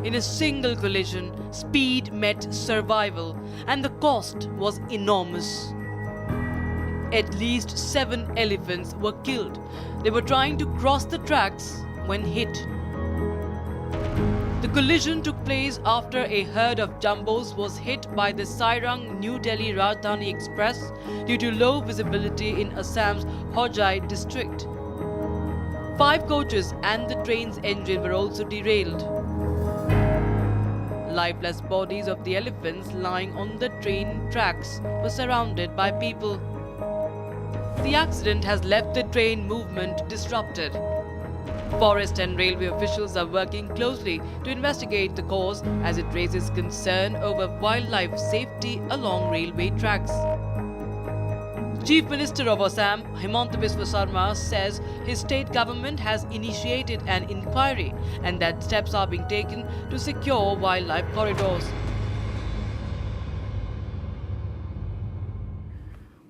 In a single collision, speed met survival, and the cost was enormous. At least 7 elephants were killed. They were trying to cross the tracks when hit. The collision took place after a herd of jumbos was hit by the Sairang New Delhi Rajdhani Express due to low visibility in Assam's Hojai district. 5 coaches and the train's engine were also derailed. Lifeless bodies of the elephants lying on the train tracks were surrounded by people. The accident has left the train movement disrupted. Forest and railway officials are working closely to investigate the cause as it raises concern over wildlife safety along railway tracks. Chief Minister of Assam, Himanta Biswa Sarma, says his state government has initiated an inquiry and that steps are being taken to secure wildlife corridors.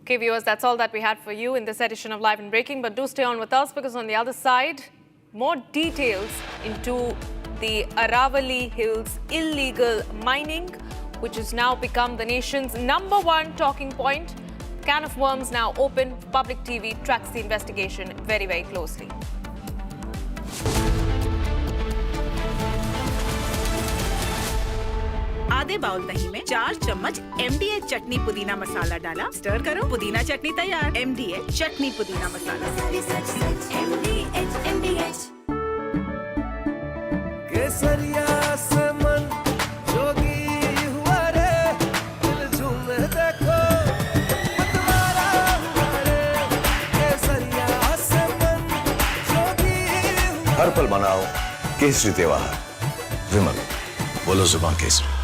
Okay, viewers, that's all that we had for you in this edition of Live and Breaking. But do stay on with us because on the other side, more details into the Aravalli Hills illegal mining, which has now become the nation's #1 talking point. Can of worms now open. Public TV tracks the investigation very, very closely. आधे bowl दही में 4 चम्मच MDH चटनी पुदीना मसाला डाला, stir करो, पुदीना चटनी तैयार। MDH चटनी पुदीना मसाला। MDH केसरिया से मन जोगी हुआ रे, दिल झूमे देखो मतवारा हुआ रे, केसरिया से मन जोगी हुआ। हर पल मनाओ केसरी त्योहार। विमल, बोलो जुबान Kesari.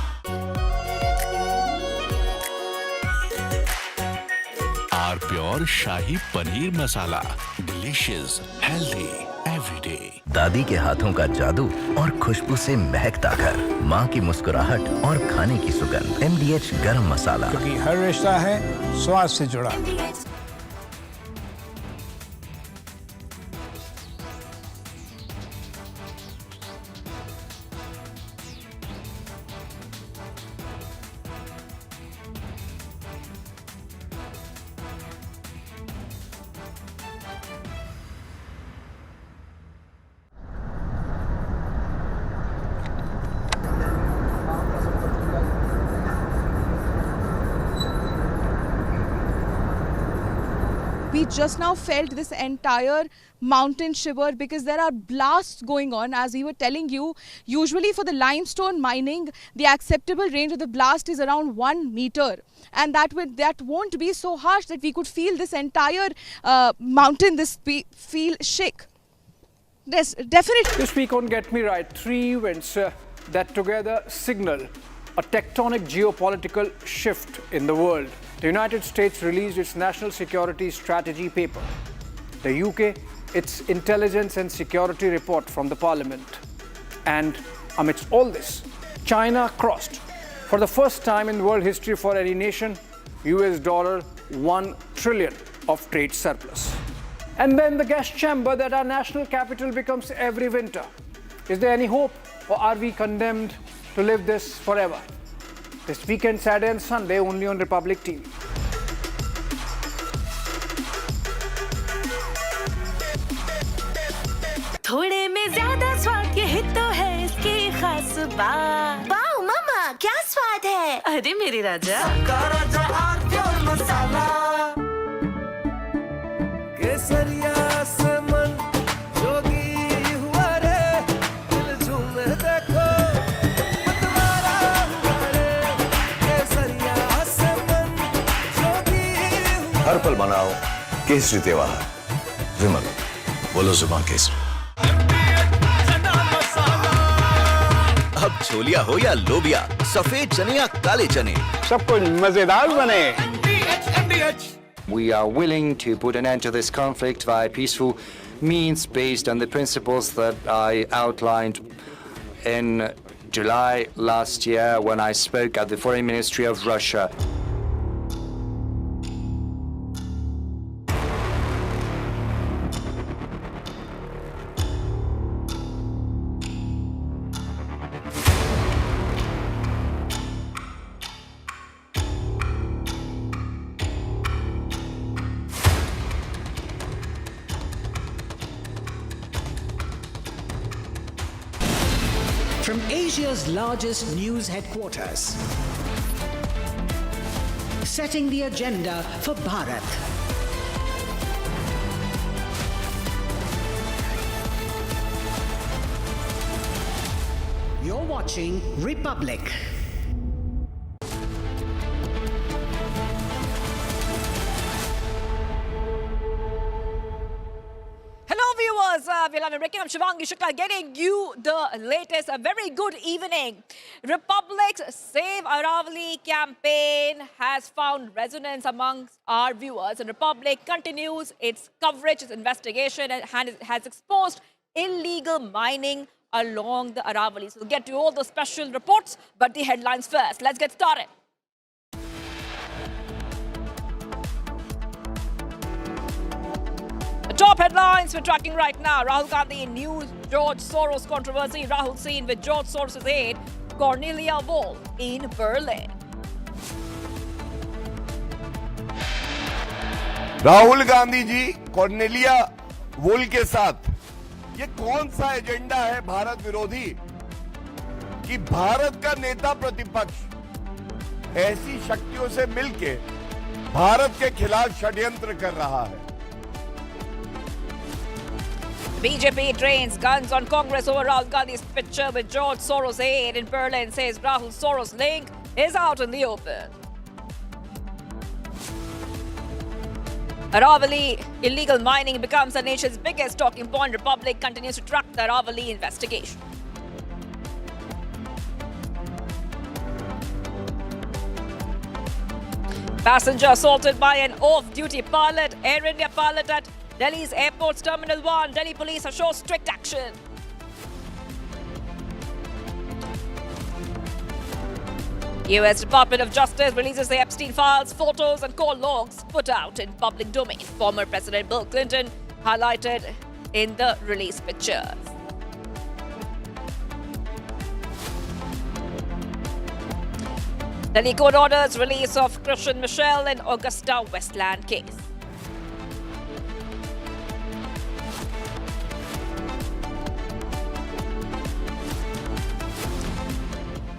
Pure shahi paneer masala, delicious, healthy, everyday. दादी के हाथों का जादू और खुशबू से महकता घर, माँ की मुस्कुराहट और खाने की सुगंध। MDH गरम मसाला, क्योंकि हर रिश्ता है स्वाद से जुड़ा। We just now felt this entire mountain shiver because there are blasts going on. As we were telling you, usually for the limestone mining, the acceptable range of the blast is around 1 meter. And that won't be so harsh that we could feel this entire mountain, feel shake. Yes, definitely. This week on Get Me Right, 3 events that together signal a tectonic geopolitical shift in the world. The United States released its national security strategy paper. The UK, its intelligence and security report from the parliament. And amidst all this, China crossed, for the first time in world history for any nation, $1 trillion of trade surplus. And then the gas chamber that our national capital becomes every winter. Is there any hope, or are we condemned to live this forever? This weekend, Saturday and Sunday, only on Republic TV. थोड़े में ज्यादा स्वाद, यही तो है इसकी खास बात। वाओ मामा, क्या स्वाद है? अरे मेरे राजा, राजा और प्योर मसाला। केसरिया से मन जोगी हुआ रे, दिल झूमे देखो मतवारा हुआ रे, केसरिया से मन जोगी हुआ। हर पल मनाओ केसरी त्योहार। विमल, बोलो जुबान केसरी। अब छोलिया हो या लोबिया, सफेद चने या काले चने, सब कुछ मजेदार बने। We are willing to put an end to this conflict via peaceful means based on the principles that I outlined in July last year when I spoke at the Foreign Ministry of Russia. From Asia's largest news headquarters, setting the agenda for Bharat. You're watching Republic. We love breaking. I'm Shivangi Shukla getting you the latest. A very good evening. Republic's Save Aravalli campaign has found resonance amongst our viewers, and Republic continues its coverage, its investigation, and has exposed illegal mining along the Aravallis. We'll get to all the special reports, but the headlines first. Let's get started. Top headlines we're tracking right now. Rahul Gandhi news George Soros controversy. Rahul seen with George Soros' aide Cornelia Wohl in Berlin. Rahul Gandhi ji Cornelia Wohl के साथ ये कौन सा agenda है भारत विरोधी कि भारत का नेता प्रतिपक्ष ऐसी शक्तियों से मिलके भारत के खिलाफ षड्यंत्र कर रहा है. BJP trains guns on Congress over Rahul Gandhi's picture with George Soros' aide in Berlin, says Rahul Soros' link is out in the open. Aravalli illegal mining becomes the nation's biggest talking point. Republic continues to track the Aravalli investigation. Passenger assaulted by an off-duty pilot. Air India pilot at Delhi's Airport's Terminal 1. Delhi police have shown strict action. US Department of Justice releases the Epstein files, photos and call logs put out in public domain. Former President Bill Clinton highlighted in the release pictures. Delhi court orders release of Christian Michelle in Augusta Westland case.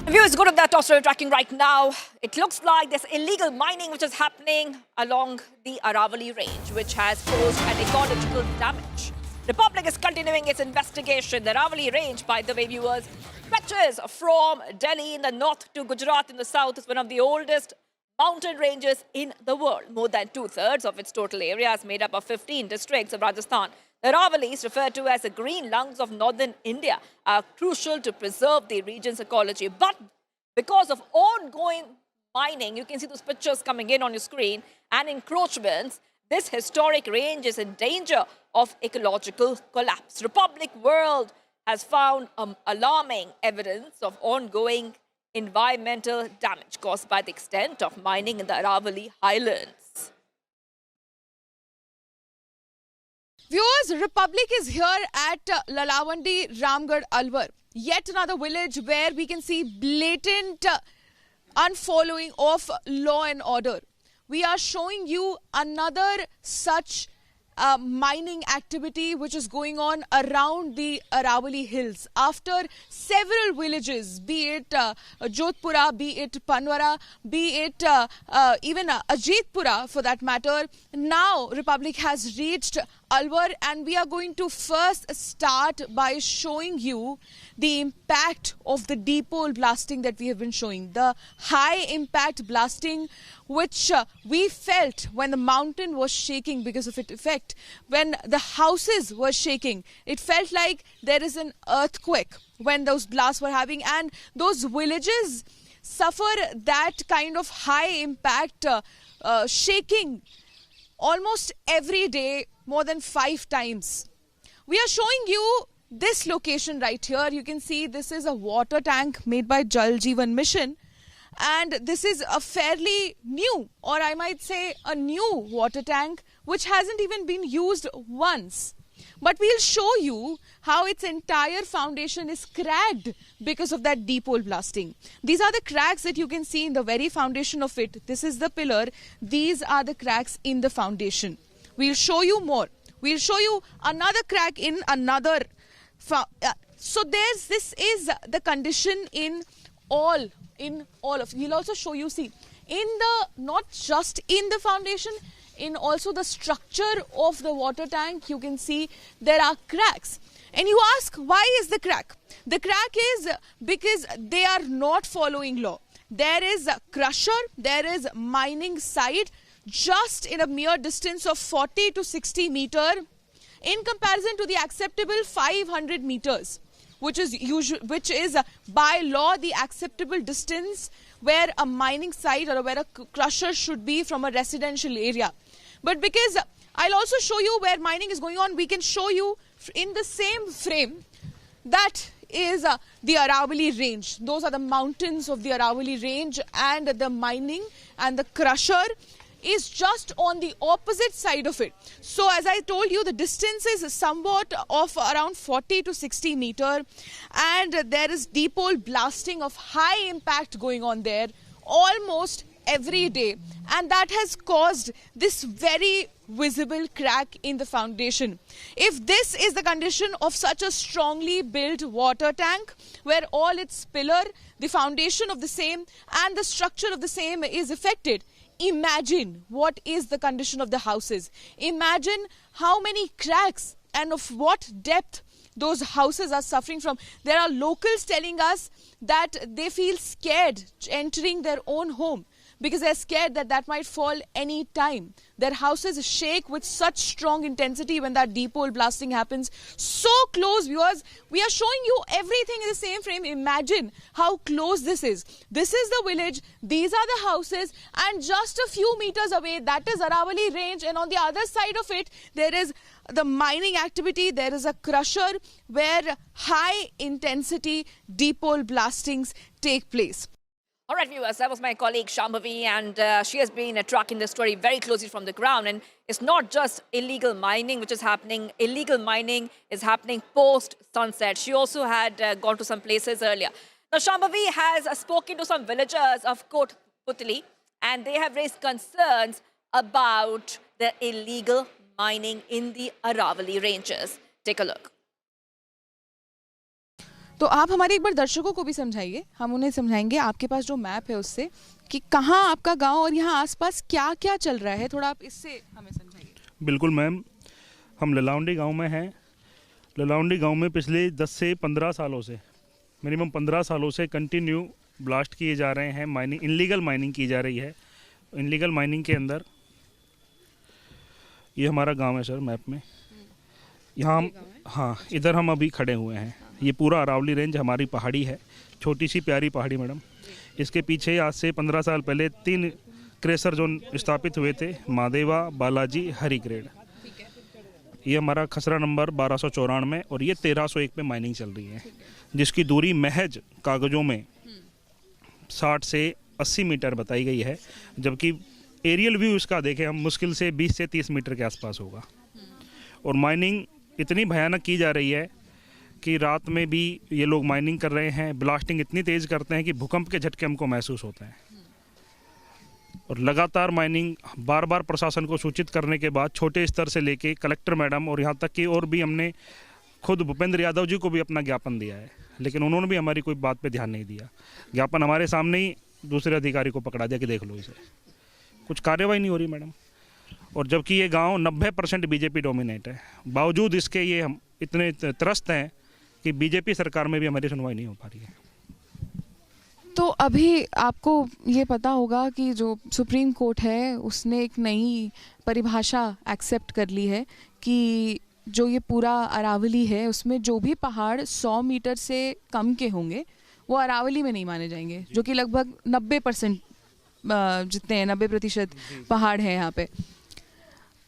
Viewers, go to that top story tracking right now. It looks like there's illegal mining which is happening along the Aravalli range, which has caused an ecological damage. Republic is continuing its investigation. The Aravalli range, by the way, viewers, stretches from Delhi in the north to Gujarat in the south. It's one of the oldest mountain ranges in the world. More than two-thirds of its total area is made up of 15 districts of Rajasthan. The Aravallis, referred to as the green lungs of northern India, are crucial to preserve the region's ecology. But because of ongoing mining, you can see those pictures coming in on your screen, and encroachments, this historic range is in danger of ecological collapse. Republic World has found alarming evidence of ongoing environmental damage caused by the extent of mining in the Aravalli highlands. Viewers, Republic is here at Lalawandi, Ramgarh, Alwar. Yet another village where we can see blatant unfollowing of law and order. We are showing you another such mining activity which is going on around the Aravalli hills. After several villages, be it Jodhpura, be it Panwara, be it even Ajitpura for that matter, now Republic has reached Alwar, and we are going to first start by showing you the impact of the deep hole blasting that we have been showing. The high impact blasting which we felt when the mountain was shaking because of its effect. When the houses were shaking, it felt like there is an earthquake when those blasts were having, and those villages suffer that kind of high impact shaking almost every day, more than 5 times. We are showing you this location right here. You can see this is a water tank made by Jal Jeevan Mission, and this is a fairly new, or I might say a new water tank which hasn't even been used once. But we'll show you how its entire foundation is cracked because of that deep hole blasting. These are the cracks that you can see in the very foundation of it. This is the pillar. These are the cracks in the foundation. We'll show you more. We'll show you another crack in another So this is the condition in all of, we'll also show you, see, in the, not just in the foundation, in also the structure of the water tank, you can see there are cracks. And you ask, why is the crack? The crack is because they are not following law. There is a crusher, there is mining site just in a mere distance of 40 to 60 meter in comparison to the acceptable 500 meters, which is by law the acceptable distance where a mining site or where a crusher should be from a residential area. But because I'll also show you where mining is going on, we can show you in the same frame that is the Aravalli range. Those are the mountains of the Aravalli range, and the mining and the crusher is just on the opposite side of it. So as I told you, the distance is somewhat of around 40 to 60 meter, and there is deep hole blasting of high impact going on there almost every day, and that has caused this very visible crack in the foundation. If this is the condition of such a strongly built water tank, where all its pillar, the foundation of the same and the structure of the same is affected, imagine what is the condition of the houses. Imagine how many cracks and of what depth those houses are suffering from. There are locals telling us that they feel scared entering their own home because they're scared that that might fall any time. Their houses shake with such strong intensity when that deep hole blasting happens. So close, viewers. We are showing you everything in the same frame. Imagine how close this is. This is the village, these are the houses, and just a few meters away, that is Aravalli range, and on the other side of it, there is the mining activity. There is a crusher where high intensity deep hole blastings take place. All right, viewers, that was my colleague Shambhavi, and she has been tracking this story very closely from the ground. And it's not just illegal mining which is happening. Illegal mining is happening post-sunset. She also had gone to some places earlier. Now, Shambhavi has spoken to some villagers of Kotputli, and they have raised concerns about the illegal mining in the Aravalli ranges. Take a look. तो आप हमारे एक बार दर्शकों को भी समझाइए, हम उन्हें समझाएंगे आपके पास जो मैप है उससे कि कहाँ आपका गांव और यहाँ आसपास क्या क्या चल रहा है, थोड़ा आप इससे हमें समझाइए। बिल्कुल मैम, हम ललाउंडी गांव में हैं। ललाउंडी गांव में पिछले 10 से 15 सालों से, मिनिमम 15 सालों से कंटिन्यू ब्लास्ट किए जा रहे हैं, माइनिंग, इनलीगल माइनिंग की जा रही है। इनलीगल माइनिंग के अंदर ये हमारा गाँव है सर, मैप में यहाँ हम, हाँ, इधर हम अभी खड़े हुए हैं। ये पूरा अरावली रेंज हमारी पहाड़ी है, छोटी सी प्यारी पहाड़ी मैडम। इसके पीछे आज से 15 साल पहले 3 क्रेशर जोन स्थापित हुए थे, मादेवा, बालाजी, हरी ग्रेड। ये हमारा खसरा नंबर 1294 और ये 1301 पे माइनिंग चल रही है, जिसकी दूरी महज कागज़ों में 60 से 80 मीटर बताई गई है, जबकि एरियल व्यू इसका देखें हम मुश्किल से 20 से 30 मीटर के आसपास होगा। और माइनिंग इतनी भयानक की जा रही है कि रात में भी ये लोग माइनिंग कर रहे हैं। ब्लास्टिंग इतनी तेज़ करते हैं कि भूकंप के झटके हमको महसूस होते हैं। और लगातार माइनिंग, बार बार प्रशासन को सूचित करने के बाद छोटे स्तर से लेके कलेक्टर मैडम और यहाँ तक कि और भी हमने खुद भूपेंद्र यादव जी को भी अपना ज्ञापन दिया है, लेकिन उन्होंने भी हमारी कोई बात पे ध्यान नहीं दिया। ज्ञापन हमारे सामने ही दूसरे अधिकारी को पकड़ा दिया कि देख लो इसे, कुछ कार्रवाई नहीं हो रही मैडम। और जबकि ये गांव 90% बीजेपी डोमिनेट है, बावजूद इसके ये हम इतने त्रस्त हैं कि बीजेपी सरकार में भी हमारी सुनवाई नहीं हो पा रही है। तो अभी आपको ये पता होगा कि जो सुप्रीम कोर्ट है उसने एक नई परिभाषा एक्सेप्ट कर ली है कि जो ये पूरा अरावली है उसमें जो भी पहाड़ 100 मीटर से कम के होंगे वो अरावली में नहीं माने जाएंगे, जो कि लगभग 90% जितने हैं, 90% पहाड़ हैं यहाँ पे।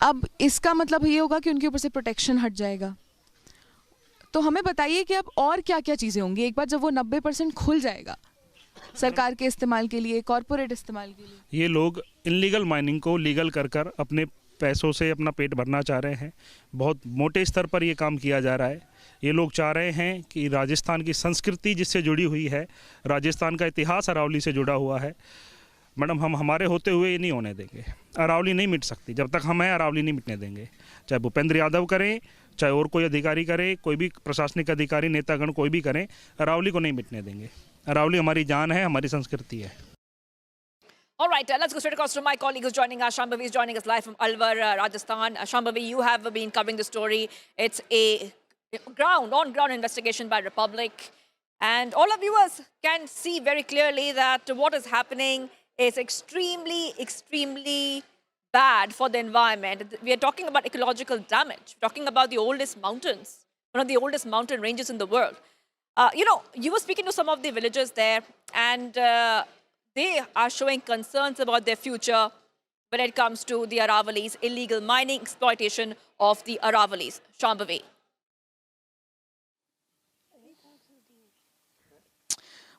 अब इसका मतलब ये होगा कि उनके ऊपर से प्रोटेक्शन हट जाएगा। तो हमें बताइए कि अब और क्या क्या चीज़ें होंगी एक बार जब वो 90% खुल जाएगा सरकार के इस्तेमाल के लिए, कॉरपोरेट इस्तेमाल के लिए। ये लोग इनलीगल माइनिंग को लीगल कर कर अपने पैसों से अपना पेट भरना चाह रहे हैं। बहुत मोटे स्तर पर ये काम किया जा रहा है। ये लोग चाह रहे हैं कि राजस्थान की संस्कृति जिससे जुड़ी हुई है, राजस्थान का इतिहास अरावली से जुड़ा हुआ है मैडम, हम हमारे होते हुए ये नहीं होने देंगे। अरावली नहीं मिट सकती, जब तक हम हैं अरावली नहीं मिटने देंगे। चाहे भूपेंद्र यादव करें, चाहे और कोई अधिकारी करे, कोई भी प्रशासनिक अधिकारी, नेतागण कोई भी करें, अरावली को नहीं मिटने देंगे। अरावली हमारी जान है, हमारी संस्कृति है। All right, let's go straight across to my colleague who's joining us. Shambhavi is joining us live from Alwar, Rajasthan. Shambhavi, you have been covering the story. It's a on-ground investigation by Republic. And all of viewers can see very clearly that what is happening is extremely, extremely bad for the environment. We are talking about ecological damage. We're talking about the oldest mountains, one of the oldest mountain ranges in the world. You were speaking to some of the villagers there, and they are showing concerns about their future when it comes to the Aravallis, illegal mining, exploitation of the Aravallis. Shambhavi.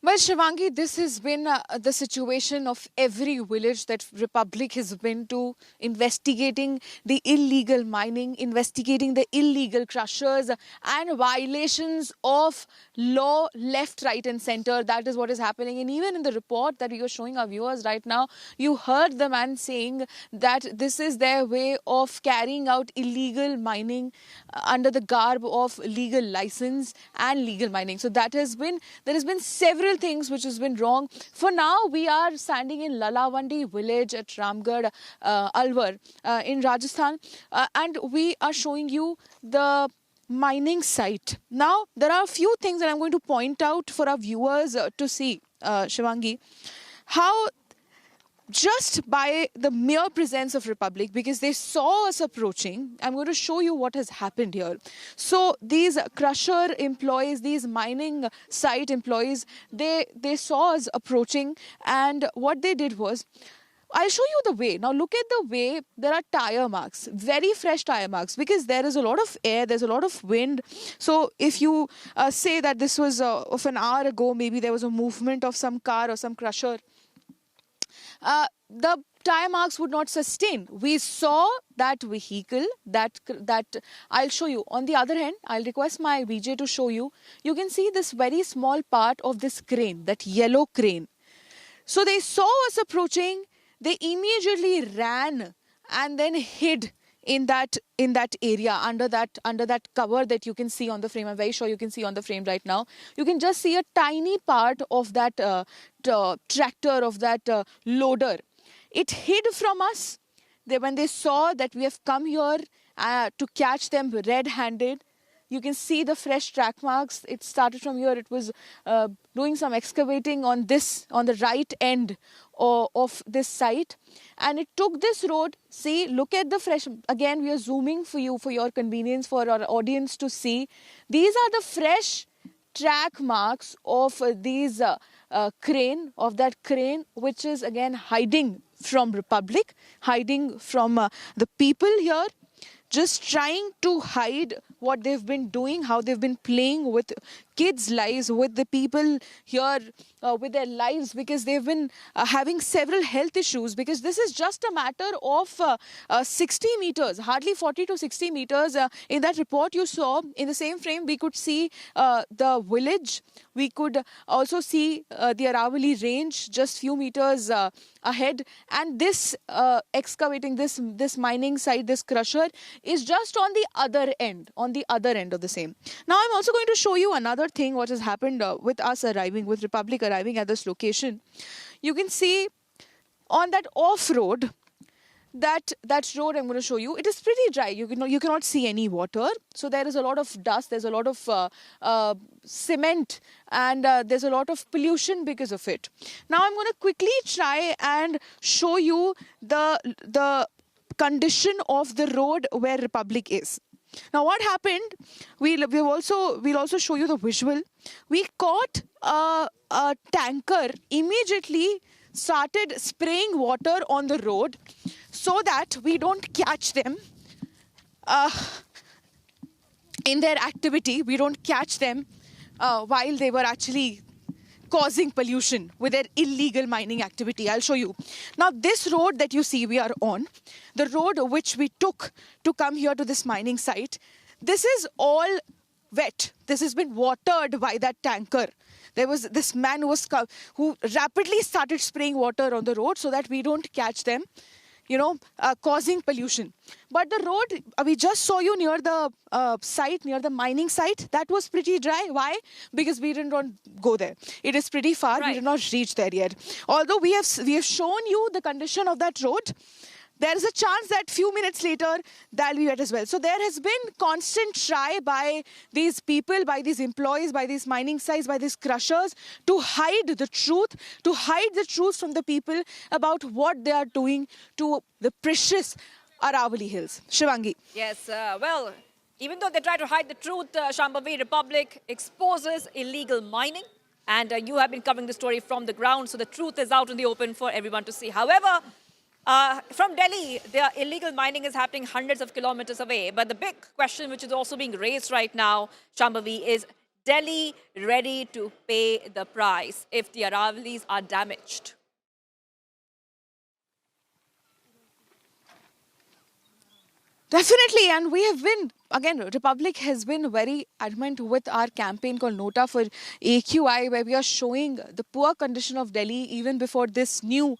Well, Shivangi, this has been the situation of every village that Republic has been to, investigating the illegal mining, investigating the illegal crushers and violations of law left, right and center. That is what is happening. And even in the report that you are showing our viewers right now, you heard the man saying that this is their way of carrying out illegal mining under the garb of legal license and legal mining. So there has been several things which has been wrong. For now, we are standing in Lalavandi village at Ramgarh, Alwar in Rajasthan, and we are showing you the mining site. Now, there are a few things that I'm going to point out for our viewers to see, Shivangi, how just by the mere presence of Republic, because they saw us approaching, I'm going to show you what has happened here. So these crusher employees, these mining site employees, they saw us approaching, and what they did was, I'll show you the way. Now look at the way. There are tire marks, very fresh tire marks, because there is a lot of air, there's a lot of wind. So if you say that this was of an hour ago, maybe there was a movement of some car or some crusher, the tire marks would not sustain. We saw that vehicle, that I'll show you. On the other hand, I'll request my VJ to show you. You can see this very small part of this crane, that yellow crane. So they saw us approaching, they immediately ran and then hid in that area, under that cover that you can see on the frame. I'm very sure you can see on the frame right now. You can just see a tiny part of that tractor, of that loader. It hid from us. When they saw that we have come here to catch them red-handed, you can see the fresh track marks. It started from here. It was doing some excavating on the right end of this site, and it took this road. See, look at the fresh. Again, we are zooming for you, for your convenience, for our audience to see. These are the fresh track marks of these crane, which is again hiding from Republic, hiding from the people here, just trying to hide what they've been doing, how they've been playing with kids' lives, with the people here, with their lives, because they've been having several health issues, because this is just a matter of 60 meters, hardly 40 to 60 meters. In that report you saw, in the same frame, we could see the village. We could also see the Aravalli range just few meters ahead. And this excavating, this mining site, this crusher is just on the other end, of the same. Now I'm also going to show you another thing what has happened with us arriving, with Republic arriving at this location. You can see on that off-road, that road I'm going to show you, it is pretty dry. You cannot see any water. So there is a lot of dust, there's a lot of cement, and there's a lot of pollution because of it. Now I'm going to quickly try and show you the condition of the road where Republic is. Now what happened, we'll also show you the visual. We caught a tanker, immediately started spraying water on the road so that we don't catch them in their activity. We don't catch them while they were actually causing pollution with their illegal mining activity. I'll show you. Now this road that you see we are on, the road which we took to come here to this mining site, this is all wet. This has been watered by that tanker. There was this man who rapidly started spraying water on the road so that we don't catch them. causing pollution. But the road, we just saw you near the site, near the mining site, that was pretty dry. Why? Because we did not go there. It is pretty far. Right. We did not reach there yet. Although we have shown you the condition of that road, there is a chance that few minutes later that'll be wet as well. So there has been constant try by these people, by these employees, by these mining sites, by these crushers to hide the truth from the people about what they are doing to the precious Aravalli Hills. Shivangi. Yes, well, even though they try to hide the truth, Shambhavi, Republic exposes illegal mining. And you have been covering the story from the ground, so the truth is out in the open for everyone to see. However, from Delhi, the illegal mining is happening hundreds of kilometers away. But the big question which is also being raised right now, Shambhavi, is Delhi ready to pay the price if the Aravallis are damaged? Definitely, and we have been, again, Republic has been very adamant with our campaign called Nota for AQI, where we are showing the poor condition of Delhi even before this new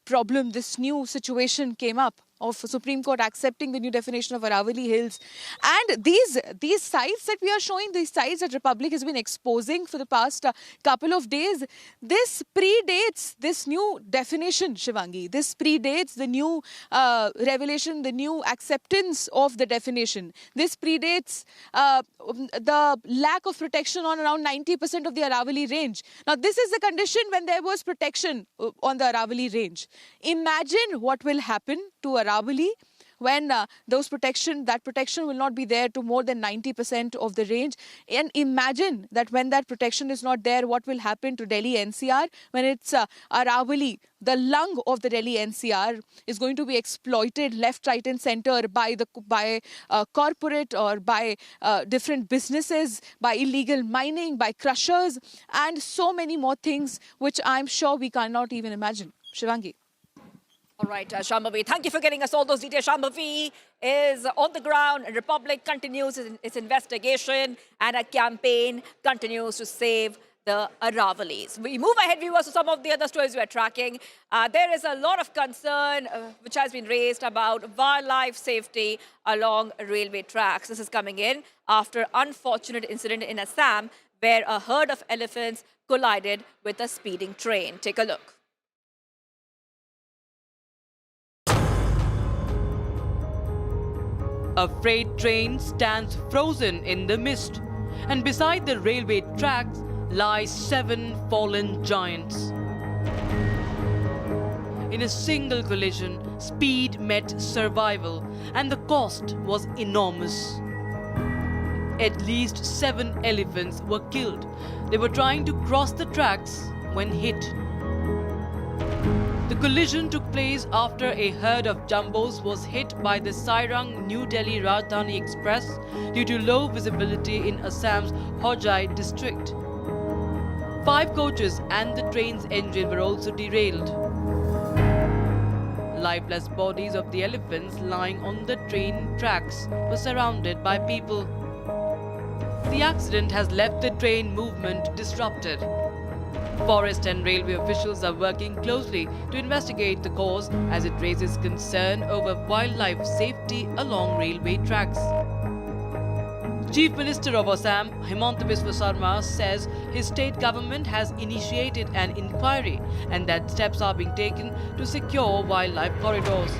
problem, this new situation came up of Supreme Court accepting the new definition of Aravalli Hills. And these sites that we are showing, these sites that Republic has been exposing for the past couple of days, this predates this new definition, Shivangi. This predates the new revelation, the new acceptance of the definition. This predates the lack of protection on around 90% of the Aravalli range. Now, this is the condition when there was protection on the Aravalli range. Imagine what will happen to Aravalli when that protection will not be there to more than 90% of the range. And imagine that when that protection is not there, what will happen to Delhi NCR when it's Aravalli, the lung of the Delhi NCR, is going to be exploited left, right and center by corporate or by different businesses, by illegal mining, by crushers, and so many more things which I'm sure we cannot even imagine. Shivangi. All right, Shambhavi, thank you for getting us all those details. Shambhavi is on the ground. Republic continues its investigation and a campaign continues to save the Aravallis. We move ahead, viewers, to some of the other stories we're tracking. There is a lot of concern which has been raised about wildlife safety along railway tracks. This is coming in after unfortunate incident in Assam where a herd of elephants collided with a speeding train. Take a look. A freight train stands frozen in the mist, and beside the railway tracks lie 7 fallen giants. In a single collision, speed met survival, and the cost was enormous. At least 7 elephants were killed. They were trying to cross the tracks when hit. The collision took place after a herd of jumbos was hit by the Sairang New Delhi Rajdhani Express due to low visibility in Assam's Hojai district. 5 coaches and the train's engine were also derailed. Lifeless bodies of the elephants lying on the train tracks were surrounded by people. The accident has left the train movement disrupted. Forest and railway officials are working closely to investigate the cause as it raises concern over wildlife safety along railway tracks. Chief Minister of Assam, Himanta Biswa Sarma, says his state government has initiated an inquiry and that steps are being taken to secure wildlife corridors.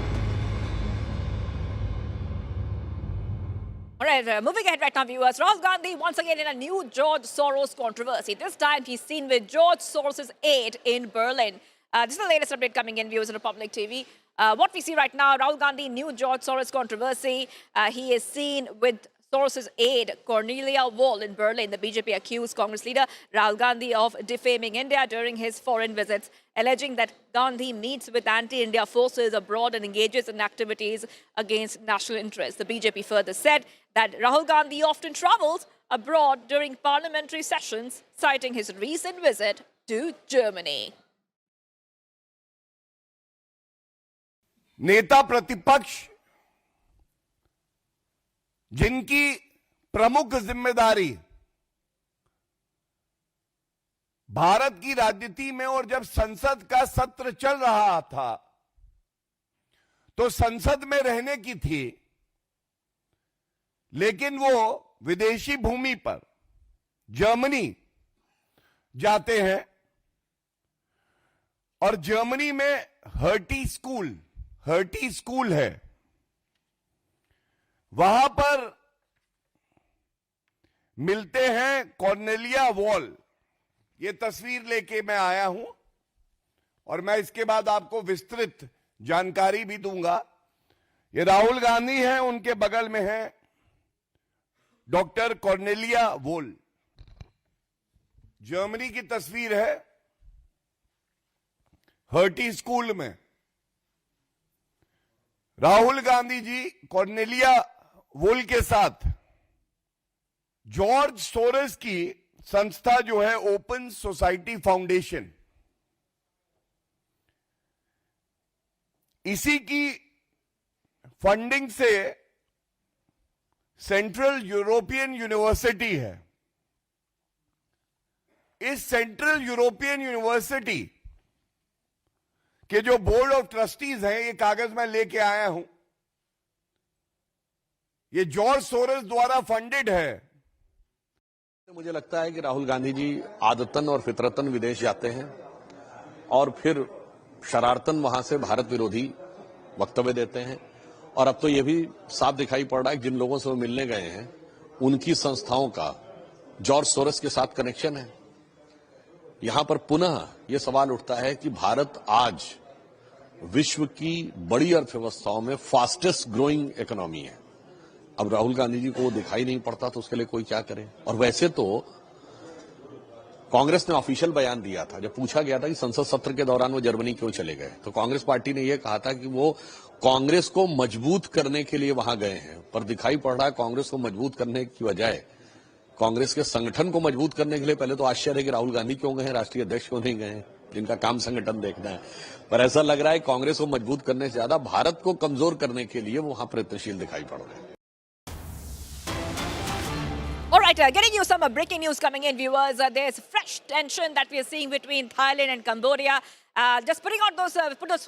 All right, moving ahead right now, viewers. Rahul Gandhi once again in a new George Soros controversy. This time he's seen with George Soros' aide in Berlin. This is the latest update coming in, viewers, on Republic TV. What we see right now, Rahul Gandhi, new George Soros controversy. He is seen with Soros' aide, Cornelia Wall, in Berlin. The BJP accused Congress leader Rahul Gandhi of defaming India during his foreign visits, alleging that Gandhi meets with anti-India forces abroad and engages in activities against national interests. The BJP further said that Rahul Gandhi often travels abroad during parliamentary sessions, citing his recent visit to Germany. नेता प्रतिपक्ष जिनकी प्रमुख जिम्मेदारी भारत की राजनीति में और जब संसद का सत्र चल रहा था तो संसद में रहने की थी, लेकिन वो विदेशी भूमि पर जर्मनी जाते हैं और जर्मनी में हर्टी स्कूल है, वहां पर मिलते हैं कॉर्नेलिया वॉल। ये तस्वीर लेके मैं आया हूं और मैं इसके बाद आपको विस्तृत जानकारी भी दूंगा। ये राहुल गांधी हैं, उनके बगल में है डॉक्टर कॉर्नेलिया वॉल। जर्मनी की तस्वीर है, हर्टी स्कूल में राहुल गांधी जी कॉर्नेलिया वॉल के साथ जॉर्ज सोरस की संस्था जो है ओपन सोसाइटी फाउंडेशन, इसी की फंडिंग से सेंट्रल यूरोपियन यूनिवर्सिटी है। इस सेंट्रल यूरोपियन यूनिवर्सिटी के जो बोर्ड ऑफ ट्रस्टीज हैं, ये कागज मैं लेके आया हूं, ये जॉर्ज सोरस द्वारा फंडेड है। मुझे लगता है कि राहुल गांधी जी आदतन और फितरतन विदेश जाते हैं और फिर शरारतन वहां से भारत विरोधी वक्तव्य देते हैं। और अब तो ये भी साफ दिखाई पड़ रहा है कि जिन लोगों से वो मिलने गए हैं उनकी संस्थाओं का जॉर्ज सोरस के साथ कनेक्शन है। यहां पर पुनः ये सवाल उठता है कि भारत आज विश्व की बड़ी अर्थव्यवस्थाओं में फास्टेस्ट ग्रोइंग इकोनॉमी है। अब राहुल गांधी जी को वो दिखाई नहीं पड़ता तो उसके लिए कोई क्या करे। और वैसे तो कांग्रेस ने ऑफिशियल बयान दिया था, जब पूछा गया था कि संसद सत्र के दौरान वो जर्मनी क्यों चले गए, तो कांग्रेस पार्टी ने यह कहा था कि वो कांग्रेस को मजबूत करने के लिए वहां गए हैं। पर दिखाई पड़ रहा है कांग्रेस को मजबूत करने की बजाय कांग्रेस के संगठन को मजबूत करने के लिए पहले तो आश्चर्य है कि राहुल गांधी क्यों गए, राष्ट्रीय अध्यक्ष क्यों नहीं गए, जिनका काम संगठन देखना है। पर ऐसा लग रहा है कांग्रेस को मजबूत करने से ज्यादा भारत को कमजोर करने के लिए वो वहां प्रयत्नशील दिखाई पड़ रहे हैं। All right, getting you some breaking news coming in, viewers. There's fresh tension that we are seeing between Thailand and Cambodia. Just putting out those, put those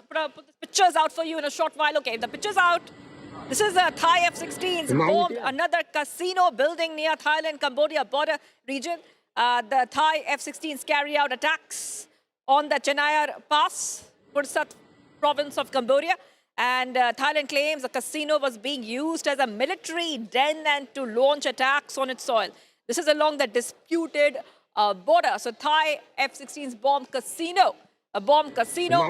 pictures out for you in a short while. Okay, the pictures out. This is a Thai F-16s bombed another casino building near Thailand-Cambodia border region. The Thai F-16s carry out attacks on the Chenayar Pass, Pursat province of Cambodia. And Thailand claims the casino was being used as a military den and to launch attacks on its soil. This is along the disputed border. So Thai F-16s bombed casino. A bomb casino.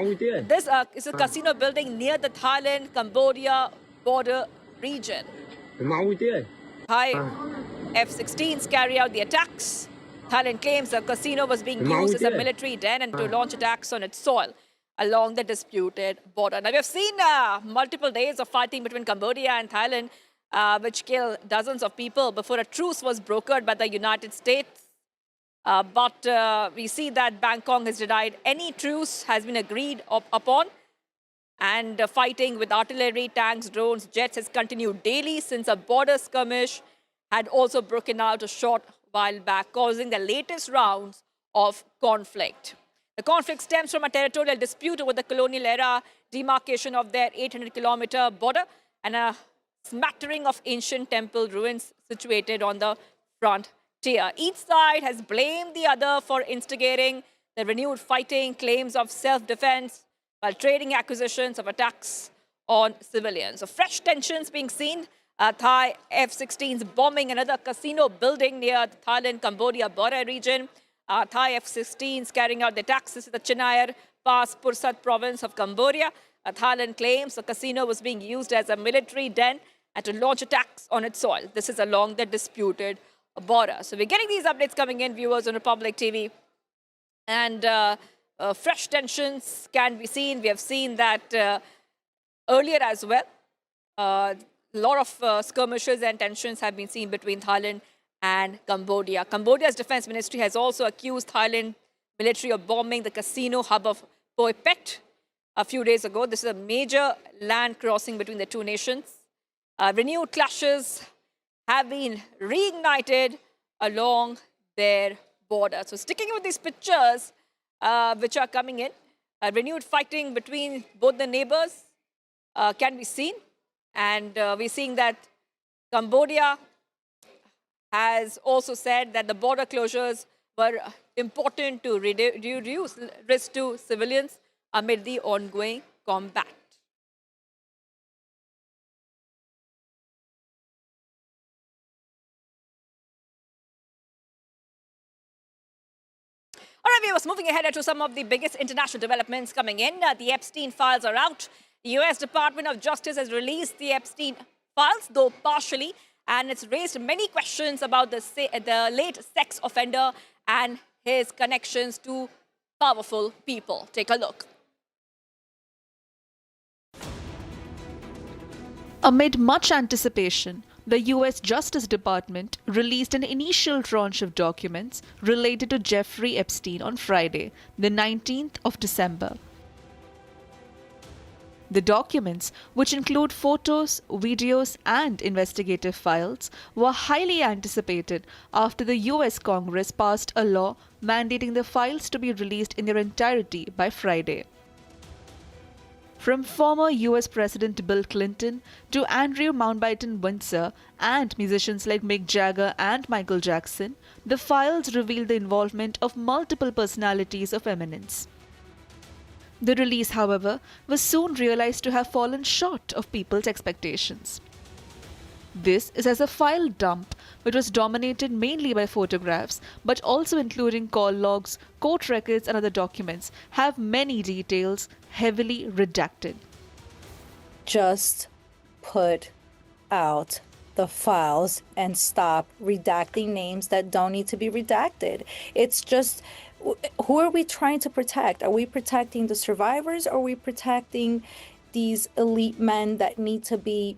This is a casino building near the Thailand-Cambodia border region. Thai F-16s carry out the attacks. Thailand claims the casino was being used as a military den and to launch attacks on its soil along the disputed border. Now, we have seen multiple days of fighting between Cambodia and Thailand, which killed dozens of people before a truce was brokered by the United States. But we see that Bangkok has denied any truce has been agreed upon. And fighting with artillery, tanks, drones, jets has continued daily since a border skirmish had also broken out a short while back, causing the latest rounds of conflict. The conflict stems from a territorial dispute over the colonial era demarcation of their 800-kilometer border and a smattering of ancient temple ruins situated on the frontier. Each side has blamed the other for instigating the renewed fighting, claims of self-defense, while trading accusations of attacks on civilians. So fresh tensions being seen. Thai F-16s bombing another casino building near the Thailand-Cambodia border region. Thai F-16s carrying out the attacks. This is the Chenayar Pass, Pursat province of Cambodia. Thailand claims the casino was being used as a military den and to launch attacks on its soil. This is along the disputed border. So we're getting these updates coming in, viewers, on Republic TV. And fresh tensions can be seen. We have seen that earlier as well. A lot of skirmishes and tensions have been seen between Thailand and Cambodia. Cambodia's defense ministry has also accused Thailand military of bombing the casino hub of Poi Pet a few days ago. This is a major land crossing between the two nations. Renewed clashes have been reignited along their border. So sticking with these pictures which are coming in, renewed fighting between both the neighbors. can be seen. And we're seeing that Cambodia has also said that the border closures were important to reduce risk to civilians amid the ongoing combat. All right, viewers, moving ahead to some of the biggest international developments coming in. The Epstein files are out. The U.S. Department of Justice has released the Epstein files, though partially, and it's raised many questions about the late sex offender and his connections to powerful people. Take a look. Amid much anticipation, the U.S. Justice Department released an initial tranche of documents related to Jeffrey Epstein on Friday, the 19th of December. The documents, which include photos, videos, and investigative files, were highly anticipated after the U.S. Congress passed a law mandating the files to be released in their entirety by Friday. From former U.S. President Bill Clinton to Andrew Mountbatten Windsor and musicians like Mick Jagger and Michael Jackson, the files reveal the involvement of multiple personalities of eminence. The release, however, was soon realized to have fallen short of people's expectations. This is as a file dump, which was dominated mainly by photographs, but also including call logs, court records and other documents, have many details heavily redacted. Just put out the files and stop redacting names that don't need to be redacted. It's just, who are we trying to protect? Are we protecting the survivors, or are we protecting these elite men that need to be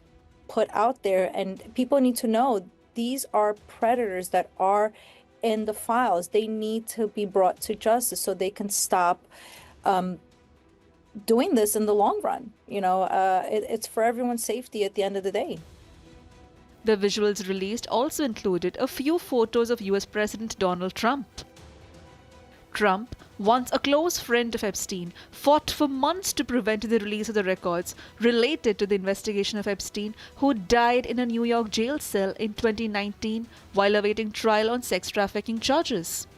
put out there? And people need to know these are predators that are in the files. They need to be brought to justice so they can stop doing this in the long run. You know, it's for everyone's safety at the end of the day. The visuals released also included a few photos of US President Donald Trump. Trump, once a close friend of Epstein, fought for months to prevent the release of the records related to the investigation of Epstein, who died in a New York jail cell in 2019 while awaiting trial on sex trafficking charges.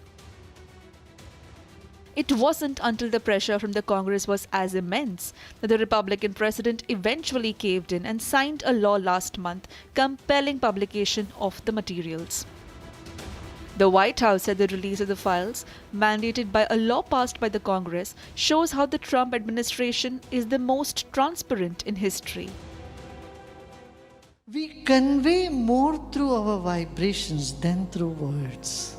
It wasn't until the pressure from the Congress was as immense that the Republican president eventually caved in and signed a law last month compelling publication of the materials. The White House said the release of the files, mandated by a law passed by the Congress, shows how the Trump administration is the most transparent in history. We convey more through our vibrations than through words.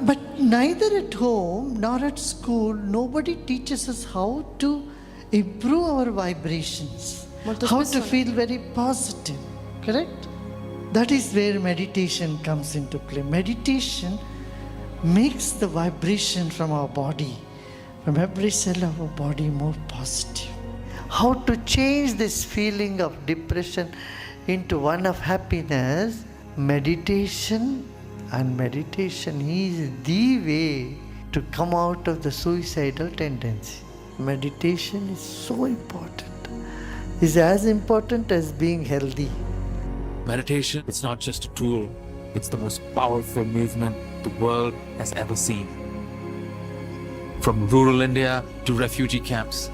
But neither at home nor at school, nobody teaches us how to improve our vibrations, how to feel very positive, correct? That is where meditation comes into play. Meditation makes the vibration from our body, from every cell of our body, more positive. How to change this feeling of depression into one of happiness? Meditation, and meditation is the way to come out of the suicidal tendency. Meditation is so important. It's as important as being healthy. Meditation, it's not just a tool, it's the most powerful movement the world has ever seen. From rural India to refugee camps,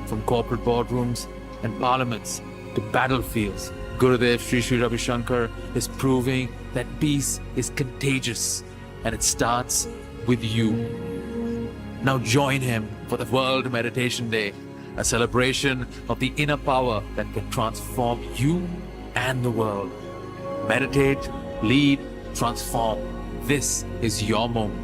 from corporate boardrooms and parliaments to battlefields, Gurudev Sri Sri Ravi Shankar is proving that peace is contagious and it starts with you. Now join him for the World Meditation Day, a celebration of the inner power that can transform you and the world. Meditate, lead, transform. This is your moment.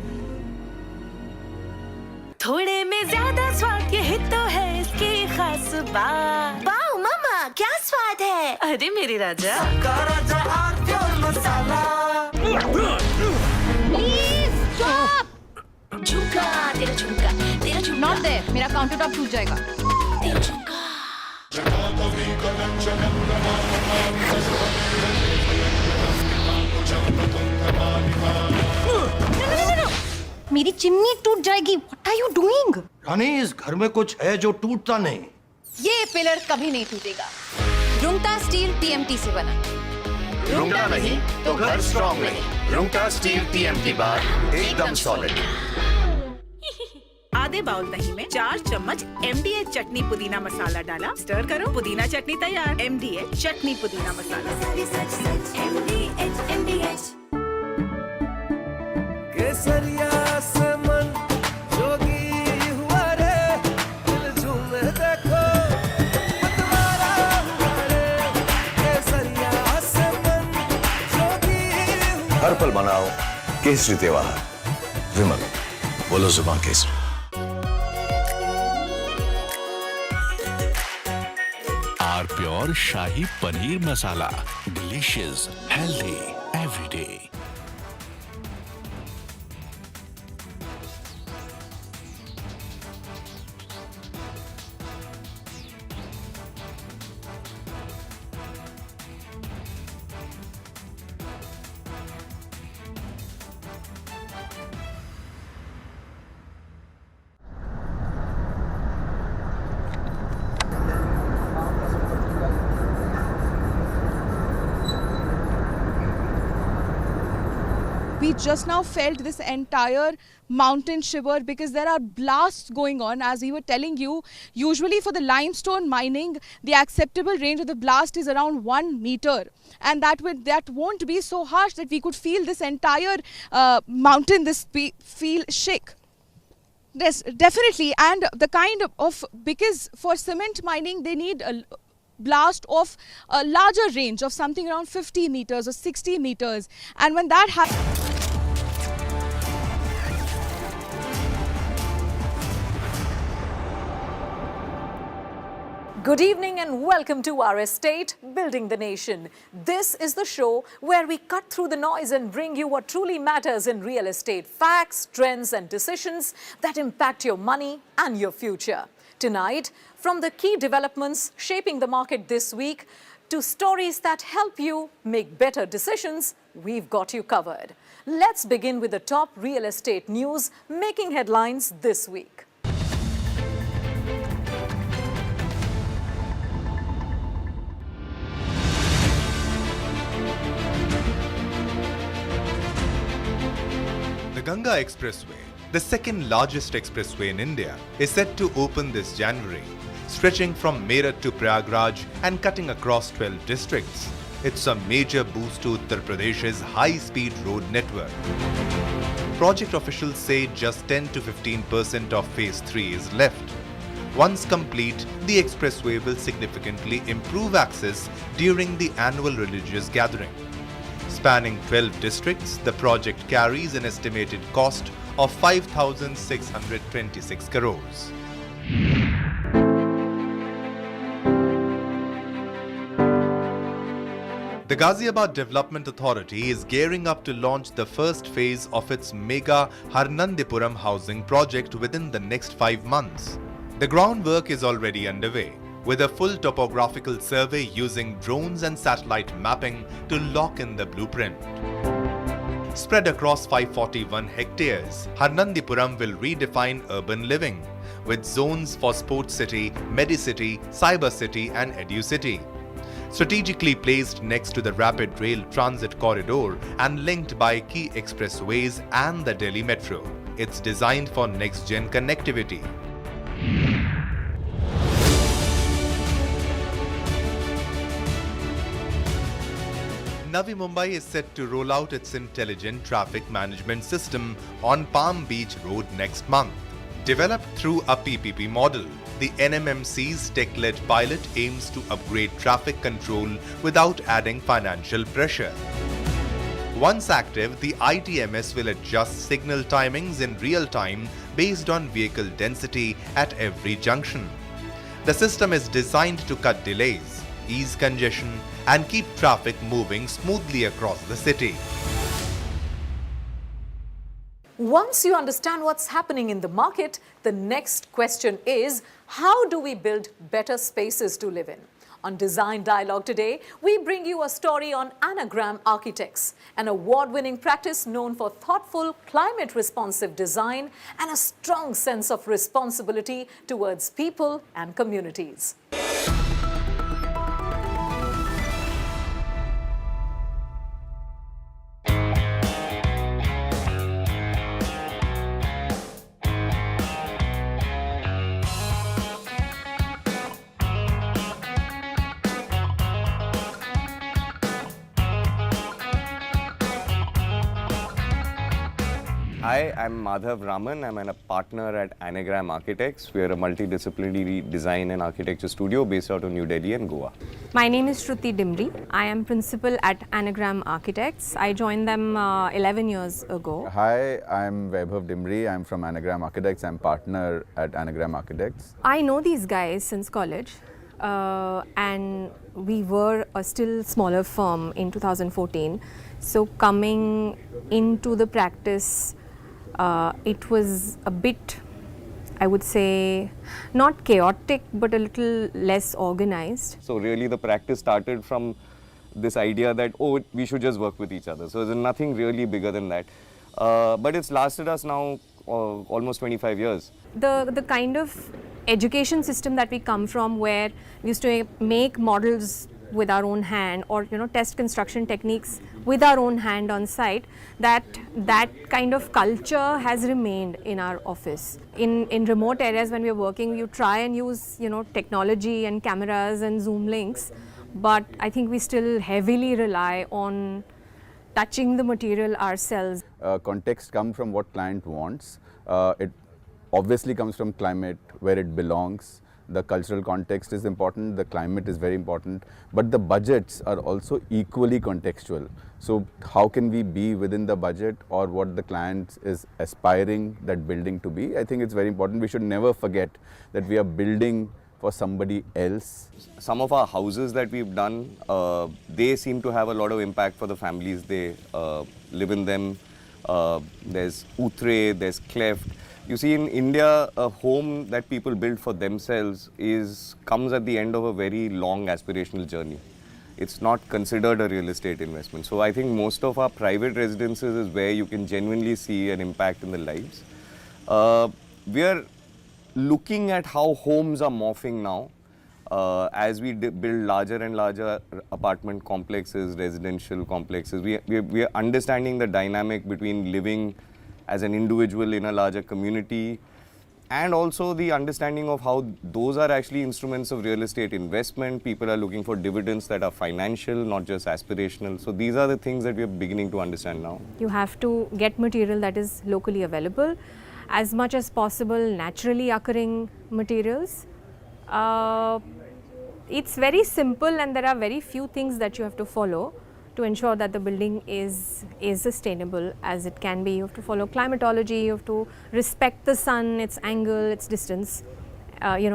थोड़े में ज्यादा स्वाद ये तो है इसकी खास बात। वाओ मामा क्या स्वाद है? अरे मेरे राजा। राजा और प्योर मसाला। Please stop! झुमका तेरा झुमका तेरा झुमका। Not there, मेरा काउंटर टॉप टूट जाएगा। तेरा झुमका। मेरी चिमनी टूट जाएगी। What are you doing? रानी, इस घर में कुछ है जो टूटता नहीं। ये पिलर कभी नहीं टूटेगा। रुंगटा स्टील टीएमटी से बना। रुंगटा नहीं तो घर स्ट्रॉन्ग नहीं। रुंगटा स्टील टीएमटी बार एकदम सॉलिड। आधे बाउल दही में 4 चम्मच MDH चटनी पुदीना मसाला डाला, स्टर करो, पुदीना चटनी तैयार। MDH चटनी पुदीना मसाला। केसरिया से मन जोगी हुआ रे, दिल झूमे देखो मतवारा हुआ रे। केसरिया से मन जोगी हुआ। हर पल मनाओ केसरी त्योहार। विमल, बोलो जुबान केसरी। R pure shahi paneer masala, delicious, healthy everyday. We just now felt this entire mountain shiver because there are blasts going on. As we were telling you, usually for the limestone mining, the acceptable range of the blast is around 1 meter. And that won't be so harsh that we could feel this entire mountain, feel shake. Yes, definitely. And the kind of, because for cement mining, they need a blast of a larger range of something around 50 meters or 60 meters. And when that happens, good evening and welcome to our estate, Building the Nation. This is the show where we cut through the noise and bring you what truly matters in real estate. Facts, trends and decisions that impact your money and your future. Tonight, from the key developments shaping the market this week to stories that help you make better decisions, we've got you covered. Let's begin with the top real estate news making headlines this week. The Ganga Expressway, the second largest expressway in India, is set to open this January, stretching from Meerut to Prayagraj and cutting across 12 districts. It's a major boost to Uttar Pradesh's high-speed road network. Project officials say just 10 to 15% of Phase 3 is left. Once complete, the expressway will significantly improve access during the annual religious gathering. Spanning 12 districts, the project carries an estimated cost of 5,626 crores. The Ghaziabad Development Authority is gearing up to launch the first phase of its mega Harnandipuram housing project within the next 5 months. The groundwork is already underway, with a full topographical survey using drones and satellite mapping to lock in the blueprint. Spread across 541 hectares, Harnandipuram will redefine urban living, with zones for Sports City, Medicity, Cyber City and Edu City. Strategically placed next to the rapid rail transit corridor and linked by key expressways and the Delhi Metro, it's designed for next-gen connectivity. Navi Mumbai is set to roll out its intelligent traffic management system on Palm Beach Road next month. Developed through a PPP model, the NMMC's tech-led pilot aims to upgrade traffic control without adding financial pressure. Once active, the ITMS will adjust signal timings in real time based on vehicle density at every junction. The system is designed to cut delays, ease congestion, and keep traffic moving smoothly across the city. Once you understand what's happening in the market, the next question is, how do we build better spaces to live in? On Design Dialogue today, we bring you a story on Anagram Architects, an award-winning practice known for thoughtful, climate-responsive design and a strong sense of responsibility towards people and communities. Hi, I'm Madhav Raman. I'm a partner at Anagram Architects. We are a multidisciplinary design and architecture studio based out of New Delhi and Goa. My name is Shruti Dimri. I am principal at Anagram Architects. I joined them 11 years ago. Hi, I'm Vaibhav Dimri. I'm from Anagram Architects. I'm partner at Anagram Architects. I know these guys since college and we were a still smaller firm in 2014. So coming into the practice, it was a bit, I would say, not chaotic, but a little less organized. So really the practice started from this idea that, oh, we should just work with each other. So there's nothing really bigger than that. But it's lasted us now almost 25 years. The kind of education system that we come from, where we used to make models with our own hand, or test construction techniques with our own hand on site, that kind of culture has remained in our office. In remote areas when we are working, you try and use technology and cameras and Zoom links, but I think we still heavily rely on touching the material ourselves. Context comes from what client wants. It obviously comes from climate, where it belongs. The cultural context is important, the climate is very important, but the budgets are also equally contextual. So how can we be within the budget or what the client is aspiring that building to be? I think it's very important. We should never forget that we are building for somebody else. Some of our houses that we've done, they seem to have a lot of impact for the families they live in them. There's outre, there's cleft. You see, in India, a home that people build for themselves comes at the end of a very long aspirational journey. It's not considered a real estate investment. So I think most of our private residences is where you can genuinely see an impact in the lives. We are looking at how homes are morphing now as we build larger and larger apartment complexes, residential complexes. We are understanding the dynamic between living as an individual in a larger community, and also the understanding of how those are actually instruments of real estate investment. People are looking for dividends that are financial, not just aspirational. So these are the things that we are beginning to understand now. You have to get material that is locally available, as much as possible naturally occurring materials. It's very simple, and there are very few things that you have to follow to ensure that the building is sustainable as it can be. You have to follow climatology, you have to respect the sun, its angle, its distance,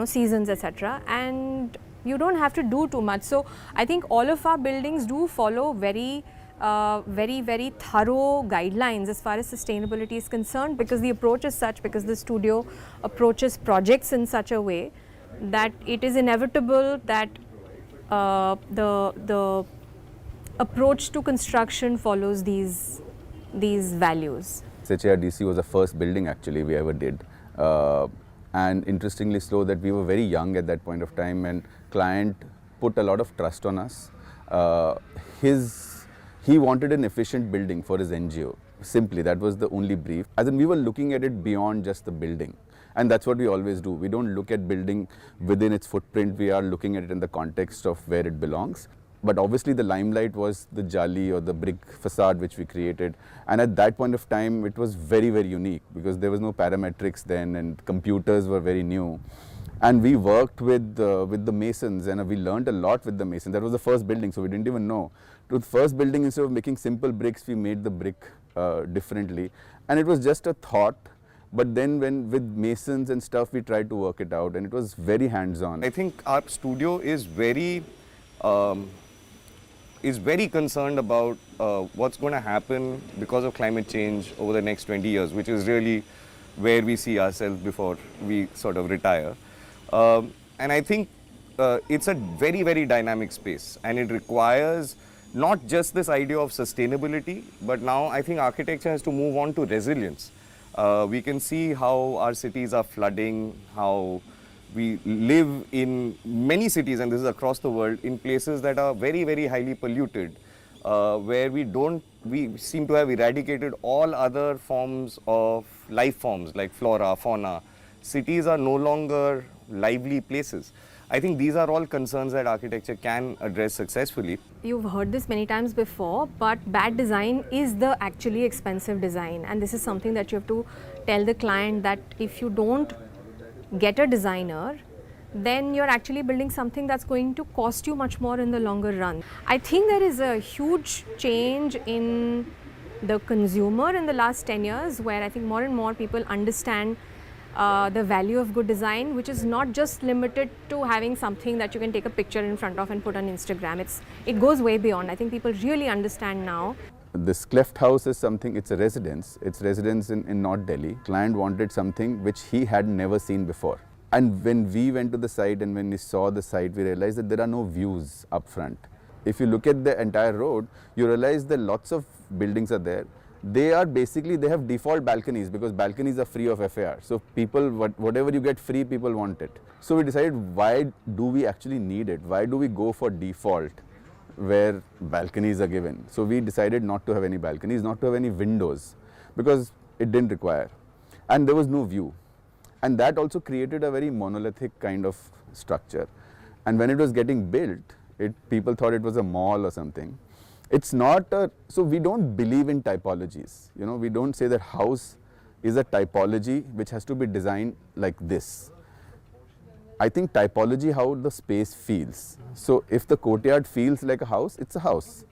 seasons, etc. And you don't have to do too much. So I think all of our buildings do follow very thorough guidelines as far as sustainability is concerned, because the approach is such, because the studio approaches projects in such a way that it is inevitable that the approach to construction follows these values. HARDC was the first building actually we ever did. And interestingly so that we were very young at that point of time, and client put a lot of trust on us. He wanted an efficient building for his NGO. Simply, that was the only brief. As in, we were looking at it beyond just the building. And that's what we always do. We don't look at building within its footprint. We are looking at it in the context of where it belongs. But obviously the limelight was the jali or the brick facade which we created. And at that point of time, it was very, very unique because there was no parametrics then and computers were very new. And we worked with the masons, and we learned a lot with the masons. That was the first building, so we didn't even know. To the first building, instead of making simple bricks, we made the brick differently. And it was just a thought. But then with masons and stuff, we tried to work it out, and it was very hands-on. I think our studio is very concerned about what's going to happen because of climate change over the next 20 years, which is really where we see ourselves before we sort of retire. And I think it's a very, very dynamic space, and it requires not just this idea of sustainability, but now I think architecture has to move on to resilience. We can see how our cities are flooding, how we live in many cities, and this is across the world, in places that are very, very highly polluted, where we seem to have eradicated all other forms of life forms like flora, fauna. Cities are no longer lively places. I think these are all concerns that architecture can address successfully. You've heard this many times before, but bad design is the actually expensive design, and this is something that you have to tell the client, that if you don't get a designer, then you're actually building something that's going to cost you much more in the longer run. I think there is a huge change in the consumer in the last 10 years, where I think more and more people understand the value of good design, which is not just limited to having something that you can take a picture in front of and put on Instagram. It goes way beyond. I think people really understand now. This cleft house is something, it's a residence. It's residence in North Delhi. Client wanted something which he had never seen before. And when we went to the site and when we saw the site, we realized that there are no views up front. If you look at the entire road, you realize that lots of buildings are there. They are basically, they have default balconies because balconies are free of FAR. So people, whatever you get free, people want it. So we decided, why do we actually need it? Why do we go for default where balconies are given? So we decided not to have any balconies, not to have any windows, because it didn't require. And there was no view. And that also created a very monolithic kind of structure. And when it was getting built, people thought it was a mall or something. It's not a, so we don't believe in typologies. You know, we don't say that house is a typology which has to be designed like this. I think typology, how the space feels. So if the courtyard feels like a house, it's a house.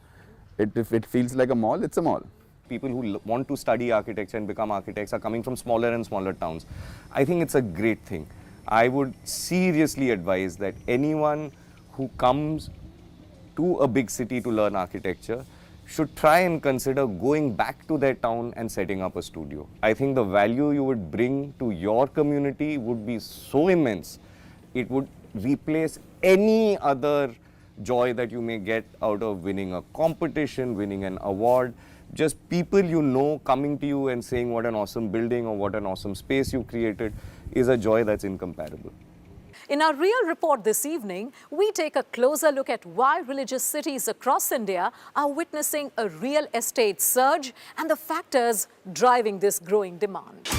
If it feels like a mall, it's a mall. People who want to study architecture and become architects are coming from smaller and smaller towns. I think it's a great thing. I would seriously advise that anyone who comes to a big city to learn architecture should try and consider going back to their town and setting up a studio. I think the value you would bring to your community would be so immense. It would replace any other joy that you may get out of winning a competition, winning an award. Just people you know coming to you and saying what an awesome building or what an awesome space you created is a joy that's incomparable. In our Real Report this evening, we take a closer look at why religious cities across India are witnessing a real estate surge and the factors driving this growing demand.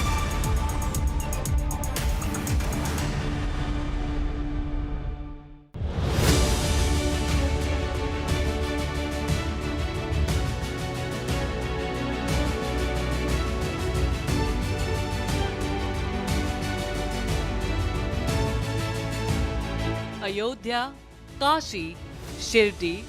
Ayodhya, Kashi, Shirdi,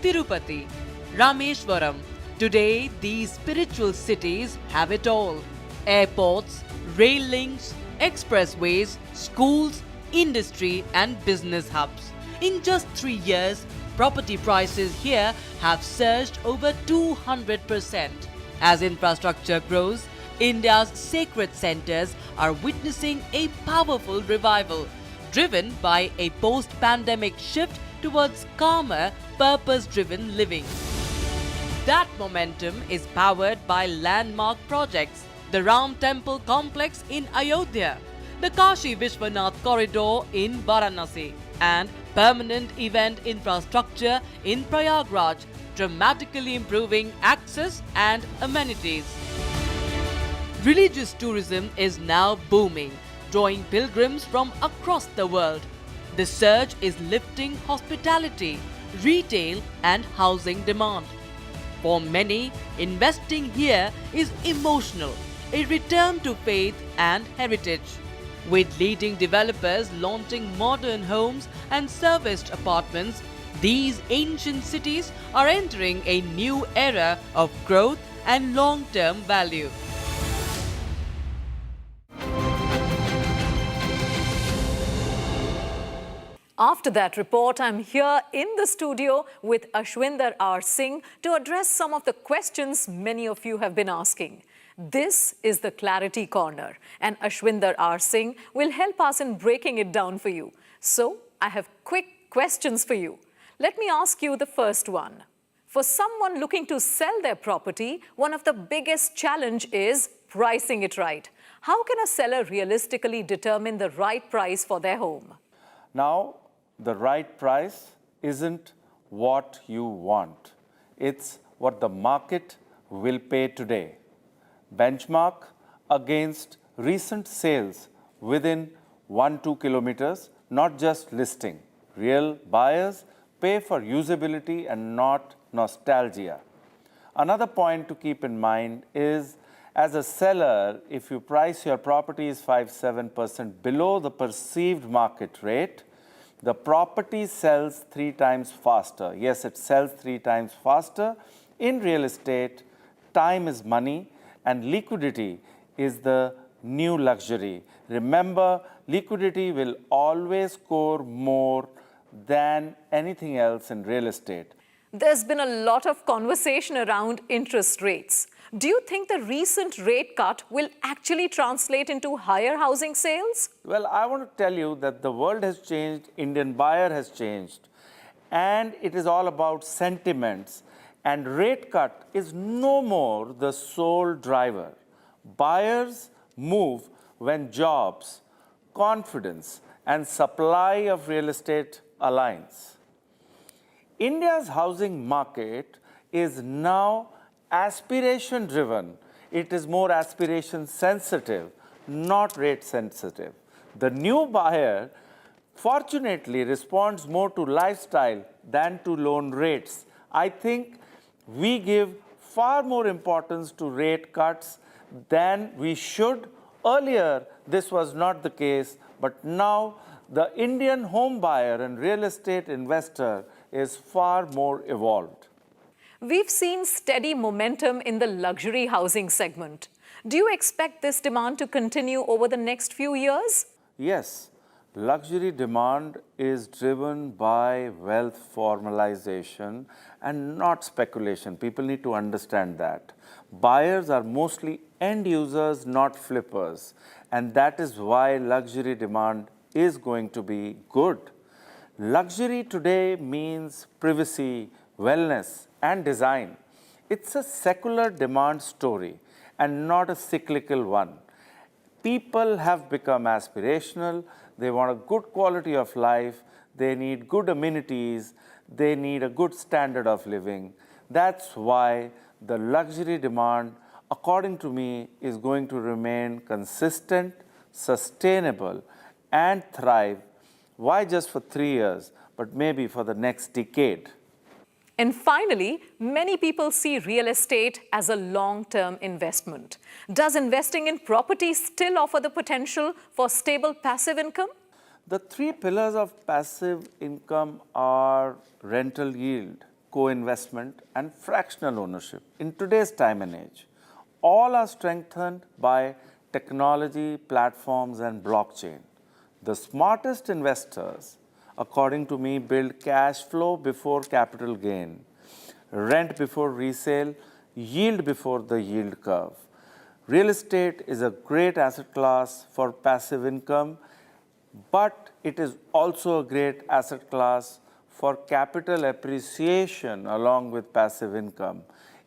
Tirupati, Rameshwaram. Today, these spiritual cities have it all. Airports, rail links, expressways, schools, industry and business hubs. In just 3 years, property prices here have surged over 200%. As infrastructure grows, India's sacred centers are witnessing a powerful revival, driven by a post-pandemic shift towards calmer, purpose-driven living. That momentum is powered by landmark projects, the Ram Temple complex in Ayodhya, the Kashi Vishwanath corridor in Varanasi, and permanent event infrastructure in Prayagraj, dramatically improving access and amenities. Religious tourism is now booming, drawing pilgrims from across the world. The surge is lifting hospitality, retail and housing demand. For many, investing here is emotional, a return to faith and heritage. With leading developers launching modern homes and serviced apartments, these ancient cities are entering a new era of growth and long-term value. After that report, I'm here in the studio with Ashwinder R. Singh to address some of the questions many of you have been asking. This is the Clarity Corner, and Ashwinder R. Singh will help us in breaking it down for you. So, I have quick questions for you. Let me ask you the first one. For someone looking to sell their property, one of the biggest challenge is pricing it right. How can a seller realistically determine the right price for their home? Now, the right price isn't what you want. It's what the market will pay today. Benchmark against recent sales within 1-2 kilometers, not just listing. Real buyers pay for usability and not nostalgia. Another point to keep in mind is, as a seller, if you price your properties 5-7% below the perceived market rate, the property sells 3 times faster. Yes, it sells 3 times faster. In real estate, time is money and liquidity is the new luxury. Remember, liquidity will always score more than anything else in real estate. There's been a lot of conversation around interest rates. Do you think the recent rate cut will actually translate into higher housing sales? Well, I want to tell you that the world has changed, Indian buyer has changed, and it is all about sentiments. And rate cut is no more the sole driver. Buyers move when jobs, confidence, and supply of real estate aligns. India's housing market is now aspiration driven. It is more aspiration sensitive, not rate sensitive. The new buyer fortunately responds more to lifestyle than to loan rates. I think we give far more importance to rate cuts than we should. Earlier, this was not the case, but now the Indian home buyer and real estate investor is far more evolved. We've seen steady momentum in the luxury housing segment. Do you expect this demand to continue over the next few years? Yes, luxury demand is driven by wealth formalization and not speculation. People need to understand that. Buyers are mostly end users, not flippers. And that is why luxury demand is going to be good. Luxury today means privacy, wellness, and design. It's a secular demand story and not a cyclical one. People have become aspirational. They want a good quality of life. They need good amenities. They need a good standard of living. That's why the luxury demand, according to me, is going to remain consistent, sustainable, and thrive. Why just for 3 years, but maybe for the next decade? And finally, many people see real estate as a long-term investment. Does investing in property still offer the potential for stable passive income? The 3 pillars of passive income are rental yield, co-investment, and fractional ownership. In today's time and age, all are strengthened by technology, platforms, and blockchain. The smartest investors, according to me, build cash flow before capital gain, rent before resale, yield before the yield curve. Real estate is a great asset class for passive income, but it is also a great asset class for capital appreciation along with passive income.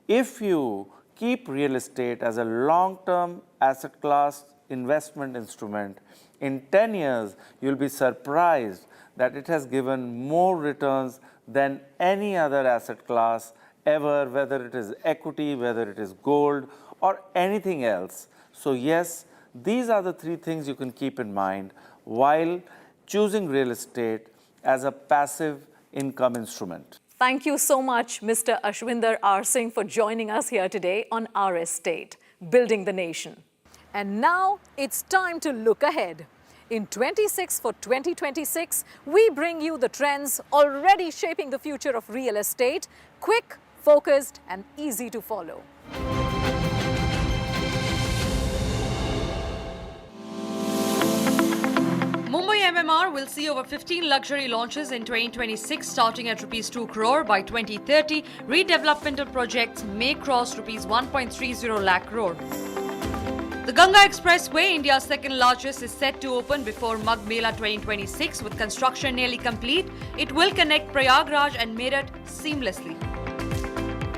If you keep real estate as a long-term asset class investment instrument, in 10 years, you'll be surprised that it has given more returns than any other asset class ever, whether it is equity, whether it is gold, or anything else. So yes, these are the 3 things you can keep in mind while choosing real estate as a passive income instrument. Thank you so much, Mr. Ashwinder R. Singh, for joining us here today on Our Estate, Building the Nation. And now it's time to look ahead. In 26 for 2026, we bring you the trends already shaping the future of real estate, quick, focused, and easy to follow. Mumbai MMR will see over 15 luxury launches in 2026, starting at Rs 2 crore. By 2030, redevelopmental projects may cross Rs 1.30 lakh crore. The Ganga Expressway, India's second largest, is set to open before Magh Mela 2026. With construction nearly complete, it will connect Prayagraj and Meerut seamlessly.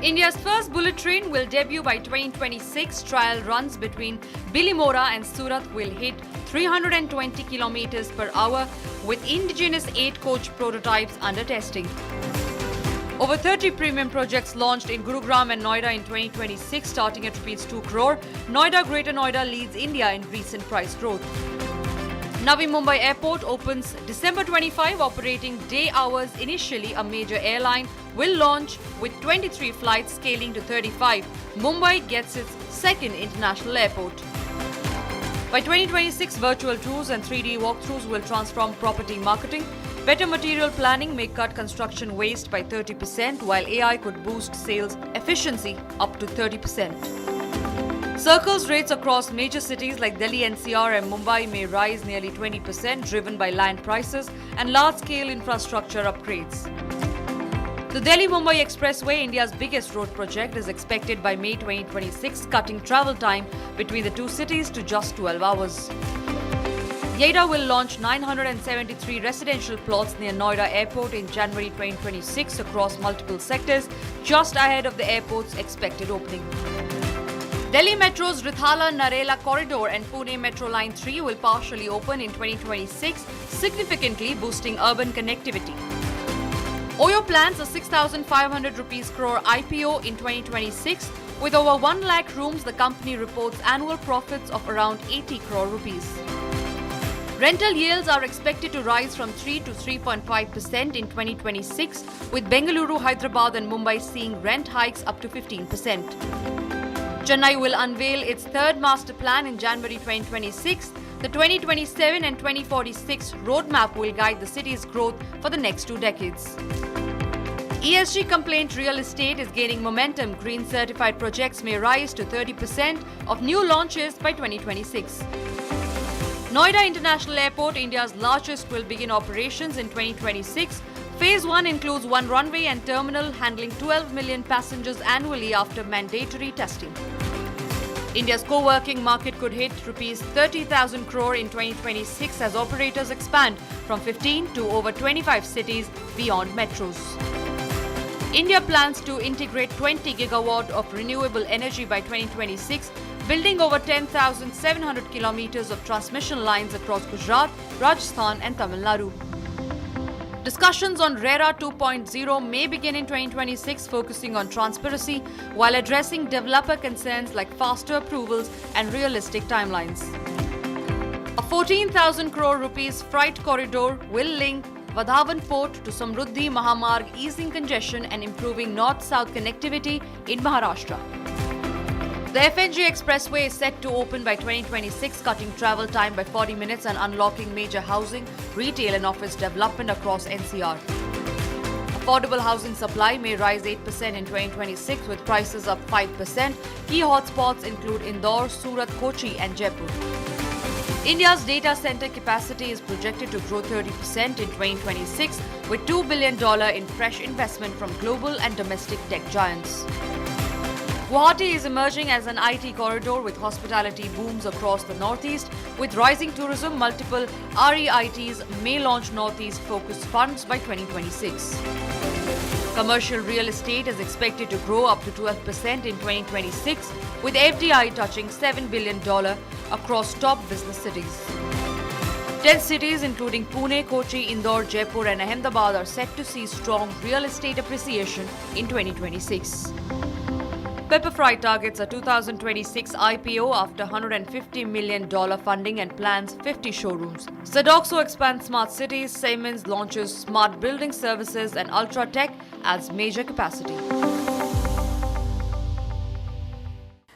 India's first bullet train will debut by 2026. Trial runs between Bilimora and Surat will hit 320 km per hour with indigenous 8-coach prototypes under testing. Over 30 premium projects launched in Gurugram and Noida in 2026, starting at ₹2 crore. Noida, Greater Noida leads India in recent price growth. Navi Mumbai Airport opens December 25, operating day hours. Initially, a major airline will launch with 23 flights, scaling to 35. Mumbai gets its second international airport. By 2026, virtual tours and 3D walkthroughs will transform property marketing. Better material planning may cut construction waste by 30%, while AI could boost sales efficiency up to 30%. Circles rates across major cities like Delhi NCR and Mumbai may rise nearly 20%, driven by land prices and large-scale infrastructure upgrades. The Delhi-Mumbai Expressway, India's biggest road project, is expected by May 2026, cutting travel time between the two cities to just 12 hours. Yeida will launch 973 residential plots near Noida Airport in January 2026 across multiple sectors, just ahead of the airport's expected opening. Delhi Metro's Rithala-Narela corridor and Pune Metro Line 3 will partially open in 2026, significantly boosting urban connectivity. Oyo plans a 6,500 crore IPO in 2026. With over 1 lakh rooms, the company reports annual profits of around 80 crore rupees. Rental yields are expected to rise from 3 to 3.5% in 2026, with Bengaluru, Hyderabad and Mumbai seeing rent hikes up to 15%. Chennai will unveil its third master plan in January 2026. The 2027 and 2046 roadmap will guide the city's growth for the next 2 decades. ESG complaint real estate is gaining momentum. Green certified projects may rise to 30% of new launches by 2026. Noida International Airport, India's largest, will begin operations in 2026. Phase 1 includes 1 runway and terminal handling 12 million passengers annually after mandatory testing. India's co-working market could hit rupees 30,000 crore in 2026 as operators expand from 15 to over 25 cities beyond metros. India plans to integrate 20 gigawatt of renewable energy by 2026, building over 10,700 kilometers of transmission lines across Gujarat, Rajasthan and Tamil Nadu. Discussions on RERA 2.0 may begin in 2026, focusing on transparency while addressing developer concerns like faster approvals and realistic timelines. A 14,000 crore rupees freight corridor will link Vadhavan Port to Samruddhi Mahamarg, easing congestion and improving north-south connectivity in Maharashtra. The FNG Expressway is set to open by 2026, cutting travel time by 40 minutes and unlocking major housing, retail and office development across NCR. Affordable housing supply may rise 8% in 2026 with prices up 5%. Key hotspots include Indore, Surat, Kochi and Jaipur. India's data center capacity is projected to grow 30% in 2026 with $2 billion in fresh investment from global and domestic tech giants. Guwahati is emerging as an IT corridor with hospitality booms across the northeast. With rising tourism, multiple REITs may launch northeast-focused funds by 2026. Commercial real estate is expected to grow up to 12% in 2026, with FDI touching $7 billion across top business cities. 10 cities including Pune, Kochi, Indore, Jaipur and Ahmedabad are set to see strong real estate appreciation in 2026. Pepperfry targets a 2026 IPO after $150 million funding and plans 50 showrooms. Sadoxo expands smart cities, Siemens launches smart building services and Ultratech adds major capacity.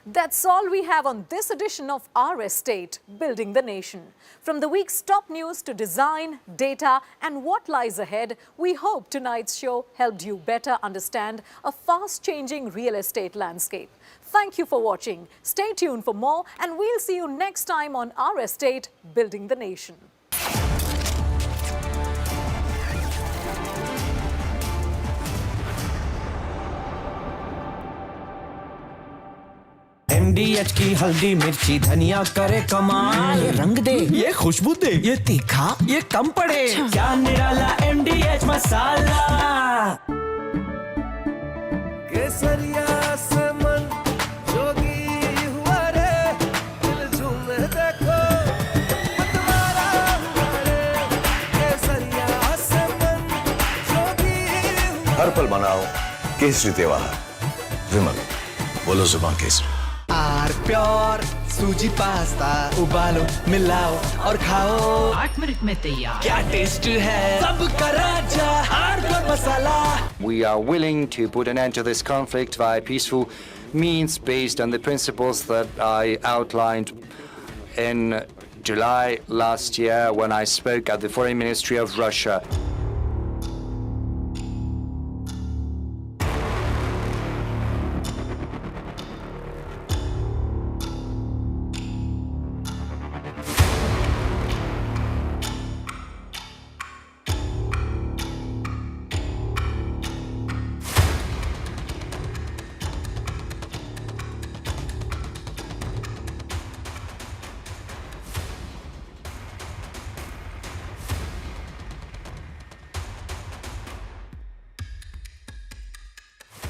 That's all we have on this edition of Our Estate, Building the Nation. From the week's top news to design, data and what lies ahead, we hope tonight's show helped you better understand a fast-changing real estate landscape. Thank you for watching. Stay tuned for more and we'll see you next time on Our Estate, Building the Nation. MD MDH की हल्दी मिर्ची धनिया करे कमाल, ये रंग दे, ये खुशबू दे, ये तीखा, ये कम पड़े, क्या निराला MDH मसाला। केसरिया से मन जोगी हुआ रे, दिल झूमे देखो मतवारा हुआ रे, केसरिया से मन जोगी हुआ। हर पल मनाओ केसरी त्योहार। विमल, बोलो जुबान केसरी। आर प्योर सूजी पास्ता उबालो मिलाओ और खाओ, 8 मिनट में तैयार। क्या टेस्ट है सबका राजा R pure masala. We are willing to put an end to this conflict via peaceful means based on the principles that I outlined in July last year when I spoke at the Foreign Ministry of Russia.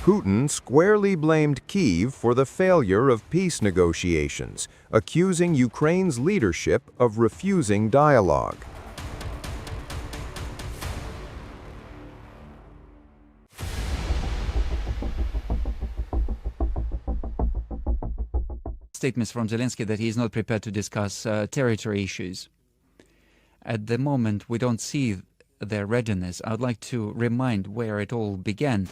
Putin squarely blamed Kyiv for the failure of peace negotiations, accusing Ukraine's leadership of refusing dialogue. Statements from Zelensky that he is not prepared to discuss territory issues. At the moment, we don't see their readiness. I would like to remind where it all began.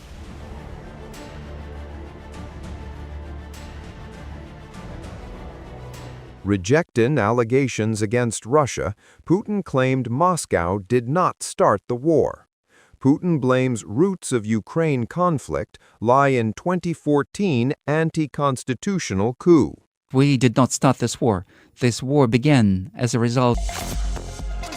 Rejecting allegations against Russia, Putin claimed Moscow did not start the war. Putin blames roots of Ukraine conflict lie in 2014 anti-constitutional coup. We did not start this war. This war began as a result.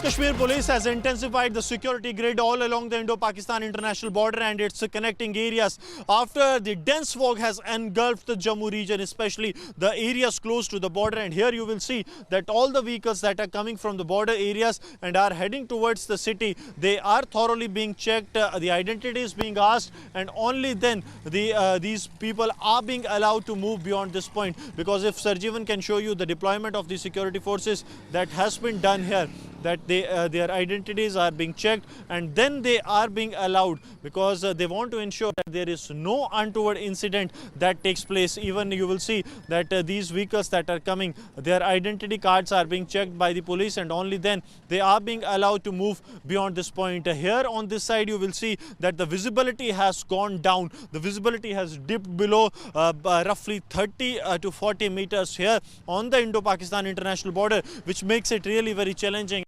Kashmir police has intensified the security grid all along the Indo-Pakistan international border and its connecting areas after the dense fog has engulfed the Jammu region, especially the areas close to the border. And here you will see that all the vehicles that are coming from the border areas and are heading towards the city, they are thoroughly being checked, the identity is being asked, and only then these people are being allowed to move beyond this point. Because if Sarjeevan can show you the deployment of the security forces that has been done here, that their identities are being checked and then they are being allowed, because they want to ensure that there is no untoward incident that takes place. Even you will see that these vehicles that are coming, their identity cards are being checked by the police and only then they are being allowed to move beyond this point. Here on this side you will see that the visibility has gone down. The visibility has dipped below roughly 30 to 40 meters here on the Indo-Pakistan international border, which makes it really very challenging.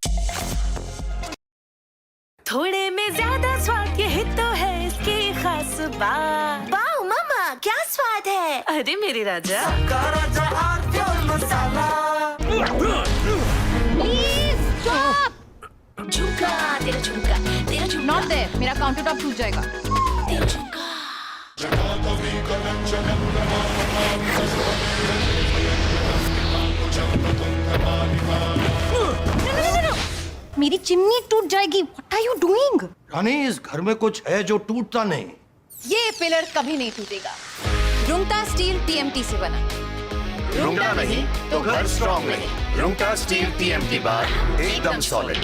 थोड़े में ज्यादा स्वाद, यही तो है इसकी खास बात। वाओ मामा, क्या स्वाद है। अरे मेरे राजा, सबका राजा R pure masala. Please stop! झुमका, तेरा झुमका, तेरा झुमका। Not there. मेरा काउंटर टॉप टूट जाएगा। तेरा झुमका। मेरी चिमनी टूट जाएगी। What are you doing? रानी, इस घर में कुछ है जो टूटता नहीं। ये पिलर कभी नहीं टूटेगा। रुंगटा स्टील TMT से बना। रुंगटा नहीं तो घर स्ट्रॉन्ग नहीं। रुंगटा स्टील TMT बार एकदम सॉलिड।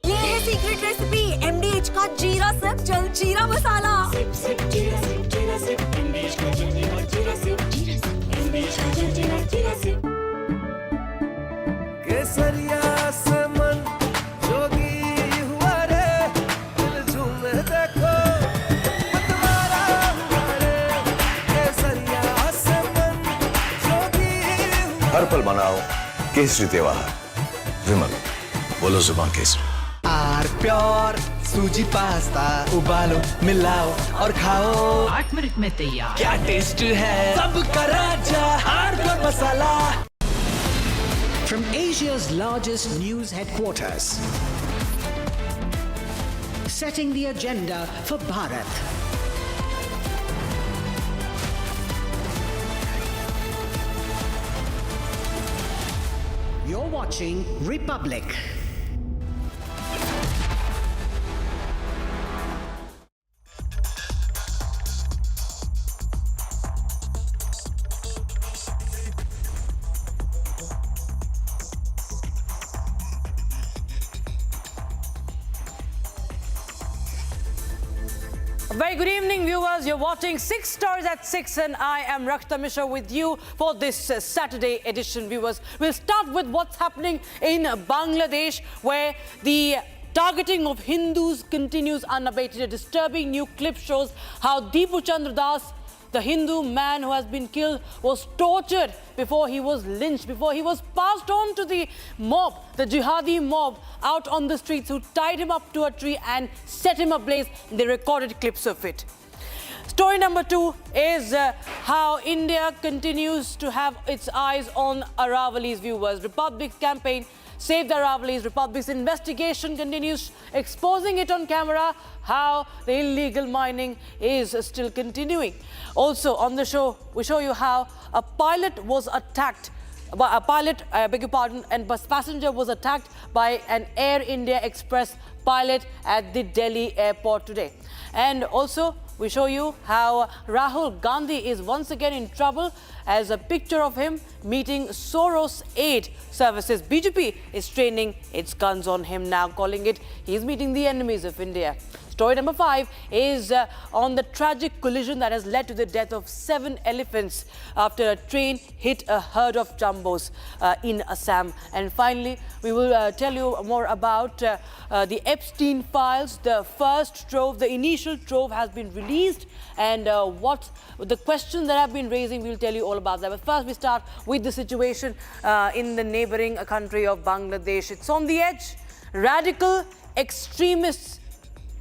ये है सीक्रेट रेसिपी, MDH का जीरा सिप जल जीरा मसाला। सिप सिप जीरा सिप, जीरा सिप, MDH का जल जीरा सिप, जीरा सिप, MDH का जल जीरा सिप। केसरिया से मन जोगी हुआ रे, दिल झूमे देखो मतवारा हुआ रे, केसरिया से मन जोगी हुआ। हर पल मनाओ केसरी त्योहार। विमल, बोलो जुबान केसरी। आर प्योर सूजी पास्ता उबालो मिलाओ और खाओ, 8 मिनट में तैयार। क्या टेस्ट है सबका राजा R pure masala. From Asia's largest news headquarters, setting the agenda for Bharat. You're watching Republic. Very good evening, viewers. You're watching 6 Stories at 6 and I am Rakshita Mishra with you for this Saturday edition, viewers. We'll start with what's happening in Bangladesh, where the targeting of Hindus continues unabated. A disturbing new clip shows how Deepu Chandra Das, the Hindu man who has been killed, was tortured before he was lynched, before he was passed on to the mob, the jihadi mob out on the streets, who tied him up to a tree and set him ablaze. They recorded clips of it. Story number 2 is how India continues to have its eyes on Aravallis, viewers. Republic's campaign Save the Aravallis. Republic's investigation continues, exposing it on camera how the illegal mining is still continuing. Also on the show, we show you how a pilot was attacked. I beg your pardon, and bus passenger was attacked by an Air India Express pilot at the Delhi airport today. And also, we show you how Rahul Gandhi is once again in trouble, as a picture of him meeting Soros aid services. BJP is training its guns on him now, calling it he's meeting the enemies of India. Story number 5 is on the tragic collision that has led to the death of 7 elephants after a train hit a herd of jumbos in Assam. And finally, we will tell you more about the Epstein files. The first trove, the initial trove, has been released, and what the questions that have been raising, we'll tell you all about that. But first, we start with the situation in the neighboring country of Bangladesh. It's on the edge. Radical extremists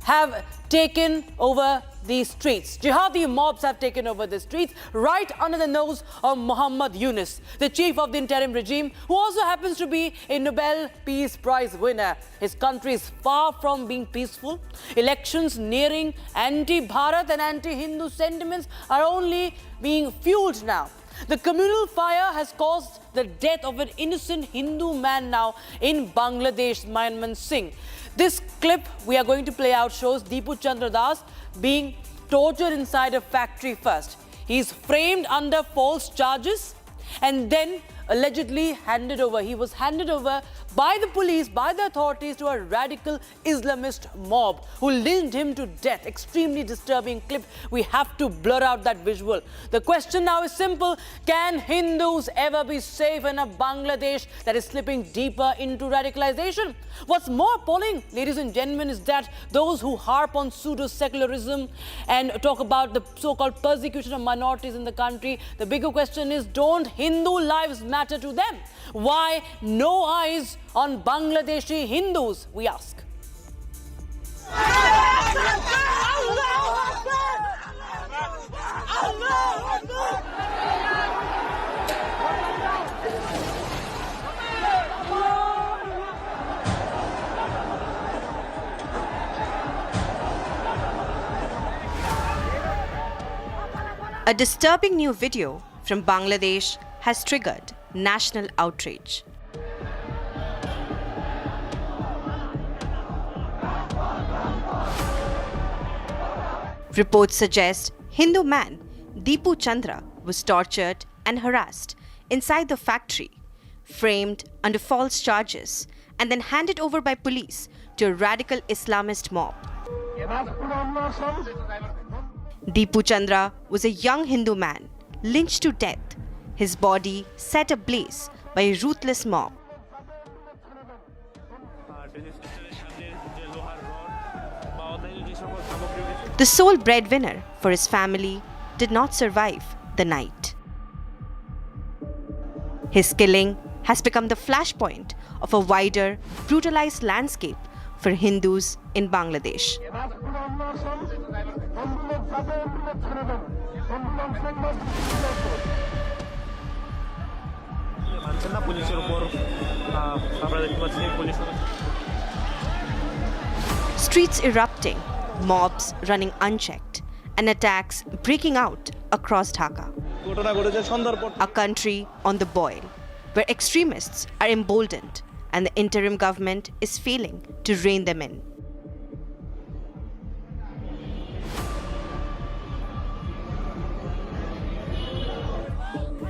have taken over the streets. Jihadi mobs have taken over the streets right under the nose of Muhammad Yunus, the chief of the interim regime, who also happens to be a Nobel Peace Prize winner. His country is far from being peaceful. Elections nearing, anti-Bharat and anti-Hindu sentiments are only being fueled now. The communal fire has caused the death of an innocent Hindu man now in Bangladesh, Manmohan Singh. This clip we are going to play out shows Deepu Chandra Das being tortured inside a factory first. He's framed under false charges and then allegedly handed over. He was handed over by the police, by the authorities, to a radical Islamist mob who lynched him to death. Extremely disturbing clip. We have to blur out that visual. The question now is simple. Can Hindus ever be safe in a Bangladesh that is slipping deeper into radicalization? What's more appalling, ladies and gentlemen, is that those who harp on pseudo-secularism and talk about the so-called persecution of minorities in the country, the bigger question is, don't Hindu lives matter to them? Why no eyes on Bangladeshi Hindus, we ask. A disturbing new video from Bangladesh has triggered national outrage. Reports suggest Hindu man Deepu Chandra was tortured and harassed inside the factory, framed under false charges, and then handed over by police to a radical Islamist mob. Deepu Chandra was a young Hindu man lynched to death, his body set ablaze by a ruthless mob. The sole breadwinner for his family did not survive the night. His killing has become the flashpoint of a wider, brutalized landscape for Hindus in Bangladesh. Streets erupting, mobs running unchecked, and attacks breaking out across Dhaka. A country on the boil, where extremists are emboldened and the interim government is failing to rein them in.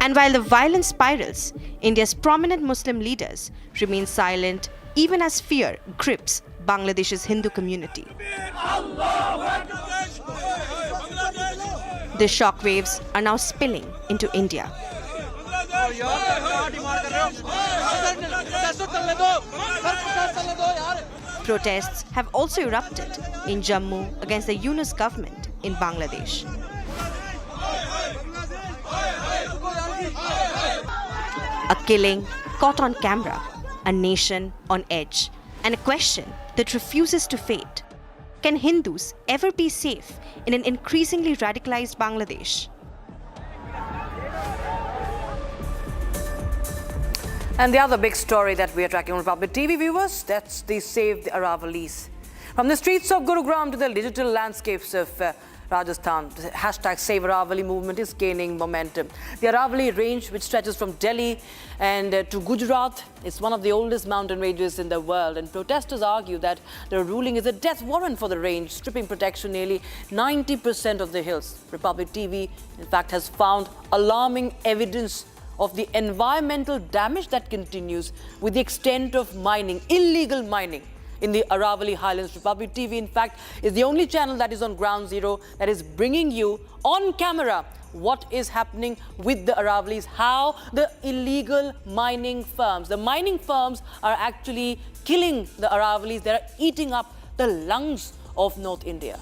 And while the violence spirals, India's prominent Muslim leaders remain silent even as fear grips Bangladesh's Hindu community. The shockwaves are now spilling into India. Protests have also erupted in Jammu against the Yunus government in Bangladesh. A killing caught on camera, a nation on edge, and a question that refuses to fade. Can Hindus ever be safe in an increasingly radicalized Bangladesh? And the other big story that we are tracking on Republic TV viewers, that's the Save the Aravallis. From the streets of Gurugram to the digital landscapes of Rajasthan, the hashtag Save Aravalli movement is gaining momentum. The Aravalli range, which stretches from Delhi and to Gujarat, is one of the oldest mountain ranges in the world, and protesters argue that the ruling is a death warrant for the range, stripping protection nearly 90% of the hills. Republic TV, in fact, has found alarming evidence of the environmental damage that continues with the extent of mining, illegal mining, in the Aravalli Highlands. Republic TV, in fact, is the only channel that is on ground zero that is bringing you on camera what is happening with the Aravallis, how the illegal mining firms, the mining firms are actually killing the Aravallis. They are eating up the lungs of North India.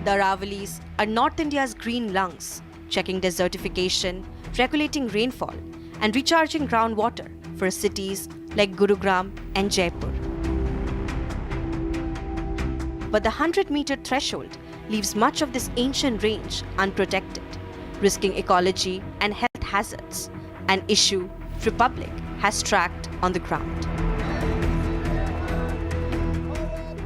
The Aravallis are North India's green lungs, checking desertification, regulating rainfall, and recharging groundwater for cities like Gurugram and Jaipur. But the 100-meter threshold leaves much of this ancient range unprotected, risking ecology and health hazards, an issue Republic has tracked on the ground.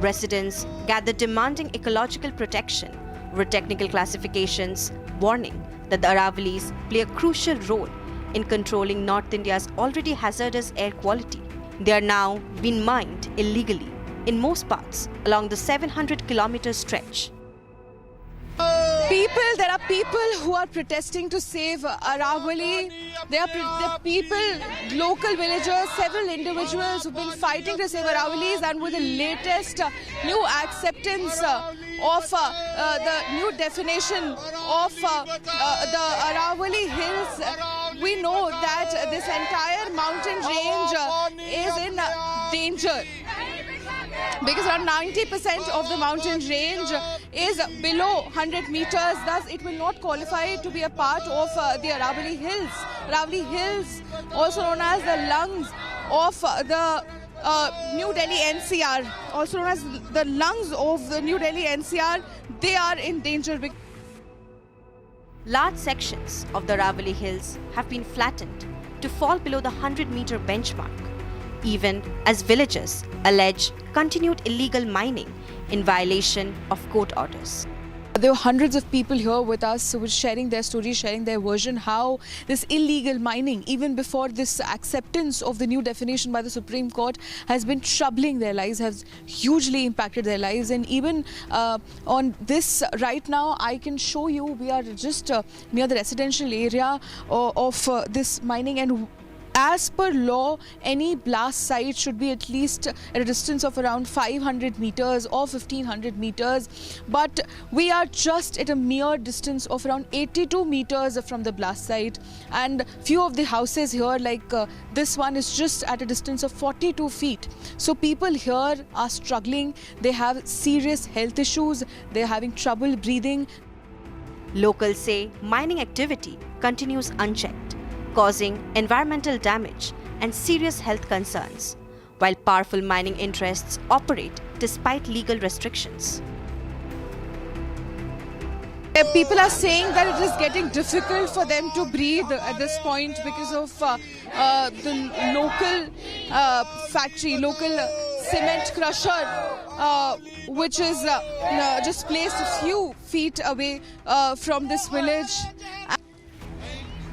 Residents gathered demanding ecological protection over technical classifications, warning that the Aravallis play a crucial role in controlling North India's already hazardous air quality. They are now being mined illegally in most parts along the 700-kilometer stretch. There are people who are protesting to save Aravalli. There are people, local villagers, several individuals who've been fighting to save Aravallis, and with the latest new acceptance of the new definition of the Aravalli Hills, we know that this entire mountain range is in danger. Because around 90% of the mountain range is below 100 meters, thus it will not qualify to be a part of the Aravalli Hills. Aravalli Hills, also known as the lungs of the New Delhi NCR, also known as the lungs of the New Delhi NCR, they are in danger. Large sections of the Aravalli Hills have been flattened to fall below the 100-meter benchmark, even as villagers allege continued illegal mining in violation of court orders. There were hundreds of people here with us who were sharing their stories, sharing their version, how this illegal mining, even before this acceptance of the new definition by the Supreme Court, has been troubling their lives, has hugely impacted their lives. And even on this right now, I can show you, we are just near the residential area of this mining, and as per law, any blast site should be at least at a distance of around 500 meters or 1500 meters. But we are just at a mere distance of around 82 meters from the blast site. And few of the houses here, like this one, is just at a distance of 42 feet. So people here are struggling. They have serious health issues. They're having trouble breathing. Locals say mining activity continues unchecked, causing environmental damage and serious health concerns, while powerful mining interests operate despite legal restrictions. People are saying that it is getting difficult for them to breathe at this point because of the local factory, local cement crusher, which is just placed a few feet away from this village.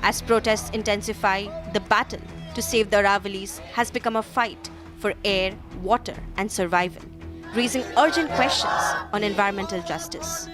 As protests intensify, the battle to save the Aravallis has become a fight for air, water, and survival, raising urgent questions on environmental justice.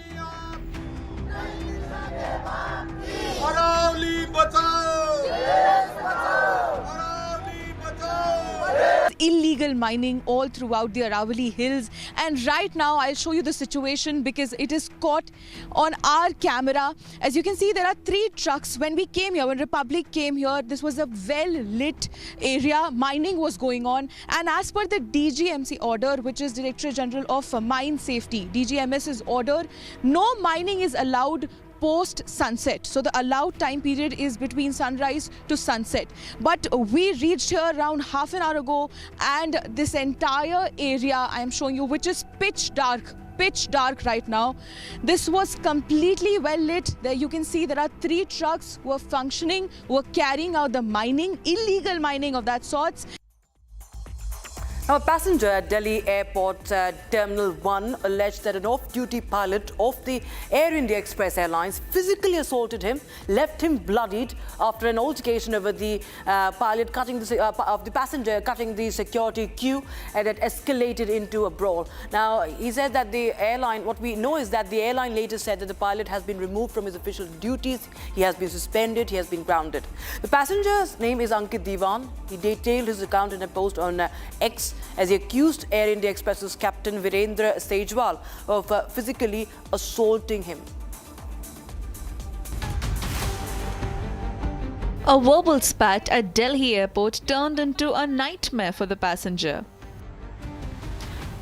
Illegal mining all throughout the Aravalli hills, and right now I'll show you the situation because it is caught on our camera. As you can see, there are 3 trucks. When we came here, when Republic came here, this was a well lit area. Mining was going on, and as per the DGMC order, which is Directorate General of Mine Safety, DGMS's order, no mining is allowed post sunset. So the allowed time period is between sunrise to sunset. But we reached here around half an hour ago, and this entire area I am showing you, which is pitch dark right now, this was completely well lit. There you can see there are 3 trucks who are functioning, who are carrying out the mining, illegal mining of that sorts. Now, a passenger at Delhi Airport Terminal 1 alleged that an off-duty pilot of the Air India Express Airlines physically assaulted him, left him bloodied after an altercation over the passenger cutting the security queue, and it escalated into a brawl. Now, he said that the airline, what we know is that the airline later said that the pilot has been removed from his official duties, he has been suspended, he has been grounded. The passenger's name is Ankit Diwan. He detailed his account in a post on X, as he accused Air India Express's captain Virendra Sejwal of physically assaulting him. A verbal spat at Delhi airport turned into a nightmare for the passenger.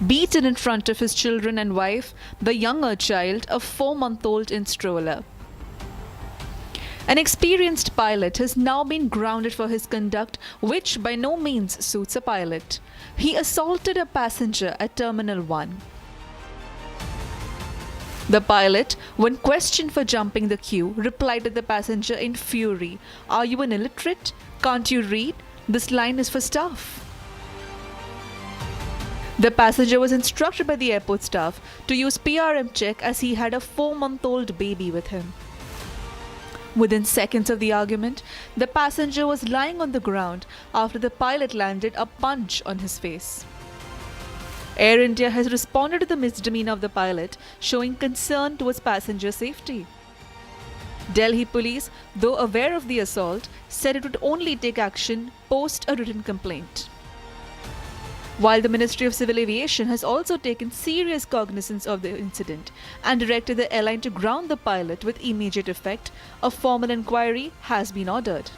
Beaten in front of his children and wife, the younger child, a 4-month-old in stroller. An experienced pilot has now been grounded for his conduct, which by no means suits a pilot. He assaulted a passenger at Terminal 1. The pilot, when questioned for jumping the queue, replied to the passenger in fury, "Are you an illiterate? Can't you read? This line is for staff." The passenger was instructed by the airport staff to use PRM check as he had a 4-month-old baby with him. Within seconds of the argument, the passenger was lying on the ground after the pilot landed a punch on his face. Air India has responded to the misdemeanor of the pilot, showing concern towards passenger safety. Delhi police, though aware of the assault, said it would only take action post a written complaint. While the Ministry of Civil Aviation has also taken serious cognizance of the incident and directed the airline to ground the pilot with immediate effect, a formal inquiry has been ordered.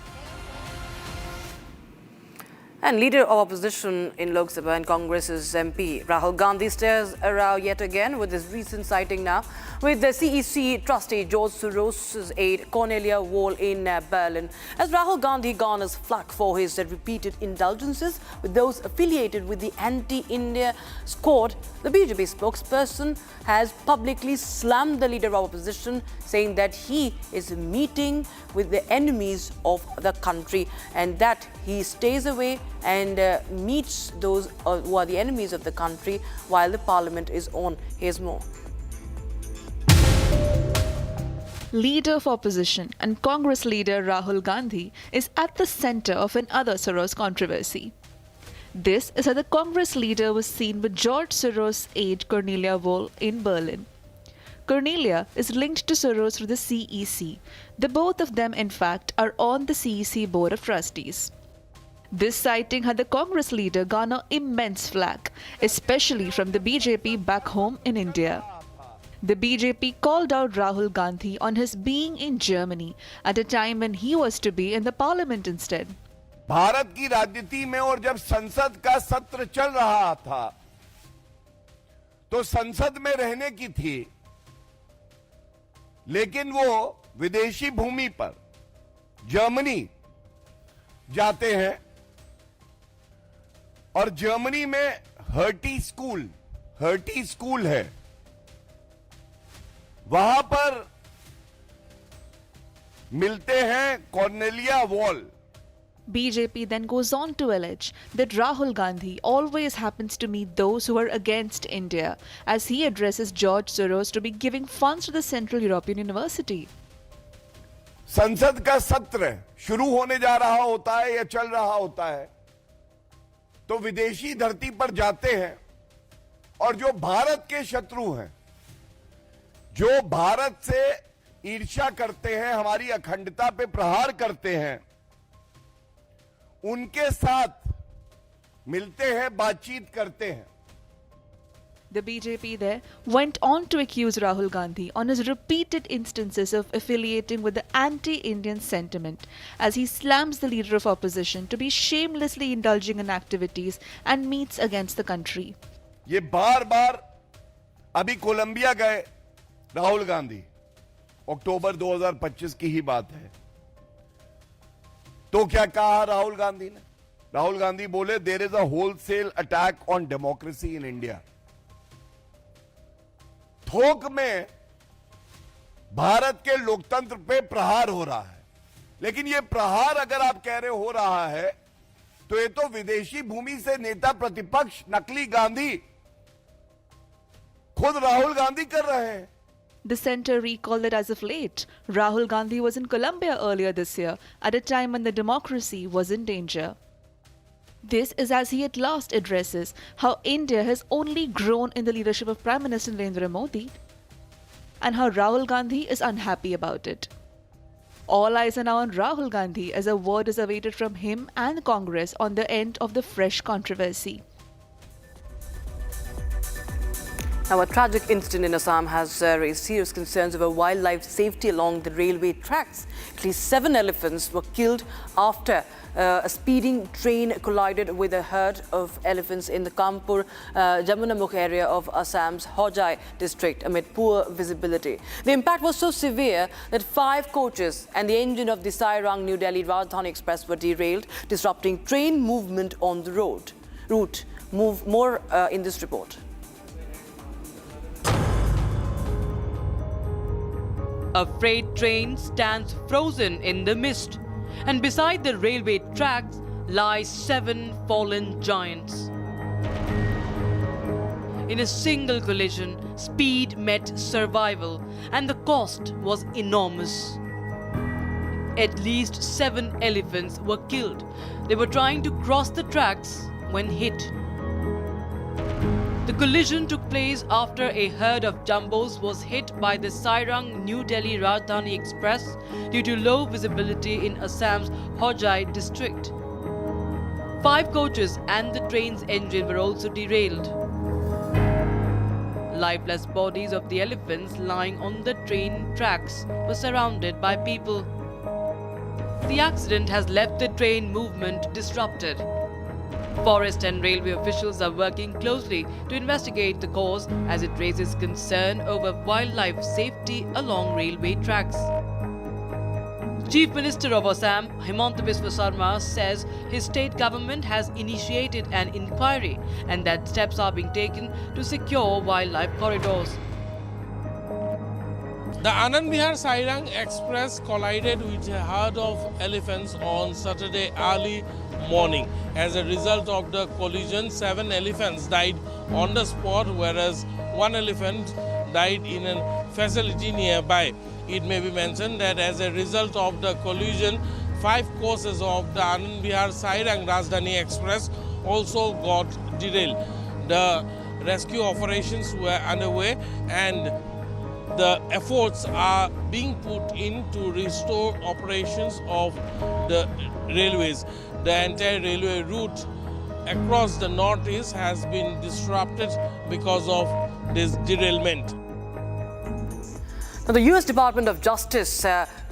And leader of opposition in Lok Sabha and Congress's MP Rahul Gandhi stares around yet again with his recent sighting now with the CEC trustee George Soros' aide Cornelia Wall in Berlin, as Rahul Gandhi garners flack for his repeated indulgences with those affiliated with the anti-India squad. The BJP spokesperson has publicly slammed the leader of opposition, saying that he is meeting with the enemies of the country and that he stays away and meets those who are the enemies of the country while the parliament is on. Here's more. Leader of opposition and Congress leader Rahul Gandhi is at the center of another Soros controversy. This is how the Congress leader was seen with George Soros' aide Cornelia Wall in Berlin. Cornelia is linked to Soros through the CEC. The both of them, in fact, are on the CEC Board of Trustees. This sighting had the Congress leader garner immense flack, especially from the BJP back home in India. The BJP called out Rahul Gandhi on his being in Germany at a time when he was to be in the parliament instead. Bharat की राजनीति में और जब संसद का सत्र चल रहा था तो संसद में रहने की थी, लेकिन वो विदेशी भूमि पर जर्मनी जाते हैं और जर्मनी में हर्टी स्कूल है, वहां पर मिलते हैं Cornelia wall. BJP then goes on to allege that Rahul Gandhi always happens to meet those who are against India, as he addresses George Soros to be giving funds to the Central European University. संसद का सत्र शुरू होने जा रहा होता है या चल रहा होता है तो विदेशी धरती पर जाते हैं और जो भारत के शत्रु हैं, जो भारत से ईर्ष्या करते हैं, हमारी अखंडता पे प्रहार करते हैं, उनके साथ मिलते हैं, बातचीत करते हैं। The BJP there went on to accuse Rahul Gandhi on his repeated instances of affiliating with the anti-Indian sentiment, as he slams the leader of opposition to be shamelessly indulging in activities and meets against the country. ये बार बार अभी Colombia गए राहुल गांधी, अक्टूबर 2025 की ही बात है। तो क्या कहा राहुल गांधी ने? राहुल गांधी बोले there is a wholesale attack on democracy in India. थोक में भारत के लोकतंत्र पे प्रहार हो रहा है, लेकिन ये प्रहार अगर आप कह रहे हो रहा है तो ये तो विदेशी भूमि से नेता प्रतिपक्ष नकली गांधी खुद राहुल गांधी कर रहे हैं। The centre recalled that as of late, Rahul Gandhi was in Colombia earlier this year at a time when the democracy was in danger. This is as he at last addresses how India has only grown in the leadership of Prime Minister Narendra Modi and how Rahul Gandhi is unhappy about it. All eyes are now on Rahul Gandhi as a word is awaited from him and Congress on the end of the fresh controversy. Now, a tragic incident in Assam has raised serious concerns over wildlife safety along the railway tracks. At least 7 elephants were killed after a speeding train collided with a herd of elephants in the Kanpur Jamunamukh area of Assam's Hojai district amid poor visibility. The impact was so severe that 5 coaches and the engine of the Sairang New Delhi Rajdhani Express were derailed, disrupting train movement on the route. More in this report. A freight train stands frozen in the mist, and beside the railway tracks lie 7 fallen giants. In a single collision, speed met survival, and the cost was enormous. At least 7 elephants were killed. They were trying to cross the tracks when hit. The collision took place after a herd of jumbos was hit by the Sairang New Delhi Rajdhani Express due to low visibility in Assam's Hojai district. 5 coaches and the train's engine were also derailed. Lifeless bodies of the elephants lying on the train tracks were surrounded by people. The accident has left the train movement disrupted. Forest and railway officials are working closely to investigate the cause as it raises concern over wildlife safety along railway tracks. Chief Minister of Assam, Himanta Biswa Sarma, says his state government has initiated an inquiry and that steps are being taken to secure wildlife corridors. The Anand Vihar Sairang Express collided with a herd of elephants on Saturday early morning. As a result of the collision, 7 elephants died on the spot, whereas 1 elephant died in a facility nearby. It may be mentioned that as a result of the collision, 5 courses of the Anand Vihar Sairang Rajdhani Express also got derailed. The rescue operations were underway and the efforts are being put in to restore operations of the railways. The entire railway route across the northeast has been disrupted because of this derailment. Now, the US Department of Justice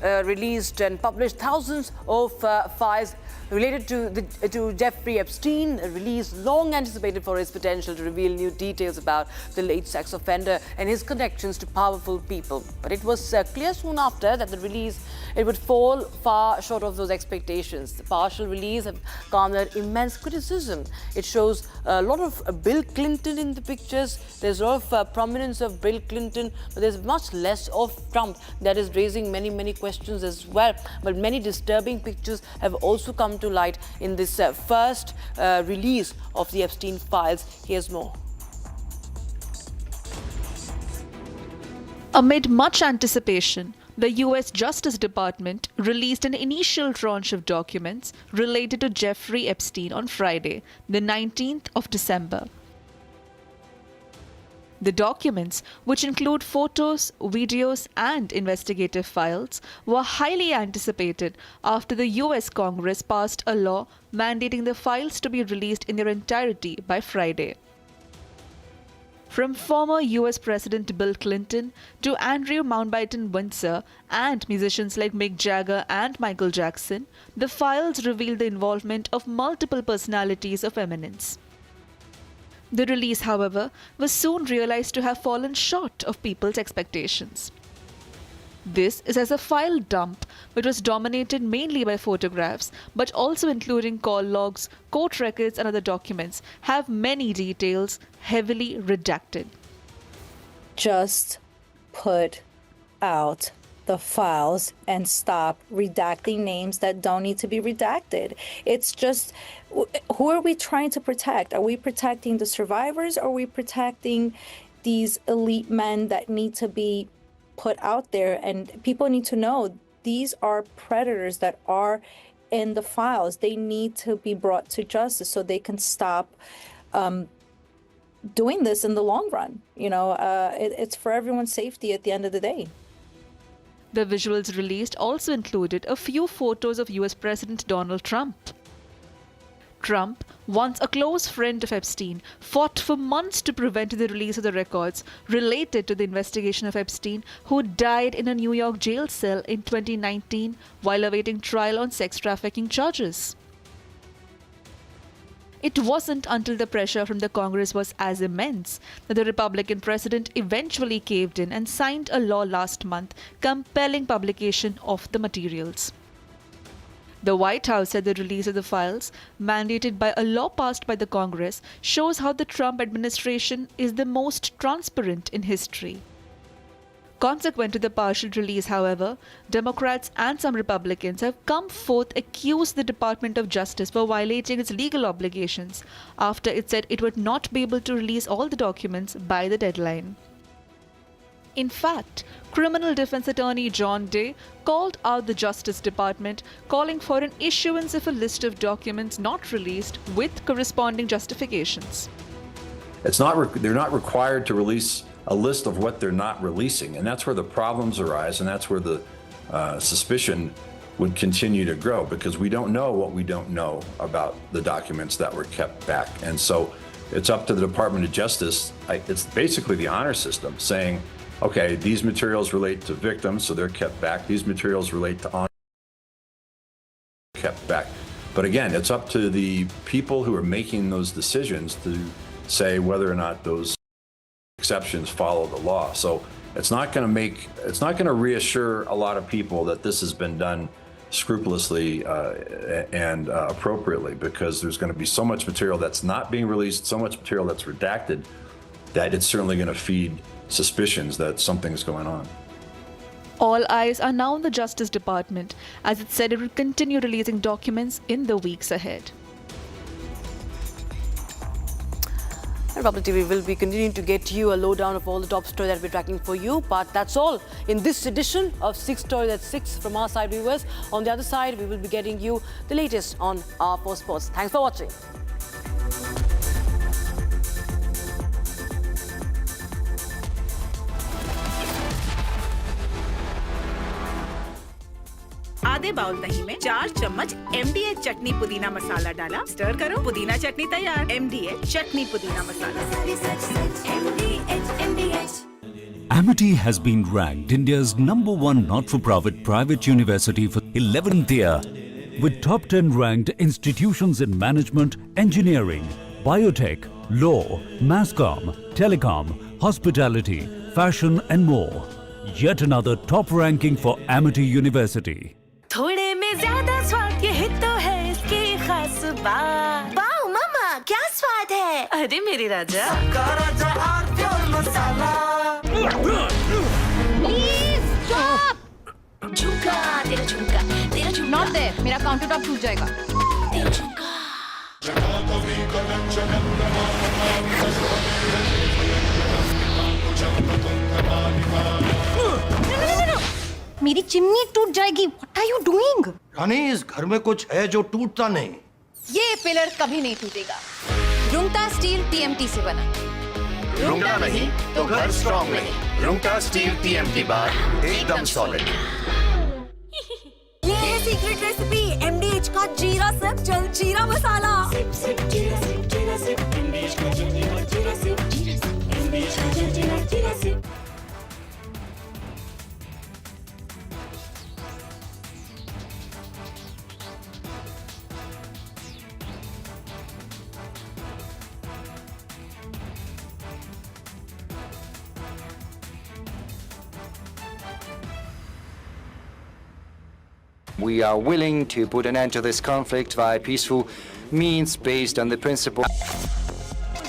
released and published thousands of files related to Jeffrey Epstein, a release long anticipated for his potential to reveal new details about the late sex offender and his connections to powerful people. But it was clear soon after that the release would fall far short of those expectations. The partial release have garnered immense criticism. It shows a lot of Bill Clinton in the pictures. There's a lot of prominence of Bill Clinton, but there's much less of Trump. That is raising many questions as well. But many disturbing pictures have also come to light in this first release of the Epstein files. Here's more. Amid much anticipation, The US Justice Department released an initial tranche of documents related to Jeffrey Epstein on Friday, the 19th of December. The documents, which include photos, videos, and investigative files, were highly anticipated after the US Congress passed a law mandating the files to be released in their entirety by Friday. From former US President Bill Clinton to Andrew Mountbatten Windsor and musicians like Mick Jagger and Michael Jackson, the files revealed the involvement of multiple personalities of eminence. The release, however, was soon realized to have fallen short of people's expectations. This is as a file dump, which was dominated mainly by photographs, but also including call logs, court records, and other documents, have many details heavily redacted. Just put out the files and stop redacting names that don't need to be redacted. It's just, who are we trying to protect? Are we protecting the survivors, or are we protecting these elite men that need to be put out there? And people need to know these are predators that are in the files. They need to be brought to justice so they can stop doing this in the long run. It's for everyone's safety at the end of the day. The visuals released also included a few photos of US President Donald Trump. Trump, once a close friend of Epstein, fought for months to prevent the release of the records related to the investigation of Epstein, who died in a New York jail cell in 2019 while awaiting trial on sex trafficking charges. It wasn't until the pressure from the Congress was as immense that the Republican president eventually caved in and signed a law last month compelling publication of the materials. The White House said the release of the files, mandated by a law passed by the Congress, shows how the Trump administration is the most transparent in history. Consequent to the partial release, however, Democrats and some Republicans have come forth accused the Department of Justice for violating its legal obligations after it said it would not be able to release all the documents by the deadline. In fact, criminal defense attorney John Day called out the Justice Department, calling for an issuance of a list of documents not released with corresponding justifications. They're not required to release a list of what they're not releasing, and that's where the problems arise, and that's where the suspicion would continue to grow, because we don't know what we don't know about the documents that were kept back. And so it's up to the Department of Justice. It's basically the honor system saying, okay, these materials relate to victims, so they're kept back. These materials relate to honor, kept back. But again, it's up to the people who are making those decisions to say whether or not those exceptions follow the law. So it's not going to reassure a lot of people that this has been done scrupulously and appropriately, because there's going to be so much material that's not being released, so much material that's redacted, that it's certainly going to feed suspicions that something's going on. All eyes are now on the Justice Department, as it said it would continue releasing documents in the weeks ahead. Republic TV will be continuing to get you a lowdown of all the top stories that we're tracking for you. But that's all in this edition of 6 Stories at 6 from our side, viewers. On the other side, we will be getting you the latest on our post sports. Thanks for watching. आधे bowl दही में 4 चम्मच MDH चटनी पुदीना मसाला डाला, stir करो, पुदीना चटनी तैयार। MDH चटनी पुदीना मसाला। Amity has been ranked India's #1 not-for-profit private university for 11th year, with top 10 ranked institutions in management, engineering, biotech, law, mass comm, telecom, hospitality, fashion and more. Yet another top ranking for Amity University. थोड़े में ज्यादा स्वाद, यही तो है इसकी खास बात। वाओ मामा, क्या स्वाद है? अरे मेरे राजा, सबका राजा और प्योर मसाला। Please stop! झुमका, तेरा झुमका, तेरा झुमका। Not there. मेरा काउंटर टॉप टूट जाएगा। तेरा झुमका। मेरी चिमनी टूट जाएगी. What are you doing? रानी, इस घर में कुछ है जो टूटता नहीं. ये पिलर कभी नहीं टूटेगा. रुंगटा स्टील TMT से बना. रुंगटा नहीं तो घर स्ट्रॉन्ग नहीं. रुंगटा स्टील TMT बार एकदम सॉलिड. ये है सीक्रेट रेसिपी MDH का जीरा सिप जल जीरा मसाला. सिप सिप जीरा सिप MDH का जल जीरा सिप MDH का जल जीरा SIP. We are willing to put an end to this conflict via peaceful means based on the principle.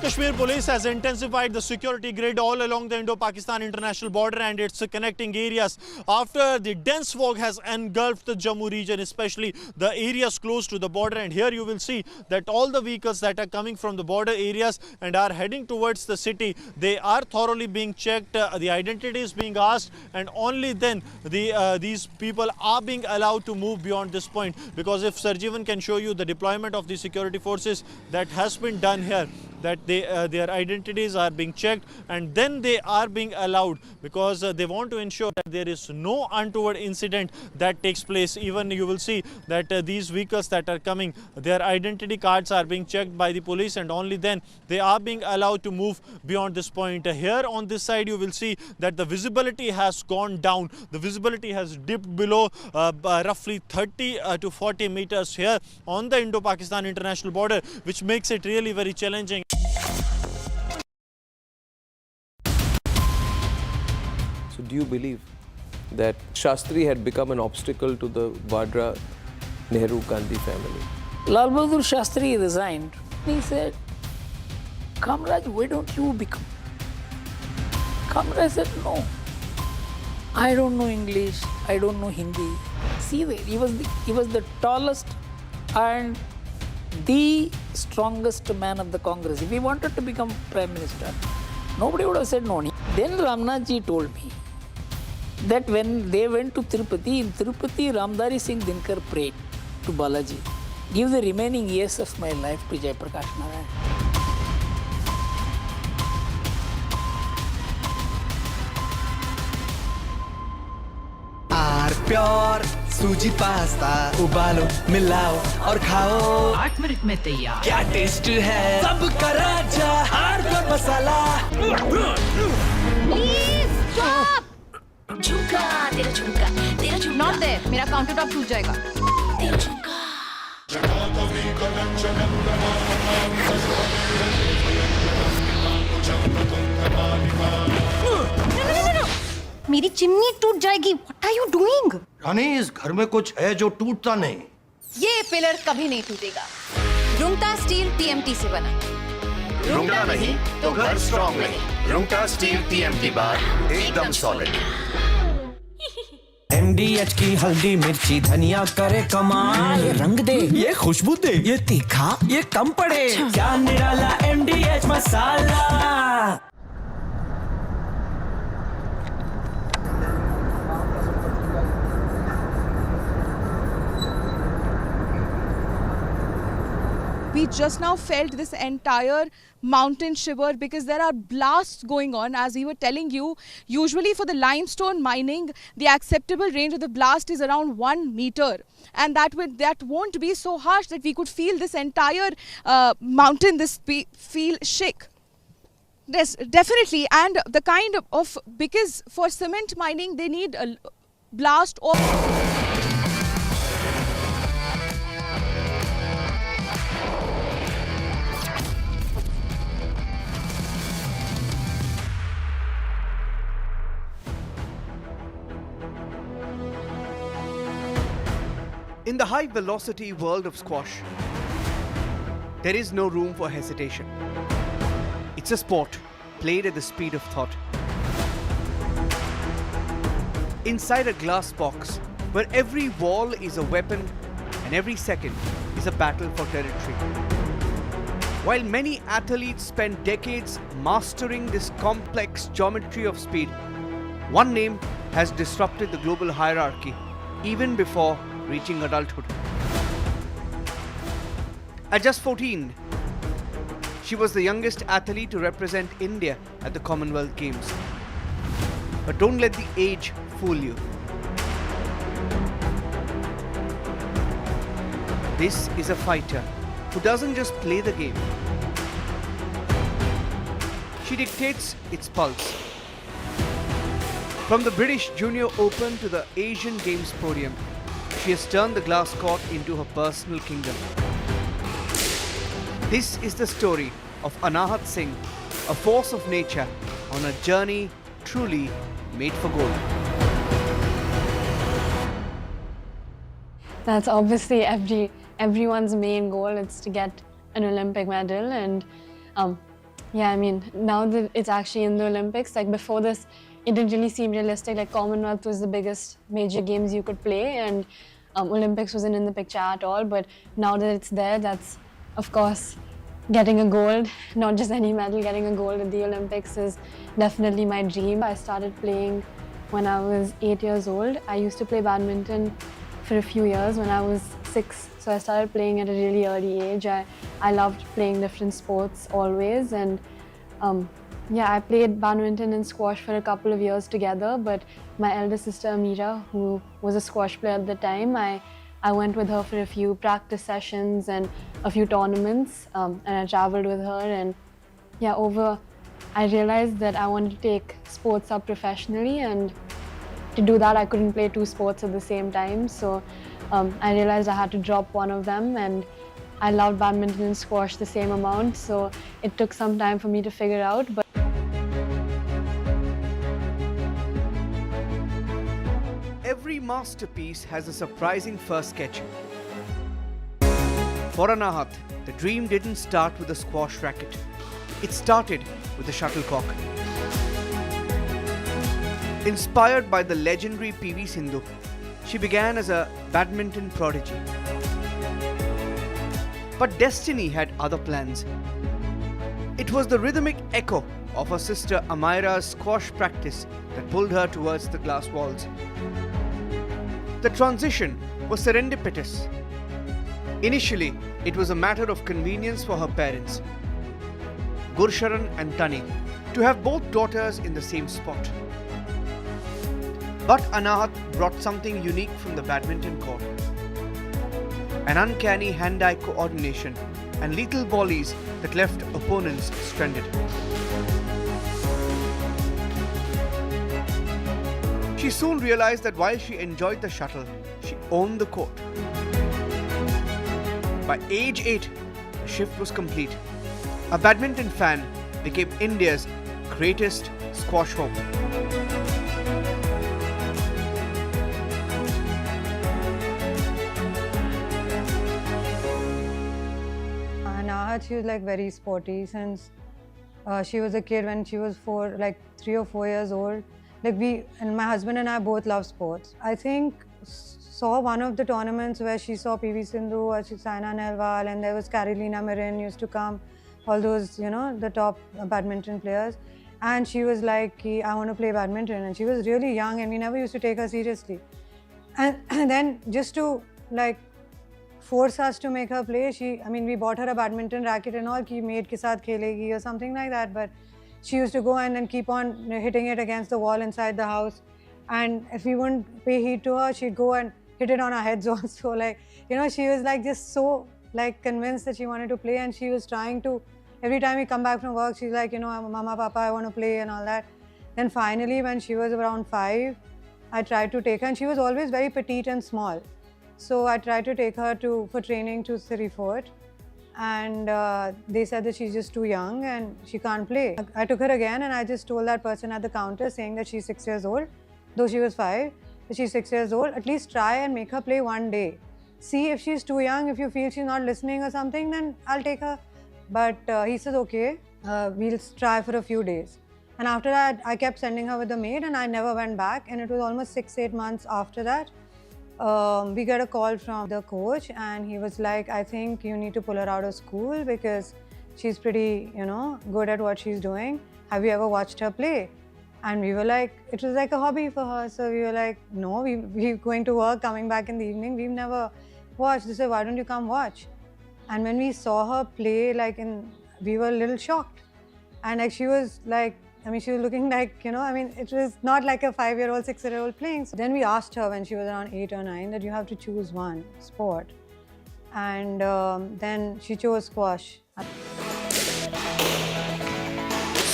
Kashmir police has intensified the security grid all along the Indo-Pakistan international border and its connecting areas after the dense fog has engulfed the Jammu region, especially the areas close to the border. And here you will see that all the vehicles that are coming from the border areas and are heading towards the city, they are thoroughly being checked, the identity is being asked, and only then these people are being allowed to move beyond this point. Because if Sarjeevan can show you the deployment of the security forces that has been done here, that their identities are being checked and then they are being allowed, because they want to ensure that there is no untoward incident that takes place. Even you will see that these vehicles that are coming, their identity cards are being checked by the police, and only then they are being allowed to move beyond this point. Here on this side you will see that the visibility has gone down. The visibility has dipped below roughly 30 to 40 meters here on the Indo-Pakistan international border, which makes it really very challenging. So do you believe that Shastri had become an obstacle to the Vadra Nehru Gandhi family? Lal Bahadur Shastri resigned. He said, Kamraj, why don't you become? Kamraj said, no. I don't know English, I don't know Hindi. See there, he was the tallest and the strongest man of the Congress. If he wanted to become Prime Minister, nobody would have said no. Then Ramnathji told me that when they went to Tirupati, in Tirupati, Ramdari Singh Dinkar prayed to Balaji, give the remaining years of my life to Jayaprakash Narayan. Pure सूजी pasta उबालो मिलाओ और खाओ 8 minute में तैयार. क्या taste है सबका राजा R pure masala. Please stop. झुमका तेरा झुमका Not there. मेरा काउंटर टॉप टूट जाएगा. तेरा झुमका. मेरी चिमनी टूट जाएगी. What are you doing? रानी, इस घर में कुछ है जो टूटता नहीं. ये पिलर कभी नहीं टूटेगा. रुंगटा स्टील TMT से बना. रुंगटा नहीं तो घर स्ट्रॉन्ग नहीं. रुंगटा स्टील TMT बार एकदम सॉलिड. MDH की हल्दी मिर्ची धनिया करे कमाल. ये रंग दे, ये खुशबू दे, ये तीखा, ये कम पड़े. क्या निराला MDH masala. We just now felt this entire mountain shiver because there are blasts going on. As we were telling you, usually for the limestone mining, the acceptable range of the blast is around 1 meter. And that won't be so harsh that we could feel this entire mountain, feel shake. Yes, definitely. And the kind of, because for cement mining, they need a blast of... In the high-velocity world of squash, there is no room for hesitation. It's a sport played at the speed of thought. Inside a glass box, where every wall is a weapon and every second is a battle for territory. While many athletes spend decades mastering this complex geometry of speed, One name has disrupted the global hierarchy even before reaching adulthood. At just 14, she was the youngest athlete to represent India at the Commonwealth Games. But don't let the age fool you. This is a fighter who doesn't just play the game. She dictates its pulse. From the British Junior Open to the Asian Games podium, she has turned the glass court into her personal kingdom. This is the story of Anahat Singh, a force of nature on a journey truly made for gold. That's obviously everyone's main goal. It's to get an Olympic medal, and yeah, I mean, now that it's actually in the Olympics, like before this, it didn't really seem realistic. Like Commonwealth was the biggest major games you could play, and Olympics wasn't in the picture at all. But now that it's there, that's of course getting a gold, not just any medal, getting a gold at the Olympics is definitely my dream. I started playing when I was 8 years old. I used to play badminton for a few years when I was 6. So I started playing at a really early age. I loved playing different sports always, and yeah, I played badminton and squash for a couple of years together, but my elder sister Amira, who was a squash player at the time, I went with her for a few practice sessions and a few tournaments, and I traveled with her, and yeah, I realized that I wanted to take sports up professionally, and to do that I couldn't play 2 sports at the same time, so I realized I had to drop one of them, and I loved badminton and squash the same amount, so it took some time for me to figure out. But every masterpiece has a surprising first sketch. For Anahat, the dream didn't start with a squash racket. It started with a shuttlecock. Inspired by the legendary PV Sindhu, she began as a badminton prodigy. But destiny had other plans. It was the rhythmic echo of her sister Amira's squash practice that pulled her towards the glass walls. The transition was serendipitous. Initially, it was a matter of convenience for her parents, Gursharan and Tani, to have both daughters in the same spot. But Anahat brought something unique from the badminton court. An uncanny hand-eye coordination and lethal volleys that left opponents stranded. She soon realized that while she enjoyed the shuttle, she owned the court. By age 8, the shift was complete. A badminton fan became India's greatest squash home. Anahat, she was like very sporty since she was a kid. When she was 3 or 4 years old, my husband and I both love sports. I think saw one of the tournaments where she saw PV Sindhu or Saina Nehwal, and there was Carolina Marin used to come, all those, the top badminton players. And she was like, I want to play badminton. And she was really young, and we never used to take her seriously. And then just to force us to make her play, we bought her a badminton racket and all, ki maid ke saath khelegi or something like that. But she used to go and then keep on hitting it against the wall inside the house. And if we wouldn't pay heed to her, she'd go and hit it on our heads also. She was just so convinced that she wanted to play, and she was trying to, every time we come back from work, she's like, Mama, Papa, I want to play and all that. Then finally, when she was around 5, I tried to take her, and she was always very petite and small. So I tried to take her for training to Siri Fort, and they said that she's just too young and she can't play. I took her again, and I just told that person at the counter saying that she's 6 years old, though she was 5, that she's 6 years old, at least try and make her play one day. See if she's too young, if you feel she's not listening or something, then I'll take her. But he said, okay, we'll try for a few days. And after that, I kept sending her with the maid, and I never went back. And it was almost 6-8 months after that. We got a call from the coach, and he was like, I think you need to pull her out of school because she's pretty, good at what she's doing. Have you ever watched her play? And we were like, it was like a hobby for her. So we were like, no, we're going to work, coming back in the evening. We've never watched. They said, why don't you come watch? And when we saw her play, we were a little shocked. And like she was like, I mean, she was looking like, you know, I mean, it was not like a 5-year-old, 6-year-old playing. So then we asked her when she was around 8 or 9 that you have to choose one sport. And then she chose squash.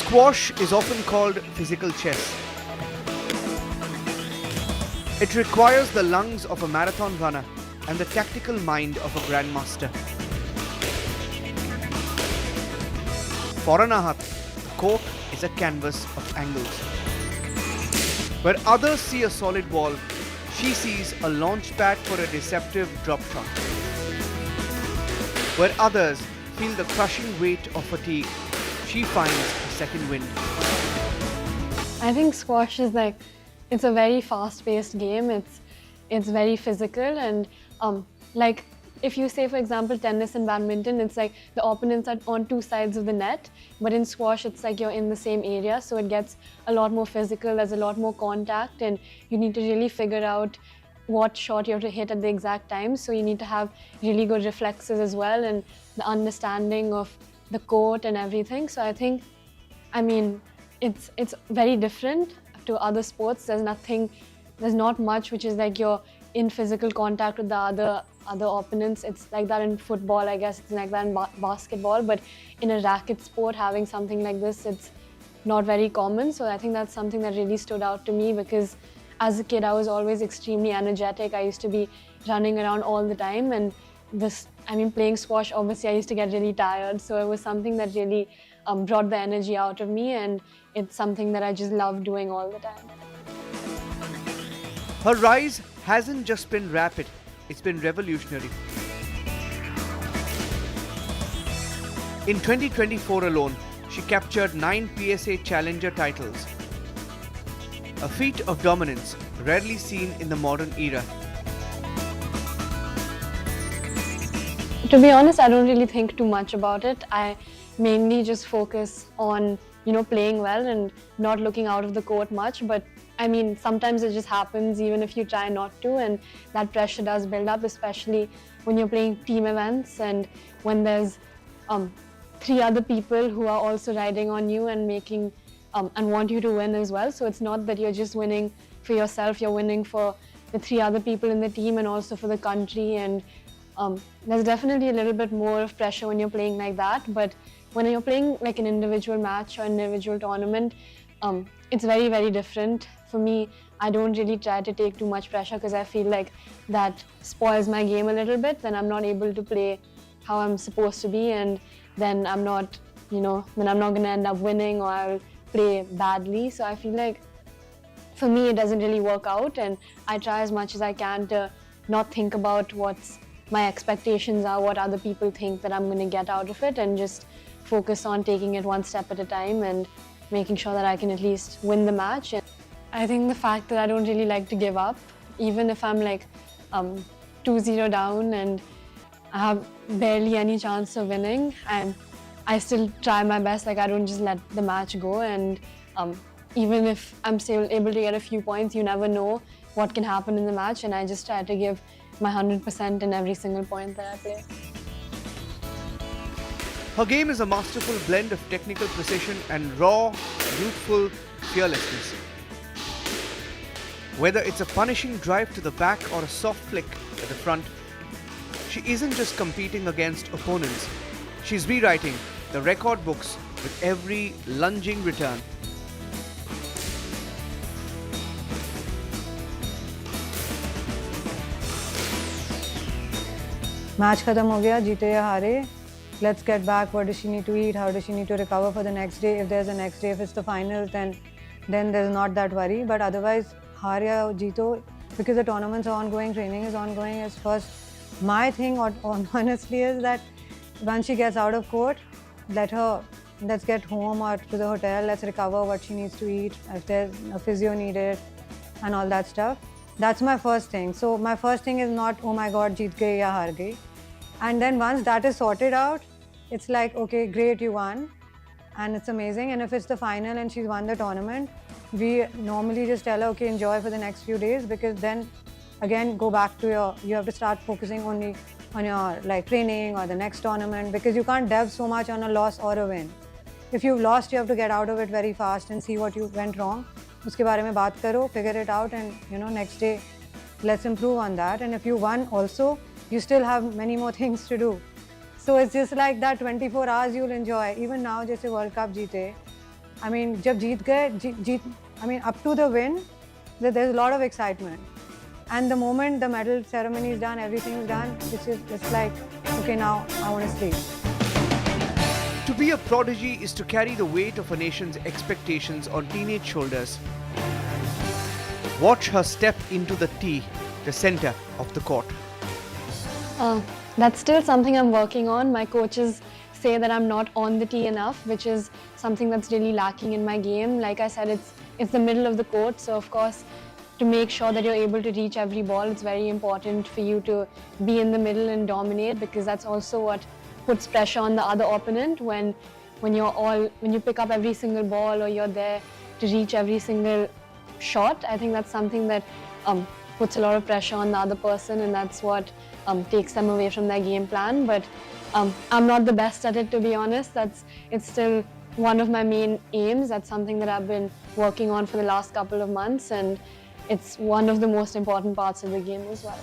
Squash is often called physical chess. It requires the lungs of a marathon runner and the tactical mind of a grandmaster. For Anahat, the court is a canvas of angles. Where others see a solid wall, she sees a launch pad for a deceptive drop shot. Where others feel the crushing weight of fatigue, she finds a second wind. I think squash is like, it's a very fast-paced game. It's very physical, and like if you say, for example, tennis and badminton, it's like the opponents are on two sides of the net, but in squash it's like you're in the same area, so it gets a lot more physical. There's a lot more contact, and you need to really figure out what shot you have to hit at the exact time. So you need to have really good reflexes as well, and the understanding of the court and everything. So I think, I mean, it's very different to other sports. There's not much which is like you're in physical contact with the other opponents. It's like that in football, I guess. It's like that in basketball, but in a racket sport, having something like this, it's not very common. So I think that's something that really stood out to me, because as a kid, I was always extremely energetic. I used to be running around all the time, and playing squash, obviously I used to get really tired. So it was something that really brought the energy out of me, and it's something that I just love doing all the time. Her rise hasn't just been rapid, it's been revolutionary. In 2024 alone, she captured 9 PSA Challenger titles, a feat of dominance rarely seen in the modern era. To be honest, I don't really think too much about it. I mainly just focus on, playing well and not looking out of the court much. But I mean, sometimes it just happens even if you try not to, and that pressure does build up, especially when you're playing team events and when there's 3 other people who are also riding on you and making and want you to win as well. So it's not that you're just winning for yourself, you're winning for the 3 other people in the team and also for the country. And there's definitely a little bit more of pressure when you're playing like that. But when you're playing like an individual match or an individual tournament, it's very, very different. For me, I don't really try to take too much pressure, because I feel like that spoils my game a little bit. Then I'm not able to play how I'm supposed to be, and then I'm not, then I'm not going to end up winning, or I'll play badly. So I feel like for me it doesn't really work out, and I try as much as I can to not think about what's my expectations are, what other people think that I'm going to get out of it, and just focus on taking it one step at a time and making sure that I can at least win the match. And I think the fact that I don't really like to give up, even if I'm like 2-0 down and I have barely any chance of winning, and I still try my best. Like, I don't just let the match go, and even if I'm still able to get a few points, you never know what can happen in the match, and I just try to give my 100% in every single point that I play. Her game is a masterful blend of technical precision and raw, youthful fearlessness. Whether it's a punishing drive to the back or a soft flick at the front, she isn't just competing against opponents, she's rewriting the record books with every lunging return. Match khatam ho gaya, jeete ya haare. Let's get back. What does she need to eat? How does she need to recover for the next day? If there's a next day, if it's the finals, then there's not that worry. But otherwise, haar ya jeeto, because the tournaments are ongoing, training is ongoing. Is first, my thing honestly is that once she gets out of court, let's get home or to the hotel. Let's recover what she needs to eat. If there's a physio needed, and all that stuff. That's my first thing. So my first thing is not, oh my God, jeet gayi ya haar gayi. And then once that is sorted out, it's like, okay, great, you won. And it's amazing. And if it's the final and she's won the tournament, we normally just tell her, okay, enjoy for the next few days, because then again go back to you have to start focusing only on your like training or the next tournament, because you can't delve so much on a loss or a win. If you've lost, you have to get out of it very fast and see what you went wrong. Uske baare mein baat karo, figure it out, and next day let's improve on that. And if you won also, you still have many more things to do. So it's just like that 24 hours you'll enjoy. Even now, jaise World Cup jeete, I mean, jab jeet gaye, I mean, up to the win, there's a lot of excitement. And the moment the medal ceremony is done, everything is done, it's like, okay, now I want to sleep. To be a prodigy is to carry the weight of a nation's expectations on teenage shoulders. Watch her step into the tee, the center of the court. That's still something I'm working on. My coaches say that I'm not on the tee enough, which is something that's really lacking in my game. Like I said, it's the middle of the court, so of course, to make sure that you're able to reach every ball, it's very important for you to be in the middle and dominate, because that's also what puts pressure on the other opponent when you pick up every single ball, or you're there to reach every single shot. I think that's something that puts a lot of pressure on the other person, and that's what takes them away from their game plan. But I'm not the best at it, to be honest. It's still one of my main aims. That's something that I've been working on for the last couple of months, and it's one of the most important parts of the game as well.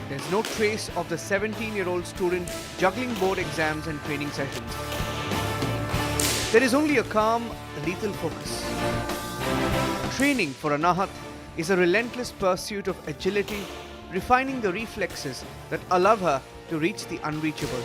There's no trace of the 17-year-old student juggling board exams and training sessions. There is only a calm, lethal focus. Training for Anahat is a relentless pursuit of agility, refining the reflexes that allow her to reach the unreachable.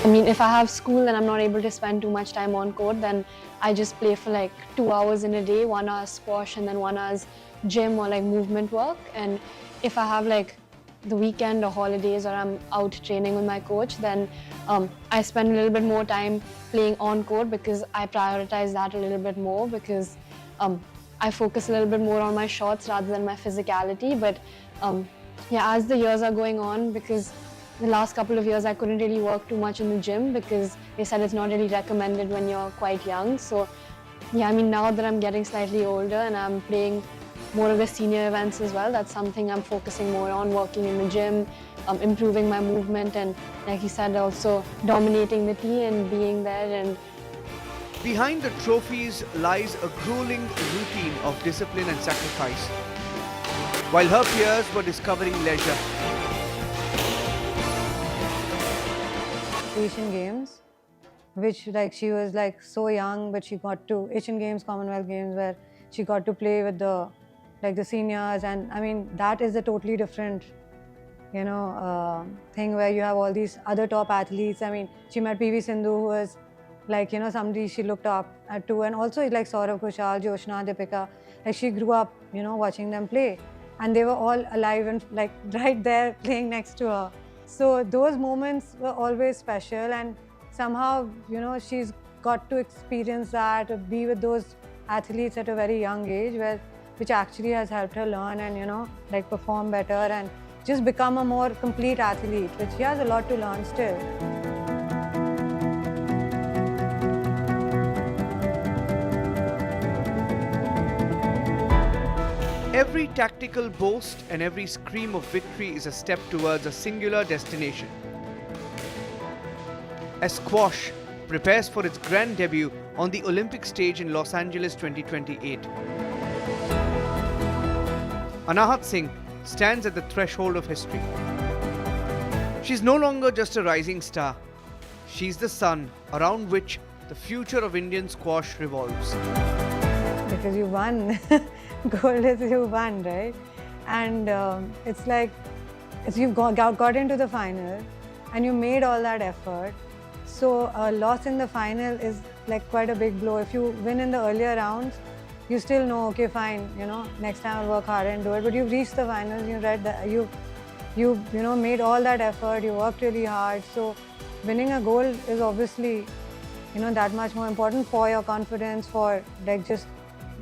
I mean, if I have school and I'm not able to spend too much time on court, then I just play for like 2 hours in a day, 1 hour squash and then 1 hour's gym or like movement work. And if I have like the weekend or holidays, or I'm out training with my coach, then I spend a little bit more time playing on court, because I prioritize that a little bit more, because I focus a little bit more on my shots rather than my physicality. But yeah, as the years are going on, because the last couple of years I couldn't really work too much in the gym, because they said it's not really recommended when you're quite young. So yeah, I mean, now that I'm getting slightly older and I'm playing more of the senior events as well, that's something I'm focusing more on, working in the gym, improving my movement, and like you said, also dominating the tee and being there. And behind the trophies lies a grueling routine of discipline and sacrifice, while her peers were discovering leisure. Asian Games, which like she was like so young, but she got to Asian Games, Commonwealth Games, where she got to play with the seniors. And I mean, that is a totally different thing, where you have all these other top athletes. I mean, she met PV Sindhu, who was like somebody she looked up at too, and also like Saurav Ghoshal, Joshna, Deepika. Like she grew up watching them play, and they were all alive and like right there playing next to her. So those moments were always special, and somehow she's got to experience that, be with those athletes at a very young age, which actually has helped her learn and like perform better and just become a more complete athlete, which she has a lot to learn still. Every tactical boast and every scream of victory is a step towards a singular destination. As squash prepares for its grand debut on the Olympic stage in Los Angeles 2028. Anahat Singh stands at the threshold of history. She's no longer just a rising star. She's the sun around which the future of Indian squash revolves. Because you won. Gold is you won, right? And it's like you've got into the final and you made all that effort. So a loss in the final is like quite a big blow. If you win in the earlier rounds, you still know, okay, fine, next time I'll work harder and do it. But you've reached the finals, you made all that effort, you worked really hard. So winning a gold is obviously, that much more important for your confidence, for like just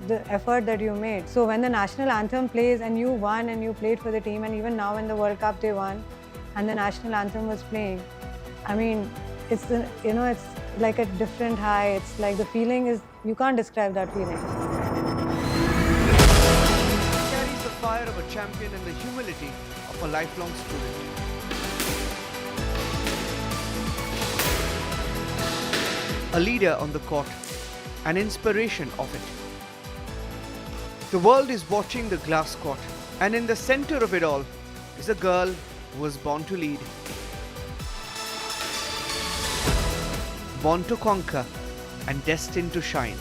the effort that you made. So when the national anthem plays and you won and you played for the team, and even now in the World Cup they won and the national anthem was playing, I mean, it's like a different high. It's like the feeling is, you can't describe that feeling. Carries the fire of a champion and the humility of a lifelong student. A leader on the court, an inspiration of it. The world is watching the glass court, and in the center of it all is a girl who was born to lead, born to conquer, and destined to shine.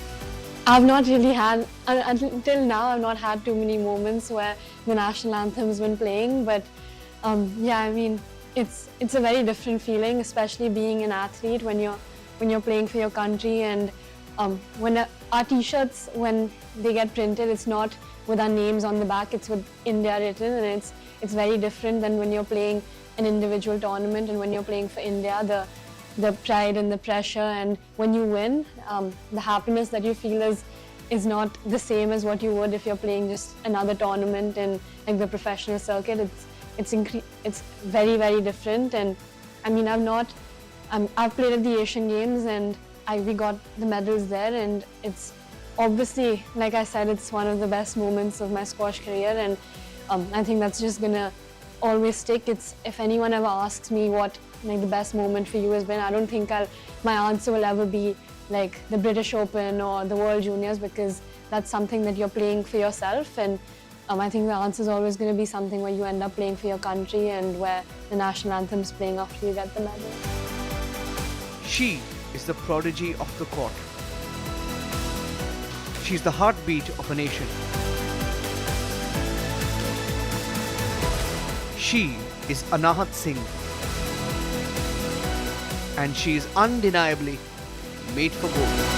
I've not really had, until now, I've not had too many moments where the national anthem's been playing, but yeah, I mean, it's a very different feeling, especially being an athlete when you're playing for your country. And when our t-shirts, when they get printed, it's not with our names on the back, it's with India written, and it's very different than when you're playing an individual tournament. And when you're playing for India, the pride and the pressure, and when you win, the happiness that you feel is not the same as what you would if you're playing just another tournament in like the professional circuit. It's very, very different. And I mean, I've played at the Asian Games, and we got the medals there, and it's obviously, like I said, it's one of the best moments of my squash career, and I think that's just gonna always stick. If anyone ever asks me what like the best moment for you has been, I don't think my answer will ever be like the British Open or the World Juniors, because that's something that you're playing for yourself. And I think the answer is always going to be something where you end up playing for your country and where the national anthem is playing after you get the medal. She is the prodigy of the court. She's the heartbeat of a nation. She is Anahat Singh. And she is undeniably made for gold.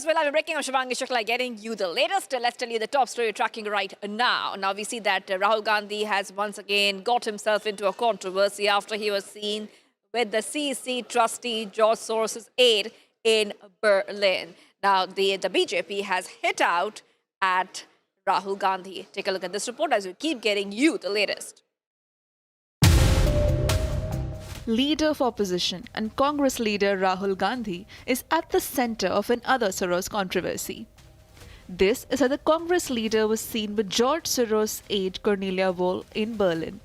Well, I'm breaking. I'm Shivangi Shukla getting you the latest. Let's tell you the top story tracking right now. Now we see that Rahul Gandhi has once again got himself into a controversy after he was seen with the CEC trustee George Soros's aide in Berlin. Now the BJP has hit out at Rahul Gandhi. Take a look at this report as we keep getting you the latest. Leader of opposition and Congress leader Rahul Gandhi is at the center of another Soros controversy. This is how the Congress leader was seen with George Soros' aide Cornelia Wohl in Berlin.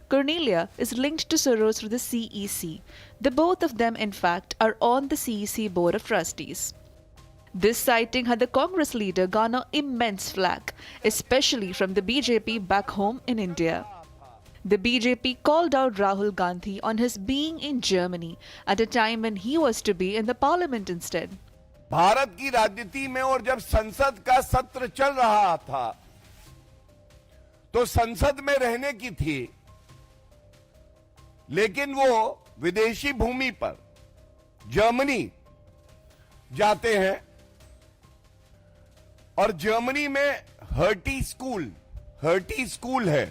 Cornelia is linked to Soros through the CEC. The both of them, in fact, are on the CEC board of trustees. This sighting had the Congress leader garner immense flack, especially from the BJP back home in India. The BJP called out Rahul Gandhi on his being in Germany at a time when he was to be in the parliament instead. Bharat की राजनीति में और जब संसद का सत्र चल रहा था तो संसद में रहने की थी, लेकिन वो विदेशी भूमि पर जर्मनी जाते हैं और जर्मनी में हर्टी स्कूल है,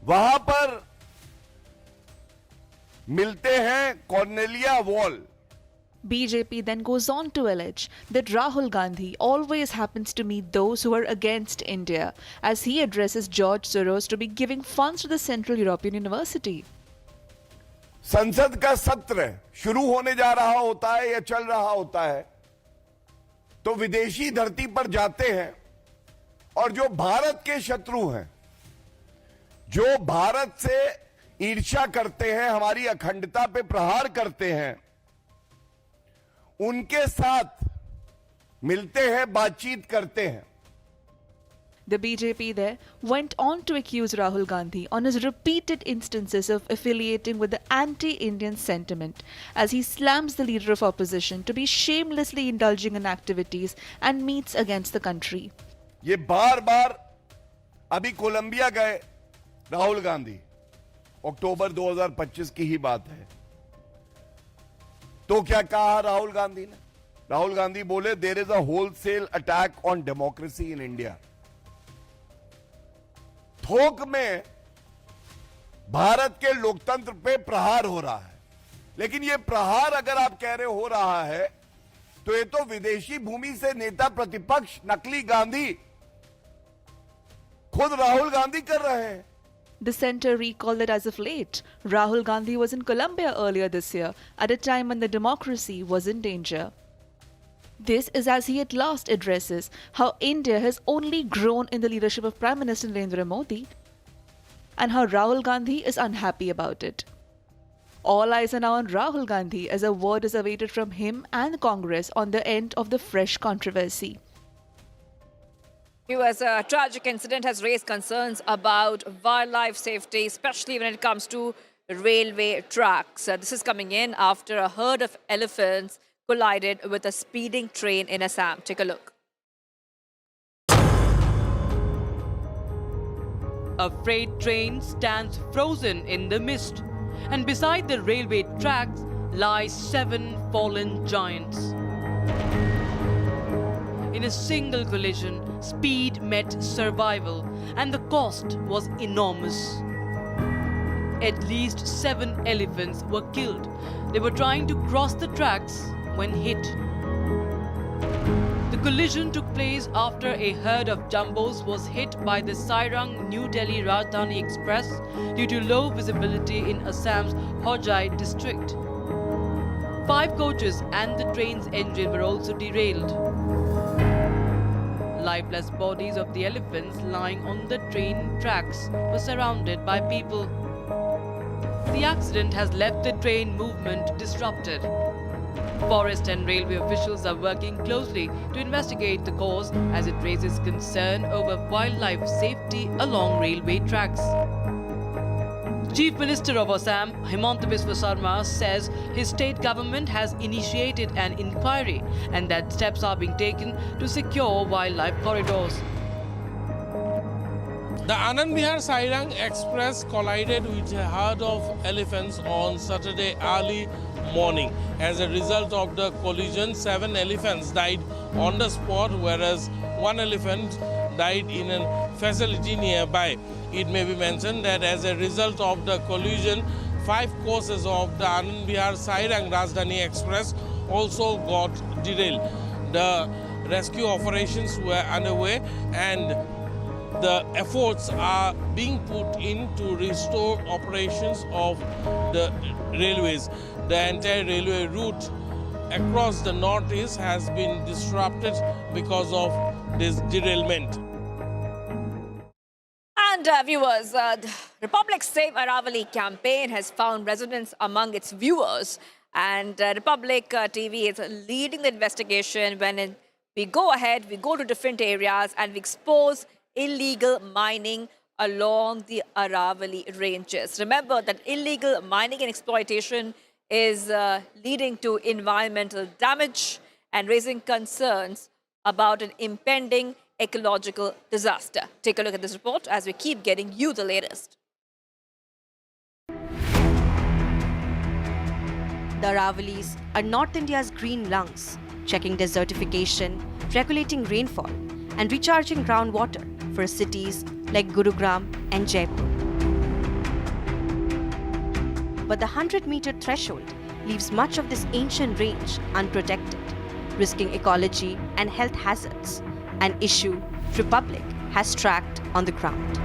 वहां पर मिलते हैं Cornelia wall. BJP then goes on to allege that Rahul Gandhi always happens to meet those who are against India as he addresses George Soros to be giving funds to the Central European University. संसद का सत्र शुरू होने जा रहा होता है या चल रहा होता है तो विदेशी धरती पर जाते हैं और जो भारत के शत्रु हैं, जो भारत से ईर्ष्या करते हैं, हमारी अखंडता पे प्रहार करते हैं, उनके साथ मिलते हैं, बातचीत करते हैं. The BJP there went on to accuse Rahul Gandhi on his repeated instances of affiliating with the anti-Indian sentiment as he slams the leader of opposition to be shamelessly indulging in activities and meets against the country. ये बार-बार अभी Colombia गए राहुल गांधी, अक्टूबर 2025 की ही बात है. तो क्या कहा राहुल गांधी ने? राहुल गांधी बोले there is a wholesale attack on democracy in India. थोक में भारत के लोकतंत्र पे प्रहार हो रहा है, लेकिन ये प्रहार अगर आप कह रहे हो रहा है तो ये तो विदेशी भूमि से नेता प्रतिपक्ष नकली गांधी खुद राहुल गांधी कर रहे हैं। The centre recalled that as of late, Rahul Gandhi was in Colombia earlier this year, at a time when the democracy was in danger. This is as he at last addresses how India has only grown in the leadership of Prime Minister Narendra Modi and how Rahul Gandhi is unhappy about it. All eyes are now on Rahul Gandhi as a word is awaited from him and Congress on the end of the fresh controversy. A tragic incident has raised concerns about wildlife safety, especially when it comes to railway tracks. This is coming in after a herd of elephants collided with a speeding train in Assam. Take a look. A freight train stands frozen in the mist, and beside the railway tracks lie 7 fallen giants. In a single collision, speed met survival, and the cost was enormous. At least 7 elephants were killed. They were trying to cross the tracks when hit. The collision took place after a herd of jumbos was hit by the Sairang New Delhi Rajdhani Express due to low visibility in Assam's Hojai district. 5 coaches and the train's engine were also derailed. Lifeless bodies of the elephants lying on the train tracks were surrounded by people. The accident has left the train movement disrupted. Forest and railway officials are working closely to investigate the cause as it raises concern over wildlife safety along railway tracks. Chief Minister of Assam, Himanta Biswa Sarma, says his state government has initiated an inquiry and that steps are being taken to secure wildlife corridors. The Anand Vihar Sairang Express collided with a herd of elephants on Saturday early morning. As a result of the collision, 7 elephants died on the spot, whereas 1 elephant died in a facility nearby. It may be mentioned that as a result of the collision, 5 courses of the Anand Vihar Sairang Rajdhani Express also got derailed. The rescue operations were underway and the efforts are being put in to restore operations of the railways. The entire railway route across the northeast has been disrupted because of this derailment. And viewers, the Republic Save Aravalli campaign has found resonance among its viewers. And Republic TV is leading the investigation when we go ahead, we go to different areas and we expose illegal mining along the Aravalli ranges. Remember that illegal mining and exploitation is leading to environmental damage and raising concerns about an impending ecological disaster. Take a look at this report as we keep getting you the latest. The Aravallis are North India's green lungs, checking desertification, regulating rainfall, and recharging groundwater for cities like Gurugram and Jaipur. But the 100-meter threshold leaves much of this ancient range unprotected, risking ecology and health hazards, an issue Republic has tracked on the ground.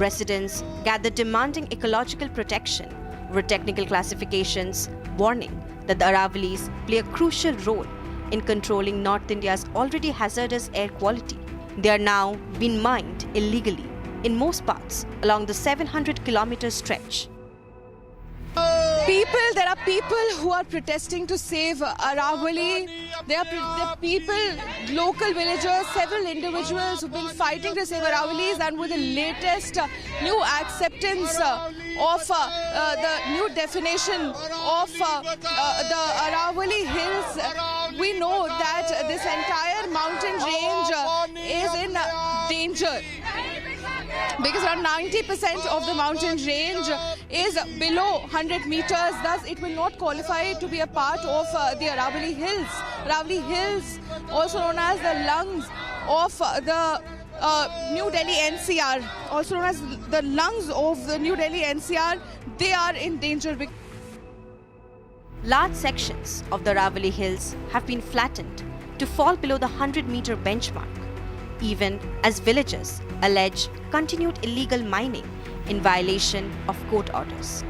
Residents gathered demanding ecological protection over technical classifications, warning that the Aravallis play a crucial role in controlling North India's already hazardous air quality. They are now being mined illegally in most parts along the 700-kilometer stretch. There are people who are protesting to save Aravalli. There are people, local villagers, several individuals who've been fighting to save Aravallis, and with the latest new acceptance of the new definition of the Aravalli Hills, we know that this entire mountain range is in danger. because around 90% of the mountain range is below 100 meters. Thus, it will not qualify to be a part of the Aravalli Hills. Aravalli Hills, also known as the lungs of the New Delhi NCR, also known as the lungs of the New Delhi NCR, they are in danger. Large sections of the Aravalli Hills have been flattened to fall below the 100-meter benchmark, even as villagers allege continued illegal mining in violation of court orders.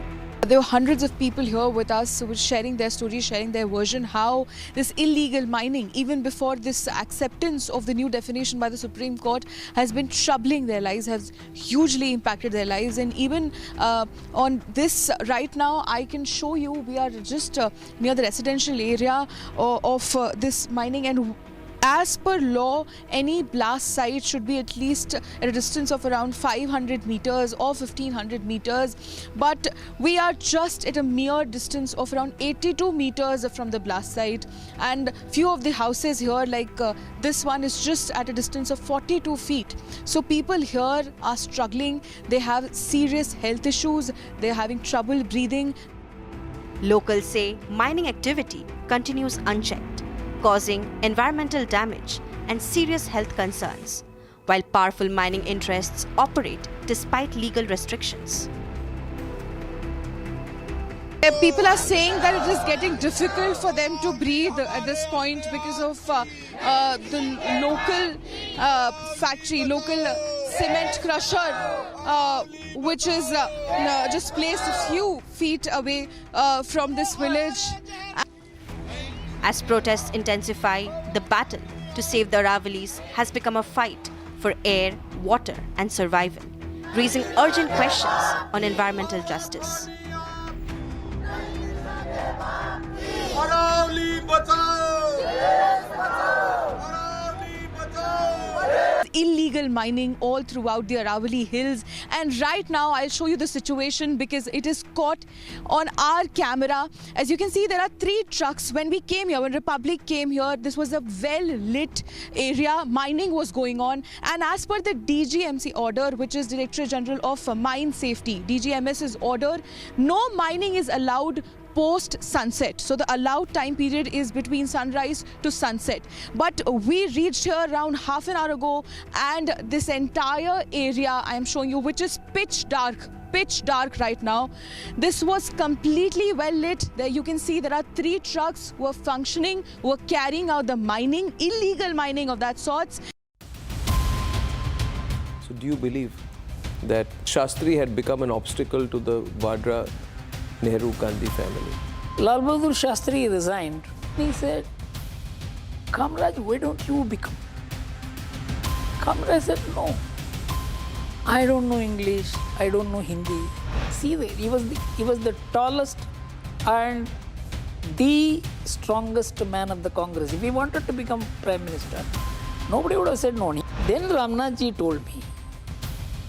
There were hundreds of people here with us who were sharing their stories, sharing their version, how this illegal mining, even before this acceptance of the new definition by the Supreme Court, has been troubling their lives, has hugely impacted their lives. And even on this right now, I can show you, we are just near the residential area of this mining, and as per law, any blast site should be at least at a distance of around 500 meters or 1500 meters. But we are just at a mere distance of around 82 meters from the blast site. And few of the houses here, like this one, is just at a distance of 42 feet. So people here are struggling. They have serious health issues. They're having trouble breathing. Locals say mining activity continues unchecked, causing environmental damage and serious health concerns, while powerful mining interests operate despite legal restrictions. People are saying that it is getting difficult for them to breathe at this point because of the local factory, local cement crusher, which is just placed a few feet away from this village. As protests intensify, the battle to save the Aravallis has become a fight for air, water and survival, raising urgent questions on environmental justice. Illegal mining all throughout the Aravalli Hills, and right now I'll show you the situation because it is caught on our camera. As you can see, there are 3 trucks. When we came here, when Republic came here, this was a well-lit area. Mining was going on, and as per the DGMC order, which is Directorate General of Mine Safety, DGMS's order, no mining is allowed post-sunset. So the allowed time period is between sunrise to sunset. But we reached here around half an hour ago, and this entire area I am showing you, which is pitch dark right now, this was completely well lit. There you can see there are 3 trucks who are functioning, who are carrying out the mining, illegal mining of that sorts. So do you believe that Shastri had become an obstacle to the Vadra Nehru Gandhi family? Lal Bahadur Shastri resigned. He said, Kamraj, why don't you become? Kamraj said, no. I don't know English, I don't know Hindi. See there, he was the tallest and the strongest man of the Congress. If he wanted to become Prime Minister, nobody would have said no. Then Ramnathji told me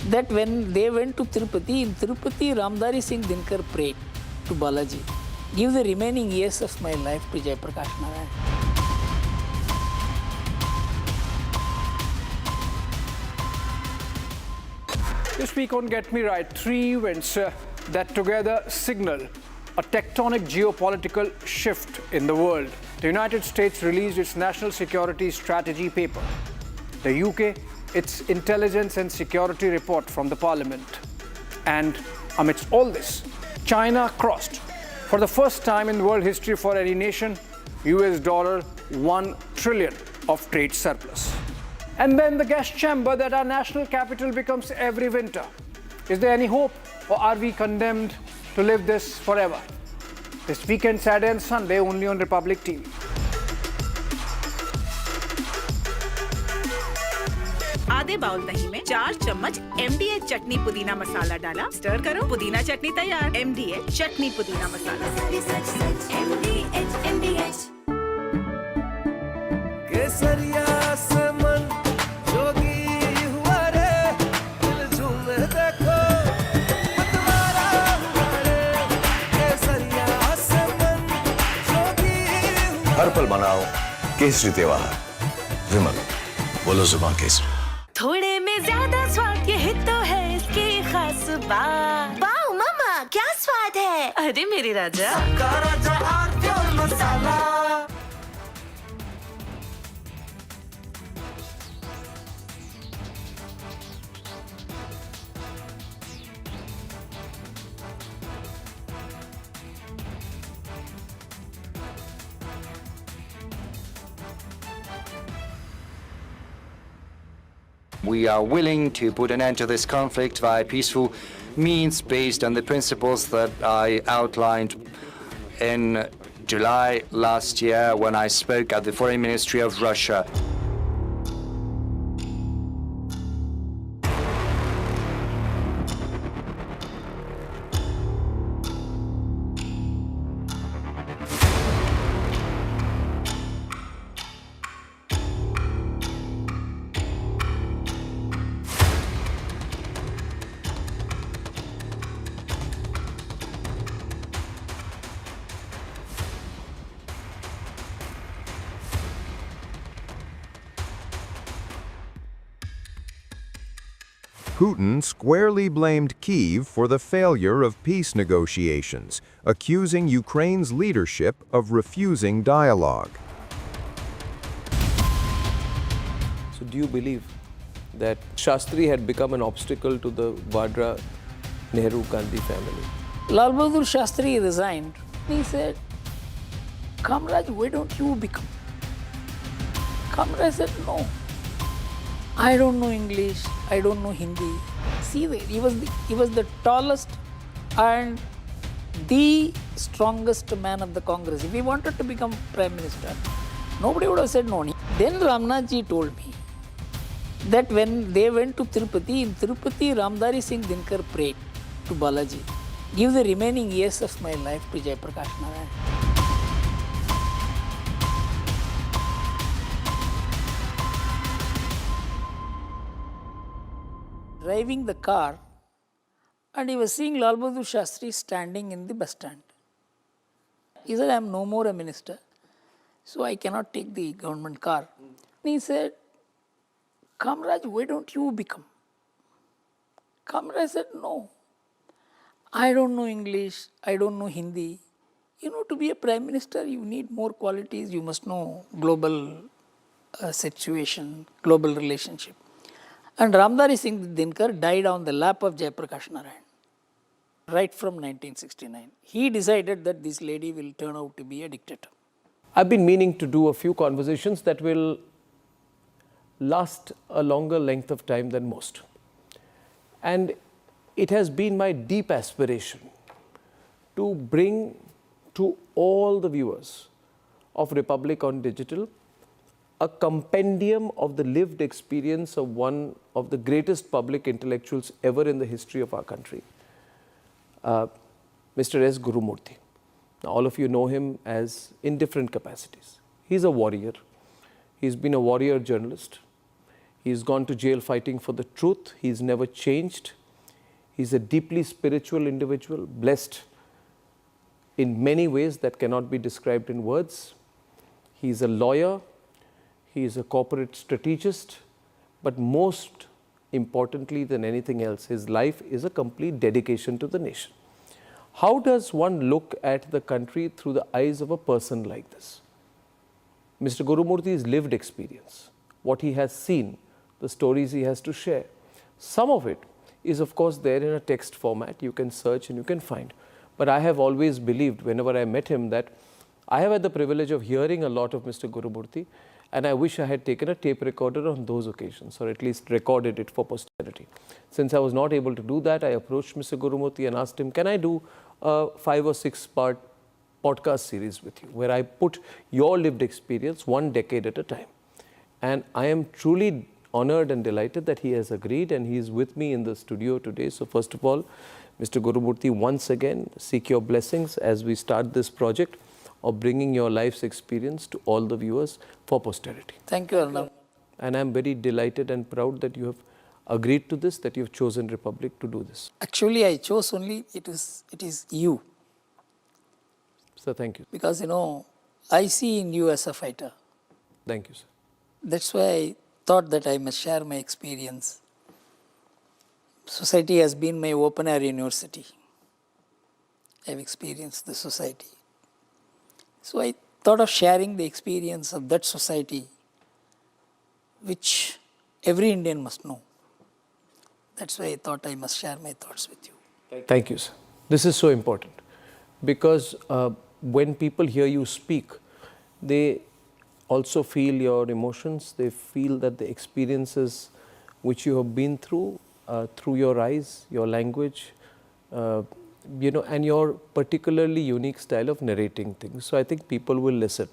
that when they went to Tirupati, in Tirupati, Ramdari Singh Dinkar prayed to Balaji, give the remaining years of my life to Jayaprakash Narayan. This week on Get Me Right, 3 events that together signal a tectonic geopolitical shift in the world. The United States released its national security strategy paper. The UK, its intelligence and security report from the parliament. And amidst all this, China crossed, for the first time in world history for any nation, $1 trillion of trade surplus. And then the gas chamber that our national capital becomes every winter. Is there any hope, or are we condemned to live this forever? This weekend, Saturday and Sunday, only on Republic TV. आधे bowl दही में 4 चम्मच MDH चटनी पुदीना मसाला डाला, stir करो, पुदीना चटनी तैयार। MDH चटनी पुदीना मसाला। MDH। केसरिया से मन जोगी हुआ रे, दिल झूमे देखो मतवारा हुआ रे। केसरिया से मन जोगी हुआ। हर पल मनाओ केसरी त्योहार। विमल, बोलो जुबान केसरी। थोड़े में ज्यादा स्वाद, ये हित तो है वाह वाह मामा क्या स्वाद है अरे मेरे राजा We are willing to put an end to this conflict via peaceful means based on the principles that I outlined in July last year when I spoke at the Foreign Ministry of Russia. Putin squarely blamed Kyiv for the failure of peace negotiations, accusing Ukraine's leadership of refusing dialogue. So do you believe that Shastri had become an obstacle to the Vadra Nehru Gandhi family? Lal Bahadur Shastri resigned. He said, Kamraj, why don't you become? Kamraj said, no. I don't know English, I don't know Hindi. See there, he was the tallest and the strongest man of the Congress. If he wanted to become Prime Minister, nobody would have said no. Then Ramnathji told me that when they went to Tirupati, in Tirupati, Ramdari Singh Dinkar prayed to Balaji, give the remaining years of my life to Jayaprakash Narayan. Driving the car, and he was seeing Lal Bahadur Shastri standing in the bus stand. He said, I am no more a minister, so I cannot take the government car. And he said, Kamraj, why don't you become? Kamraj said, no. I don't know English, I don't know Hindi. You know, to be a Prime Minister, you need more qualities. You must know global situation, global relationship. And Ramdari Singh Dinkar died on the lap of Jayaprakash Narayan, right from 1969. He decided that this lady will turn out to be a dictator. I've been meaning to do a few conversations that will last a longer length of time than most. And it has been my deep aspiration to bring to all the viewers of Republic on Digital a compendium of the lived experience of one of the greatest public intellectuals ever in the history of our country, Mr. S. Gurumurthy. Now, all of you know him as in different capacities. He's a warrior. He's been a warrior journalist. He's gone to jail fighting for the truth. He's never changed. He's a deeply spiritual individual, blessed in many ways that cannot be described in words. He's a lawyer. He is a corporate strategist, but most importantly than anything else, his life is a complete dedication to the nation. How does one look at the country through the eyes of a person like this? Mr. Gurumurthy's lived experience, what he has seen, the stories he has to share. Some of it is of course there in a text format, you can search and you can find. But I have always believed whenever I met him that I have had the privilege of hearing a lot of Mr. Gurumurthy, and I wish I had taken a tape recorder on those occasions, or at least recorded it for posterity. Since I was not able to do that, I approached Mr. Gurumurthy and asked him, can I do a 5 or 6 part podcast series with you, where I put your lived experience 1 decade at a time. And I am truly honored and delighted that he has agreed, and he is with me in the studio today. So first of all, Mr. Gurumurthy, once again, seek your blessings as we start this project of bringing your life's experience to all the viewers for posterity. Thank you, Arnav. And I'm very delighted and proud that you have agreed to this, that you have chosen Republic to do this. Actually, I chose only, it is you. Sir, thank you. Because, you know, I see in you as a fighter. Thank you, sir. That's why I thought that I must share my experience. society has been my open air university. I've experienced the society. So I thought of sharing the experience of that society, which every Indian must know. That's why I thought I must share my thoughts with you. Thank you, sir. This is so important because when people hear you speak, they also feel your emotions. They feel that the experiences which you have been through your eyes, your language, and your particularly unique style of narrating things. So I think people will listen,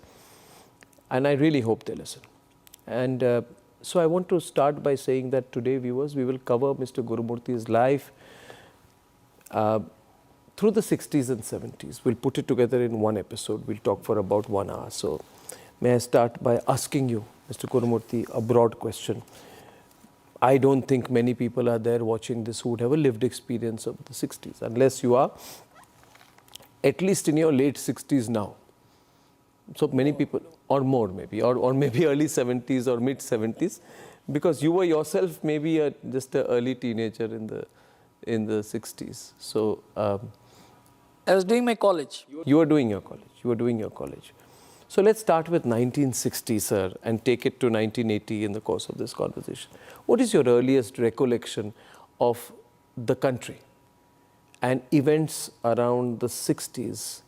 and I really hope they listen. And so I want to start by saying that today, viewers, we will cover Mr. Gurumurthy's life through the 60s and 70s. We'll put it together in one episode. We'll talk for about 1 hour. So may I start by asking you, Mr. Gurumurthy, a broad question. I don't think many people are there watching this who would have a lived experience of the 60s, unless you are at least in your late 60s now. So many people, or more maybe, or maybe early 70s or mid 70s, because you were yourself maybe just an early teenager in the 60s. So I was doing my college. You were doing your college. You were doing your college. So let's start with 1960, sir, and take it to 1980 in the course of this conversation. What is your earliest recollection of the country and events around the 60s?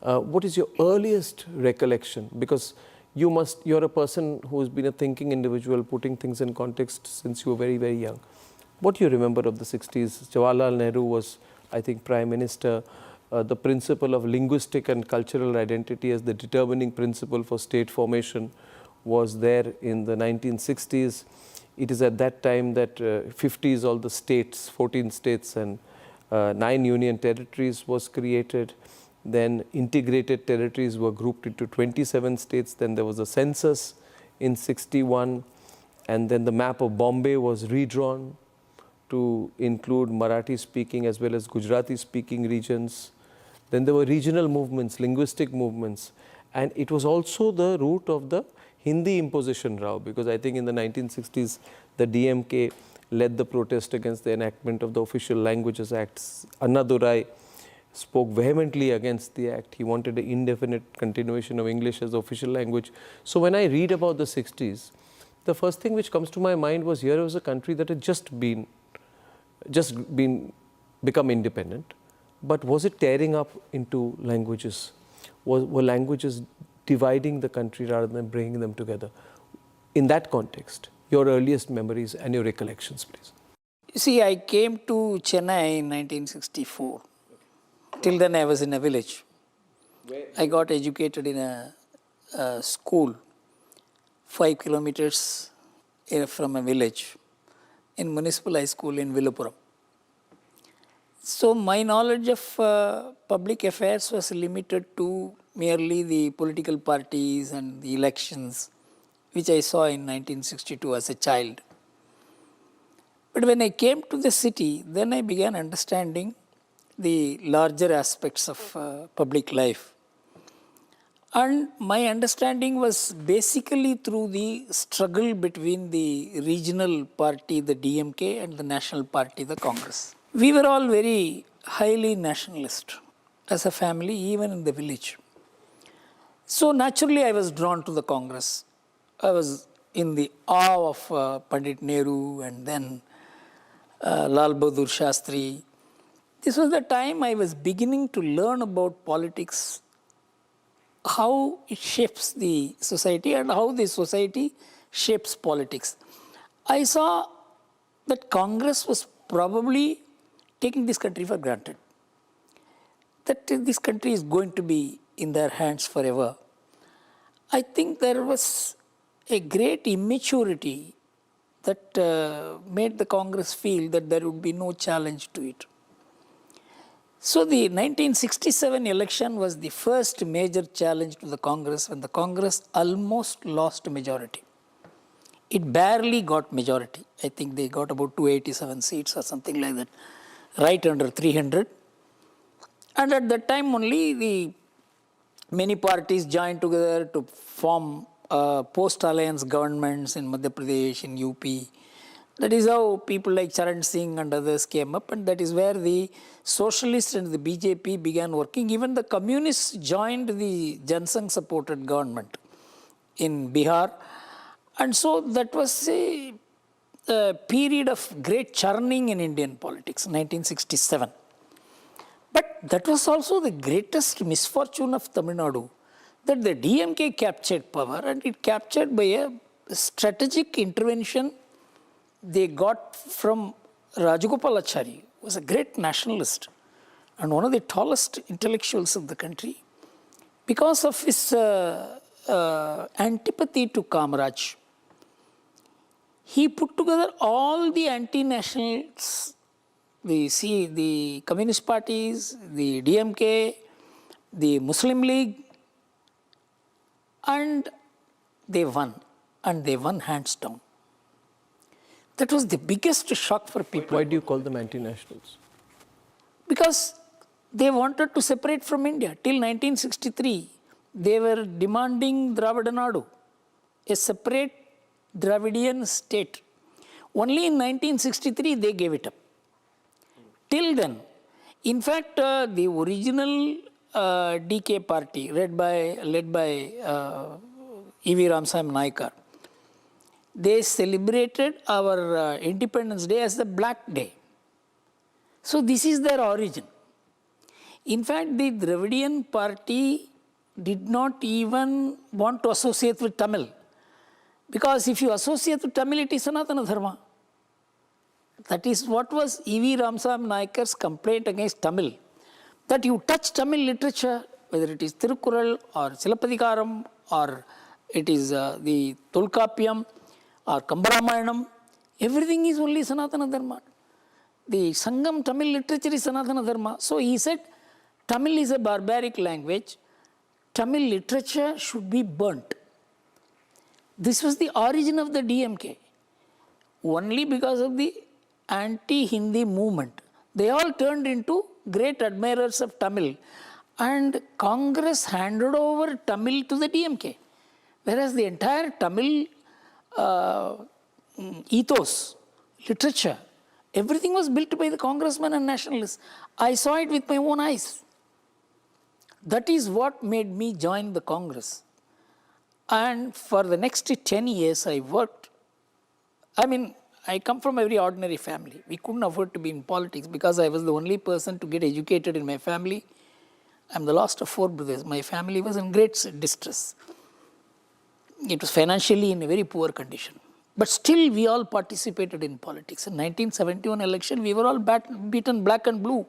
What is your earliest recollection? Because you're a person who's been a thinking individual, putting things in context since you were very, very young. What do you remember of the 60s? Jawaharlal Nehru was, I think, Prime Minister. The principle of linguistic and cultural identity as the determining principle for state formation was there in the 1960s. It is at that time that 50s, all the states, 14 states and 9 union territories was created. Then integrated territories were grouped into 27 states. Then there was a census in 61. And then the map of Bombay was redrawn to include Marathi speaking as well as Gujarati speaking regions. Then there were regional movements, linguistic movements, and it was also the root of the Hindi imposition row, because I think in the 1960s, the DMK led the protest against the enactment of the Official Languages Act. Annadurai spoke vehemently against the act. He wanted an indefinite continuation of English as the official language. So when I read about the 60s, the first thing which comes to my mind was here was a country that had just become independent. But was it tearing up into languages? Were languages dividing the country rather than bringing them together? In that context, your earliest memories and your recollections, please. You see, I came to Chennai in 1964. Till then, I was in a village. I got educated in a school 5 kilometers from a village in Municipal High School in Villupuram. So my knowledge of public affairs was limited to merely the political parties and the elections, which I saw in 1962 as a child. But when I came to the city, then I began understanding the larger aspects of public life. And my understanding was basically through the struggle between the regional party, the DMK, and the national party, the Congress. We were all very highly nationalist as a family, even in the village. So naturally, I was drawn to the Congress. I was in the awe of Pandit Nehru and then Lal Bahadur Shastri. This was the time I was beginning to learn about politics, how it shapes the society and how the society shapes politics. I saw that Congress was probably taking this country for granted, that this country is going to be in their hands forever. I think there was a great immaturity that made the Congress feel that there would be no challenge to it. So the 1967 election was the first major challenge to the Congress when the Congress almost lost majority. It barely got majority. I think they got about 287 seats or something like that, right under 300. And at that time only the many parties joined together to form post-alliance governments in Madhya Pradesh, in UP, That is how people like Charan Singh and others came up, and that is where the socialists and the BJP began working. Even the communists joined the Jansangh supported government in Bihar. And so that was a period of great churning in Indian politics, 1967. But that was also the greatest misfortune of Tamil Nadu, that the DMK captured power, and it captured by a strategic intervention they got from Rajagopalachari, who was a great nationalist and one of the tallest intellectuals of the country. Because of his antipathy to Kamaraj, he put together all the anti-nationals, the communist parties, the DMK, the Muslim League, and they won. And they won hands down. That was the biggest shock for people. Why do you call them anti-nationals? Because they wanted to separate from India. Till 1963, they were demanding Dravida Nadu, a separate Dravidian state. Only in 1963, they gave it up. Till then, in fact, the original DK party, led by E.V. Ramsam Naikar, they celebrated our Independence Day as the Black Day. So this is their origin. In fact, the Dravidian party did not even want to associate with Tamil. Because if you associate with Tamil, it is Sanatana Dharma. That is what was E.V. Ramsam Naikar's complaint against Tamil. That you touch Tamil literature, whether it is Tirukkural or Silappatikaram or it is the Tolkappiyam or Kambaramayanam, everything is only Sanatana Dharma. The Sangam Tamil literature is Sanatana Dharma. So he said, Tamil is a barbaric language. Tamil literature should be burnt. This was the origin of the DMK. Only because of the anti-Hindi movement, they all turned into great admirers of Tamil. And Congress handed over Tamil to the DMK. Whereas the entire Tamil ethos, literature, everything was built by the congressmen and nationalists. I saw it with my own eyes. That is what made me join the Congress. And for the next 10 years, I worked. I mean, I come from a very ordinary family. We couldn't afford to be in politics because I was the only person to get educated in my family. I'm the last of 4 brothers. My family was in great distress. It was financially in a very poor condition. But still, we all participated in politics. In 1971 election, we were all beaten black and blue.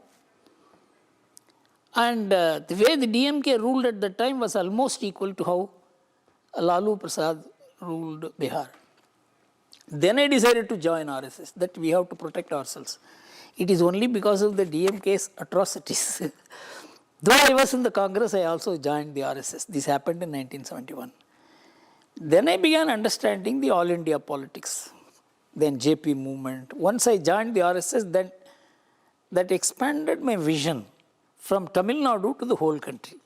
And the way the DMK ruled at that time was almost equal to how Lalu Prasad ruled Bihar. Then I decided to join RSS, that we have to protect ourselves. It is only because of the DMK's atrocities. Though I was in the Congress, I also joined the RSS. This happened in 1971. Then I began understanding the all India politics, then JP movement. Once I joined the RSS, then that expanded my vision from Tamil Nadu to the whole country.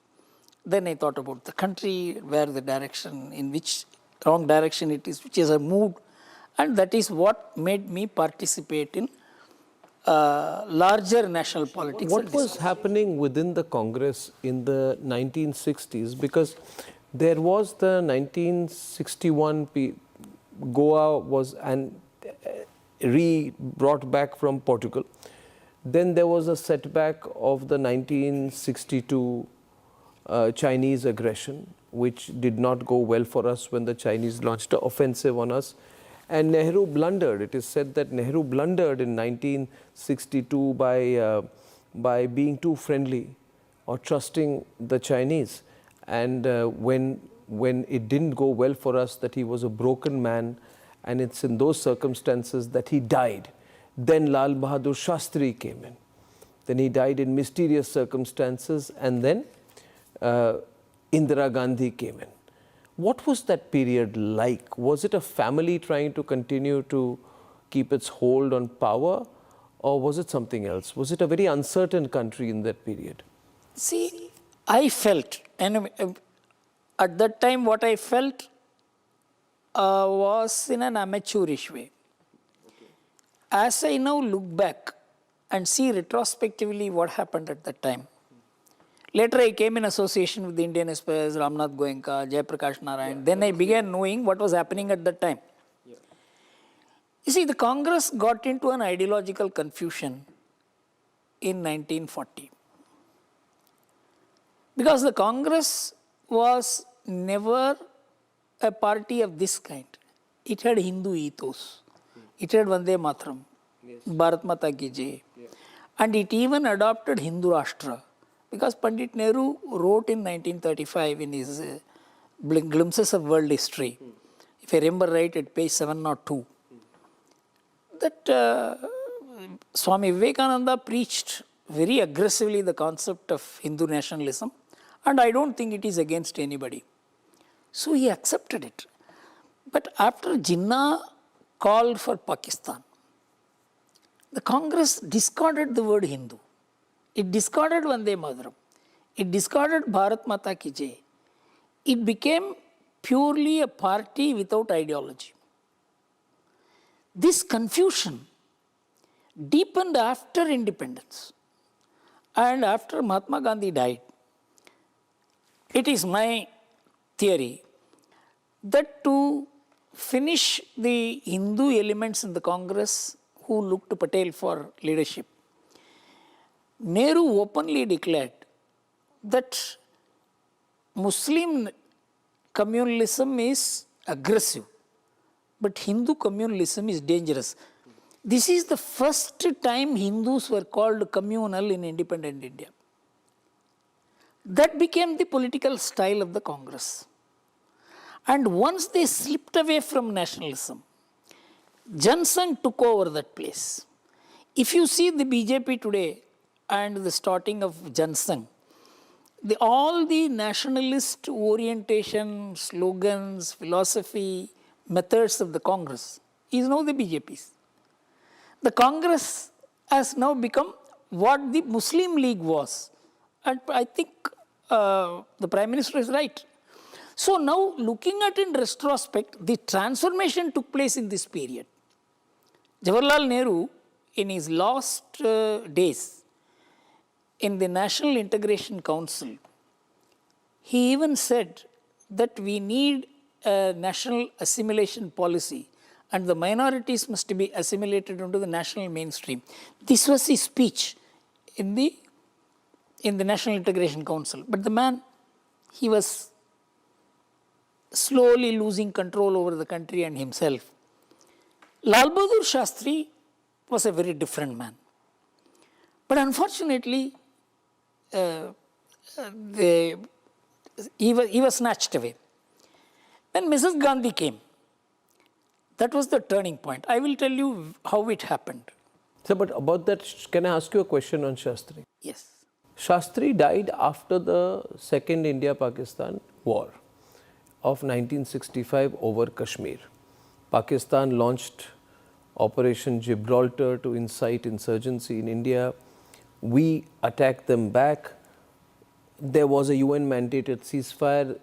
Then I thought about the country, where the direction, in which wrong direction it is, which is a mood, and that is what made me participate in larger national politics. What was happening within the Congress in the 1960s? Because there was the 1961 Goa was brought back from Portugal. Then there was a setback of the 1962 Chinese aggression, which did not go well for us when the Chinese launched an offensive on us. And Nehru blundered. It is said that Nehru blundered in 1962 by being too friendly or trusting the Chinese. And when it didn't go well for us, that he was a broken man, and it's in those circumstances that he died. Then Lal Bahadur Shastri came in. Then he died in mysterious circumstances, and then Indira Gandhi came in. What was that period like? Was it a family trying to continue to keep its hold on power, or was it something else? Was it a very uncertain country in that period? See, I felt, and at that time what I felt was in an amateurish way. as I now look back and see retrospectively what happened at that time, later I came in association with the Indian Express, Ramnath Goenka, Jayaprakash Narayan. Then I began knowing what was happening at that time. You see, the Congress got into an ideological confusion in 1940. Because the Congress was never a party of this kind. It had Hindu ethos. It had Vande Mataram, Bharat Mata Ki Jai. And it even adopted Hindu Rashtra. Because Pandit Nehru wrote in 1935 in his Glimpses of World History, if I remember right, at page 702, that Swami Vivekananda preached very aggressively the concept of Hindu nationalism, and I don't think it is against anybody. So he accepted it. But after Jinnah called for Pakistan, the Congress discarded the word Hindu. It discarded Vande Mataram. It discarded Bharat Mata Ki Jai. It became purely a party without ideology. This confusion deepened after independence and after Mahatma Gandhi died. It is my theory that to finish the Hindu elements in the Congress who looked to Patel for leadership, Nehru openly declared that Muslim communalism is aggressive, but Hindu communalism is dangerous. This is the first time Hindus were called communal in independent India. That became the political style of the Congress. And once they slipped away from nationalism, Jansangh took over that place. If you see the BJP today and the starting of Jansangh, all the nationalist orientation, slogans, philosophy, methods of the Congress is now the BJP's. The Congress has now become what the Muslim League was. And I think the Prime Minister is right. So now looking at in retrospect, the transformation took place in this period. Jawaharlal Nehru, in his last days, in the National Integration Council, he even said that we need a national assimilation policy and the minorities must be assimilated into the national mainstream. This was his speech in the National Integration Council. But the man, he was slowly losing control over the country and himself. Lal Bahadur Shastri was a very different man. But unfortunately, he was snatched away. When Mrs. Gandhi came, that was the turning point. I will tell you how it happened. So, but about that, can I ask you a question on Shastri? Yes. Shastri died after the Second India-Pakistan War of 1965 over Kashmir. Pakistan launched Operation Gibraltar to incite insurgency in India. We attacked them back. There was a UN-mandated ceasefire,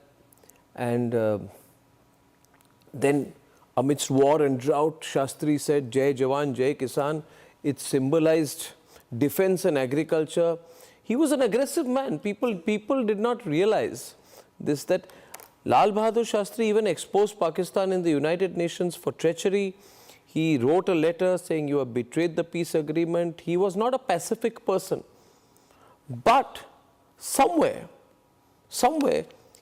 and then amidst war and drought, Shastri said, Jai Jawan, Jai Kisan. It symbolized defense and agriculture. He was an aggressive man. People did not realize this, that Lal Bahadur Shastri even exposed Pakistan in the United Nations for treachery. He wrote a letter saying, you have betrayed the peace agreement. He was not a pacific person. But somewhere,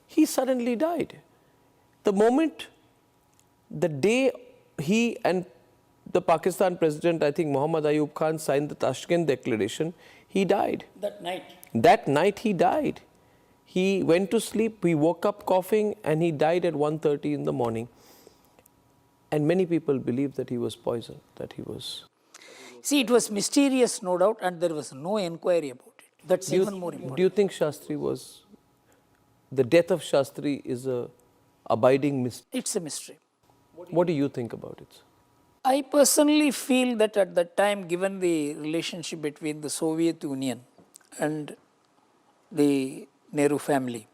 he suddenly died. The day he and the Pakistan president, I think Muhammad Ayub Khan, signed the Tashkent Declaration, he died. That night he died. He went to sleep, he woke up coughing, and he died at 1:30 in the morning. And many people believe that he was poisoned, that he was... See, it was mysterious, no doubt, and there was no inquiry about it. That's even more important. Do you think Shastri was... The death of Shastri is a abiding mystery? It's a mystery. What do you think about it? I personally feel that at that time, given the relationship between the Soviet Union and the Nehru family,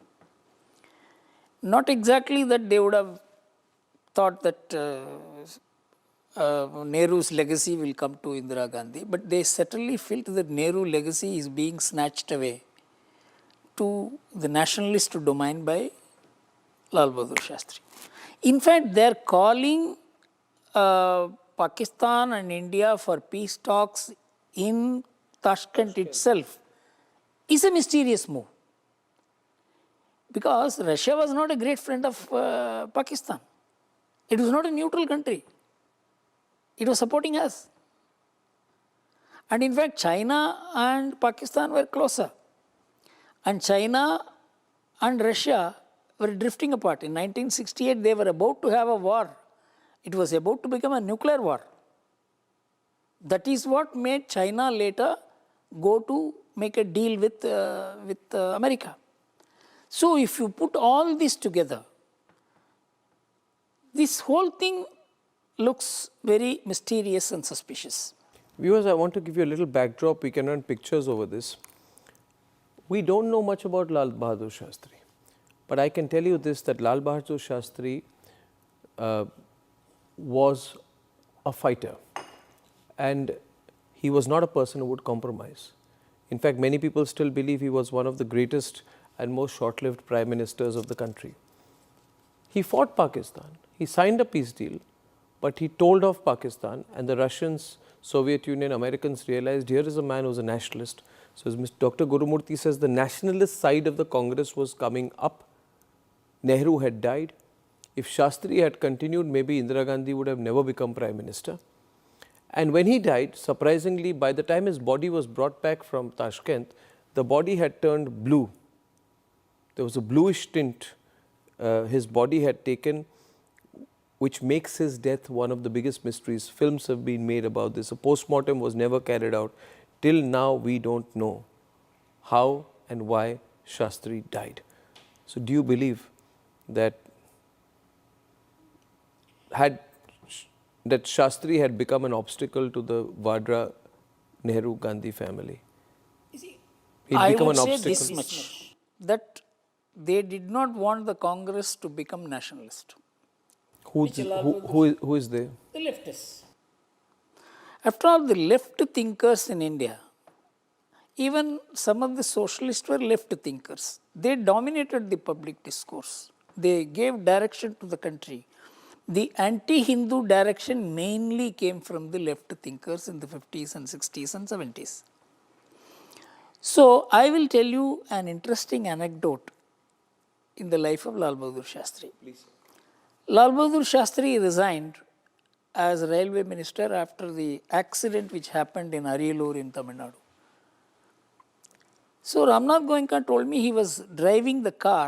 not exactly that they would have thought that Nehru's legacy will come to Indira Gandhi, but they certainly felt that Nehru legacy is being snatched away to the nationalist domain by Lal Bahadur Shastri. In fact, they are calling Pakistan and India for peace talks in Tashkent itself is a mysterious move. Because Russia was not a great friend of Pakistan. It was not a neutral country. It was supporting us. And in fact, China and Pakistan were closer. And China and Russia were drifting apart. In 1968, they were about to have a war. It was about to become a nuclear war. That is what made China later go to make a deal with America. So if you put all this together, this whole thing looks very mysterious and suspicious. Viewers, I want to give you a little backdrop. We can run pictures over this. We don't know much about Lal Bahadur Shastri, but I can tell you this, that Lal Bahadur Shastri was a fighter, and he was not a person who would compromise. In fact, many people still believe he was one of the greatest and most short-lived prime ministers of the country. He fought Pakistan. He signed a peace deal, but he told off Pakistan, and the Russians, Soviet Union, Americans realized here is a man who is a nationalist. So as Dr. Gurumurthy says, the nationalist side of the Congress was coming up. Nehru had died. If Shastri had continued, maybe Indira Gandhi would have never become prime minister. And when he died, surprisingly, by the time his body was brought back from Tashkent, the body had turned blue. There was a bluish tint his body had taken, which makes his death one of the biggest mysteries. Films have been made about this. A post-mortem was never carried out. Till now, we don't know how and why Shastri died. So do you believe that Shastri had become an obstacle to the Vadra Nehru Gandhi family? I would say this much, that they did not want the Congress to become nationalist. Who is they? The leftists. After all, the left thinkers in India, even some of the socialists were left thinkers. They dominated the public discourse. They gave direction to the country. The anti-Hindu direction mainly came from the left thinkers in the 50s and 60s and 70s. So, I will tell you an interesting anecdote in the life of Lal Bahadur Shastri. Please. Lal Bahadur Shastri resigned as railway minister after the accident which happened in Ariyalur in Tamil Nadu. So Ramnath Goenka told me he was driving the car